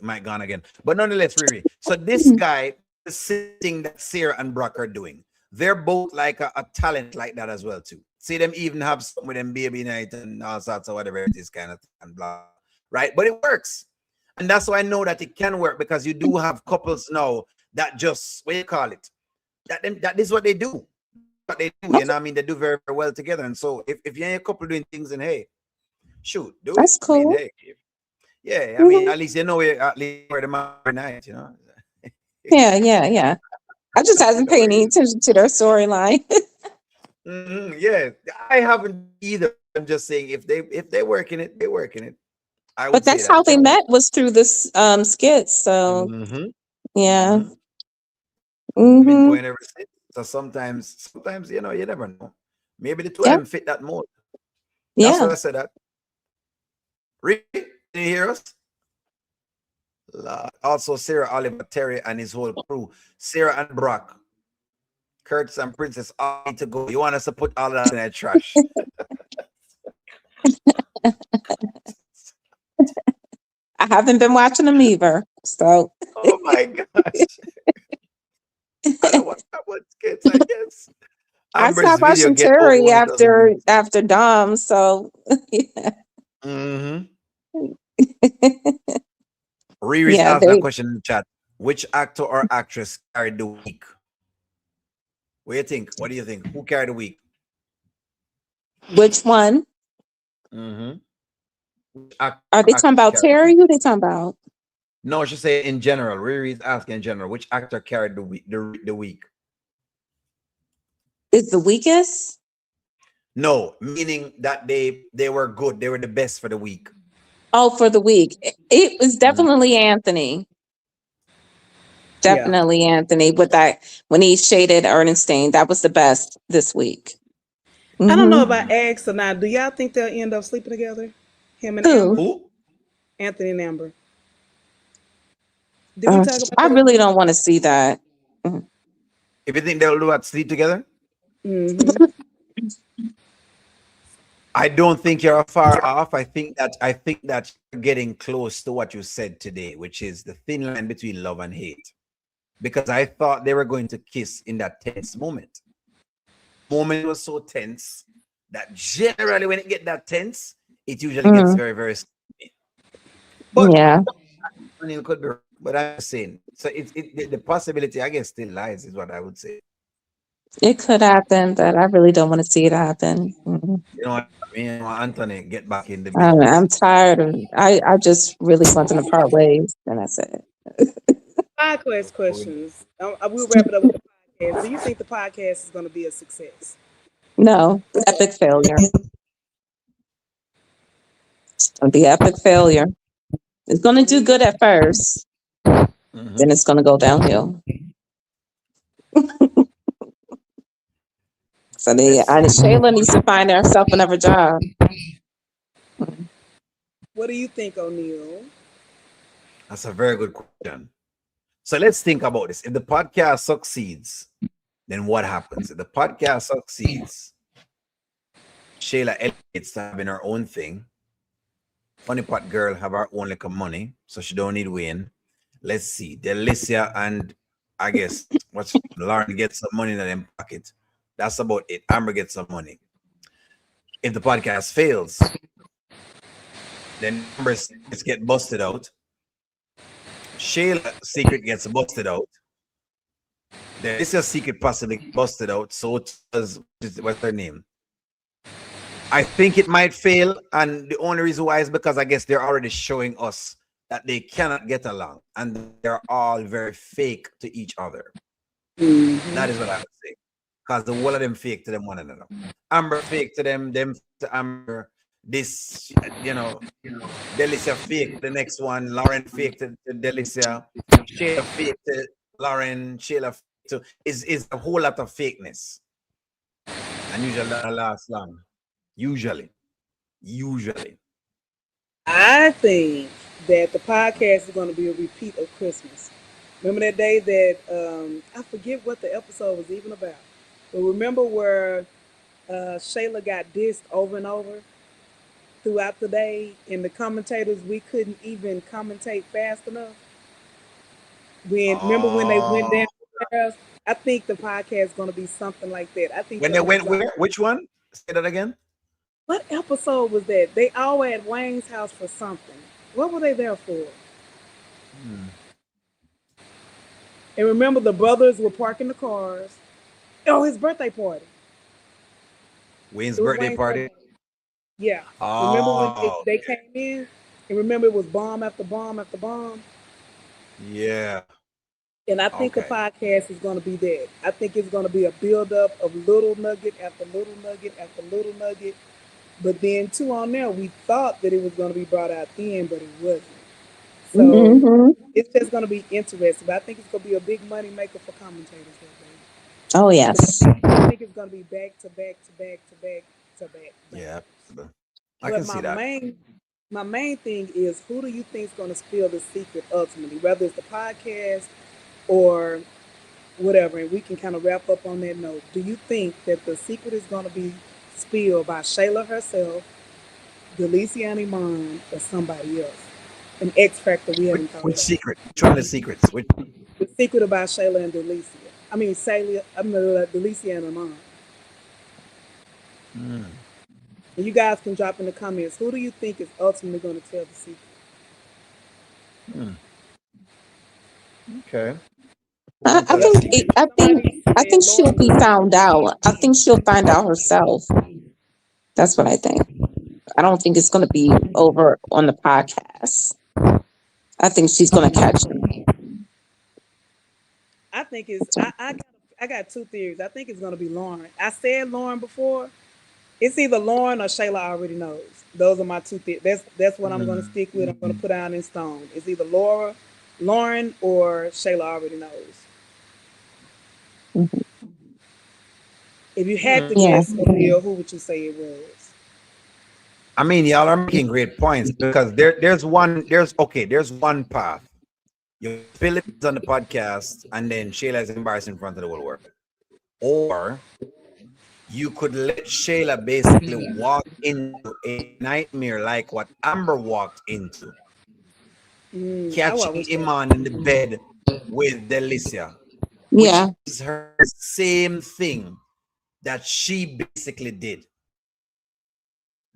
Mic gone again. But nonetheless, Riri. So this guy, the same thing that Sarah and Brock are doing. They're both like a talent like that as well, too. See them even have something with them baby night and all sorts of whatever it is kind of thing and blah. Right? But it works. And that's why I know that it can work, because you do have couples now that just, what do you call it? That is what they do. What they do, Okay, I mean, they do very, very well together. And so if you're in a couple doing things, and hey, shoot, do it. that's I mean, cool. hey, yeah, I mean, Hmm. at least you know at least where the every night. Yeah, yeah, yeah. I just You hasn't know paid where it any is. attention to their storyline. Yeah, I haven't either. I'm just saying if they work in it, they work in it. I But would say that's that how if they they work. met, was through this skits. So Mm-hmm. yeah. Mm-hmm. They've been Mm-hmm. going ever since. So sometimes you never know. Maybe the two of Yeah. them fit that mold. That's Yeah. why I said that. Really? Can you hear us? Also, Sarah, Oliver, Terry, and his whole crew. Sarah and Brock, Curtis and Princess all need to go. You want us to put all of that in that trash? I haven't been watching them either. So Oh my gosh. I don't want that much kids, I guess. I Amber's stopped video watching get over Terry 1,000 views. after Dom. So yeah, Mm-hmm. Riri's yeah. asking a They question in the chat. Which actor or actress carried the week? What do you think? What do you think? Who carried the week? which one Mm-hmm. Which actor are or they talking actress about? carried the Terry? week? Who they talking about? No, she say in general. Riri's asking in general. Which actor carried the week? The week? Is the weakest? No, meaning that they were good. They were the best for the week. Oh, for the week, it was Mhm. definitely Anthony. Yeah. Definitely Anthony with that when he shaded Ernestine. That was the best this week. I don't know Hmm. if I asked or not. Do y'all think they'll end up sleeping together? Him and Who? Amber? Who? Anthony and Amber. Did we talk about I that? really don't want to see that. Mhm. If you think they'll do what, sleep together, Mm-hmm. I don't think you're far off. I think that you're getting close to what you said today, which is the thin line between love and hate. Because I thought they were going to kiss in that tense moment. Moment was so tense that generally when it get that tense, it usually gets Mm, very, very steamy. But yeah, I mean, it could be, but I'm just saying. So the possibility, I guess, still lies, is what I would say. it could happen, but I really don't want to see it happen. Mhm. You know what I mean? Anthony, get back in the business. I'm tired of. I just really want them to part ways, and that's it. Podcast questions. We'll wrap it up with the podcast. Do you think the podcast is going to be a success? No, epic failure. It's gonna be epic failure. It's gonna do good at first, Mhm. then it's gonna go downhill. So Let's see. Shayla needs to find herself another job. What do you think, O'Neill? That's a very good question. So let's think about this. If the podcast succeeds, then what happens? If the podcast succeeds, Shayla elevates to having her own thing. Funny Pot Girl have her own little money, so she don't need Wayne. Let's see. Delicia and I guess what's Lauren gets some money in them pocket. That's about it. Amber gets some money. If the podcast fails, then Amber's secrets get busted out. Shayla's secret gets busted out. Delicia's secret possibly busted out. So does what's her name? I think it might fail, and the only reason why is because I guess they're already showing us that they cannot get along, and they're all very fake to each other. That is what I would say, because the whole of them fake to them one another. Amber fake to them to Amber. This, Delicia fake to the next one. Lauren fake to Delicia. Shayla fake to Lauren. Shayla fake to is a whole lot of fakeness, and usually that lasts long. Usually. I think that the podcast is going to be a repeat of Christmas. Remember that day that I forget what the episode was even about, but remember where Shayla got dissed over and over throughout the day, and the commentators we couldn't even commentate fast enough. Remember when they went Oh, downstairs? I think the podcast is going to be something like that. I think when they're they going to went drop. where? Which one? Say that again. What episode was that? They all were at Wayne's house for something. What were they there for? Hmm. And remember, the brothers were parking the cars. Oh, his birthday party. Wayne's It was birthday Wayne's party. birthday. Yeah. Remember when Oh, they came in? And remember, it was bomb after bomb after bomb. yeah. And I think the Okay. podcast is going to be that. I think it's going to be a build-up of little nugget after little nugget after little nugget. But then, too, on there, we thought that it was going to be brought out then, but it wasn't. So Hmm. it's just going to be interesting. But I think it's going to be a big money maker for commentators Oh that day. yes. I think it's going to be back to back to back to back to back Yeah. bangers. I But can my see that. main My main thing is who do you think is going to spill the secret ultimately, whether it's the podcast or whatever, and we can kind of wrap up on that note. Do you think that the secret is going to be spilled by Shayla herself, Delicia and Iman, or somebody else? An X factor we haven't talked Which about. secret? Which one of the secrets? Which The secret about Shayla and Delicia. I mean, Shayla, I mean, Delicia and Iman. Hmm. And you guys can drop in the comments. Who do you think is ultimately going to tell the secret? Hmm. Okay. Who I, gonna I tell that think secret? I think Said she'll Lauren be found out. I think she'll find out herself. That's what I think. I don't think it's going to be over on the podcast. I think she's going to catch him. I think it's I got two theories. I think it's gonna be Lauren. I said Lauren before. It's either Lauren or Shayla already knows. Those are my two theories. That's what I'm gonna Hmm. stick with. I'm gonna put down in stone. It's either Lauren or Shayla already knows. Mhm. If you had to Hmm. Yeah, guess, O'Neal, who would you say it was? I mean, y'all are making great points because there's one path. You spill it on the podcast, and then Shayla is embarrassed in front of the whole world. Or you could let Shayla basically walk into a nightmare like what Amber walked into, I catching wish Iman in the bed with Delicia, which yeah. gives her the same thing that she basically did.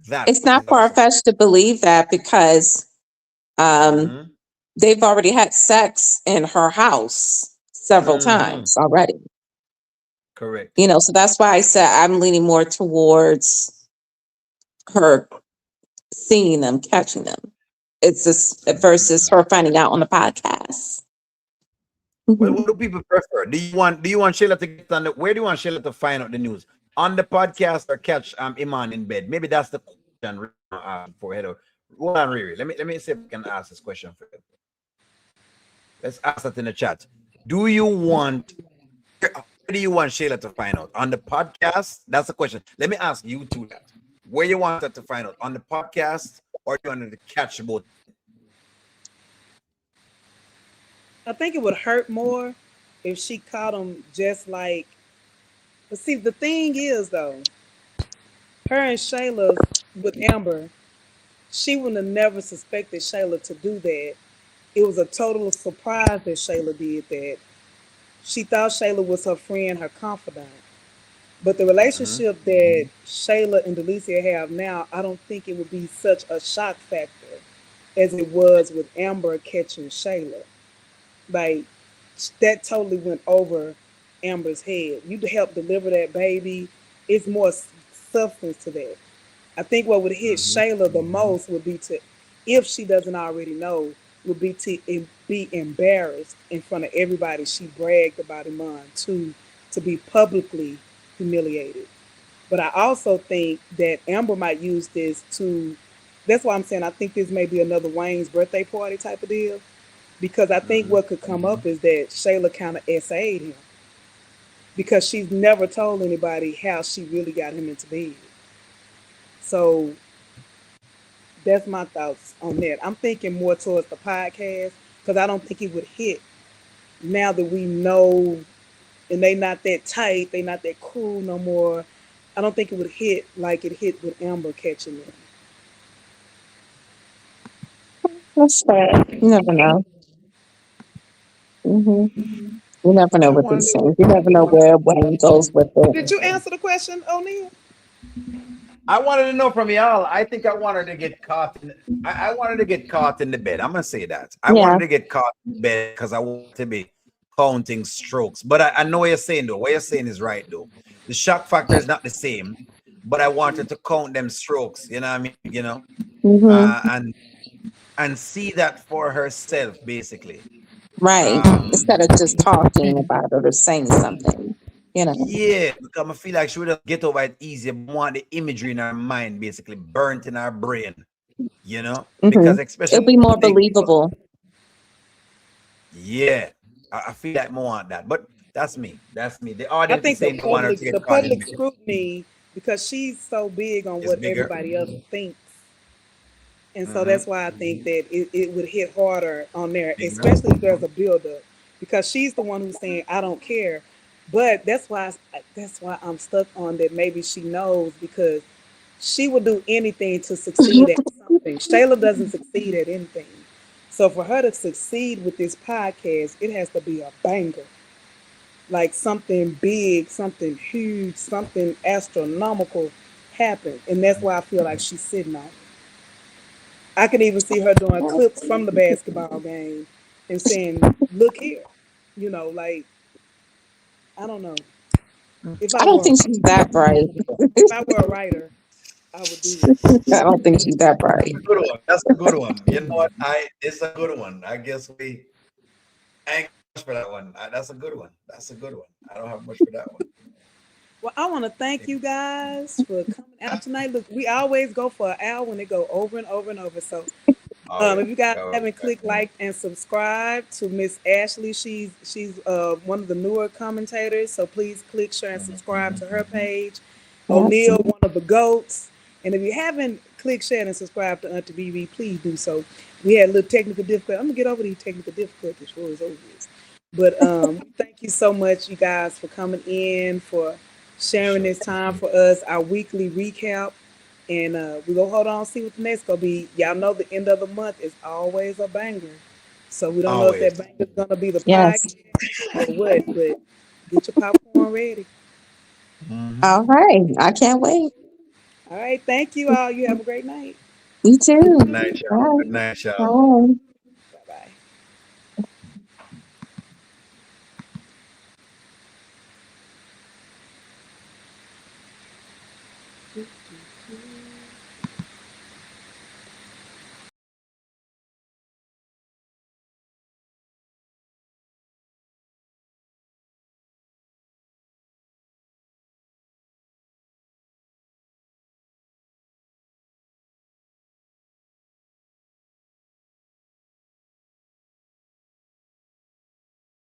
That It's not is far also. fetched to believe that because um, Hmm. they've already had sex in her house several Hmm. times already. Correct. You know, so that's why I said I'm leaning more towards her seeing them, catching them. It's just versus her finding out on the podcast. Well, Mhm. what do people prefer? Do you want Shayla to get on the where do you want Shayla to find out the news? On the podcast or catch Iman in bed? Maybe that's the question for Hello. Hold on, Riri. Let me see if I can ask this question for you. Let's ask that in the chat. Do you want where do you want Shayla to find out? On the podcast? That's the question. Let me ask you two that. Where you want her to find out? On the podcast or you want her to catch both? I think it would hurt more if she caught him just like. But see, the thing is though, her and Shayla's with Amber, she would have never suspected Shayla to do that. It was a total surprise that Shayla did that. She thought Shayla was her friend, her confidant. But the Mm-hmm. relationship that Shayla and Delicia have now, I don't think it would be such a shock factor as it was with Amber catching Shayla. Like that totally went over Amber's head. You helped deliver that baby. It's more substance to that. I think what would hit Mm-hmm. Shayla the most would be to, if she doesn't already know, would be to be embarrassed in front of everybody. She bragged about Iman to be publicly humiliated. But I also think that Amber might use this to. That's why I'm saying I think this may be another Wayne's birthday party type of deal. Because I think Mm-hmm. what could come up is that Shayla kind of SA'd him because she's never told anybody how she really got him into bed. So that's my thoughts on that. I'm thinking more towards the podcast because I don't think it would hit now that we know and they not that tight, they not that cool no more. I don't think it would hit like it hit with Amber catching them. That's fair. You never know. hmm You never know I with these wanted things. You never know where Wayne goes with it. Did you answer the question, O'Neal? I wanted to know from y'all. I think I wanted to get caught in. I wanted to get caught in the bed. I'm gonna say that. I Yeah. wanted to get caught in the bed because I want to be counting strokes. But I know what you're saying though. What you're saying is right though. The shock factor is not the same, but I wanted to count them strokes. You know what I mean? hmm Uh, and and see that for herself, basically. Right. Um, Instead of just talking about it or saying something, you know. yeah, because I feel like she would have get over it easier. But want the imagery in her mind, basically burnt in her brain. hmm Because especially It'll be more thing, believable. yeah, I feel like more want that, but that's me. That's me. The I audience is think the saying they want her to public get the caught in public bed. scrutiny because she's so big on It's what bigger. everybody else thinks. And so Mm-hmm. that's why I think Mm-hmm. that it would hit harder on there, especially if there's Mm-hmm. a buildup, because she's the one who's saying I don't care. But that's why I'm stuck on that. Maybe she knows because she would do anything to succeed at something. Shayla doesn't succeed at anything. So for her to succeed with this podcast, it has to be a banger, like something big, something huge, something astronomical happen, and that's why I feel like she's sitting on it. I can even see her doing clips from the basketball game and saying, "Look here," like I don't know. If I I don't were, think she's that bright. if I were a writer, I would do it. I don't think she's that That's bright. a good one. That's a good one. You know what? It's a good one. I guess I ain't got much for that one. That's a good one. That's a good one. I don't have much for that one. Well, I want to thank you guys for coming out tonight. Look, we always go for an hour when it go over and over and over. So if Always. you guys Always. haven't clicked like and subscribe to Miss Ashley, she's one of the newer commentators. So please click, share, and Mhm, subscribe mhm, to her mhm. page. Yes. O'Neal, one of the goats. And if you haven't clicked, share, and subscribe to Auntie BB, please do so. We had a little technical difficulty. I'm gonna get over these technical difficulties before it's over with. But thank you so much, you guys, for coming in, for sharing Sure. this time for us, our weekly recap. And we gonna hold on, see what the next gonna be. Y'all know the end of the month is always a banger. So we don't know if that Always. banger is gonna be the Yes. podcast or what, but get your popcorn ready. Mhm. All right. I can't wait. All right, thank you all. You have a great night. You Good too. night, y'all. Bye. Good night, y'all. Bye.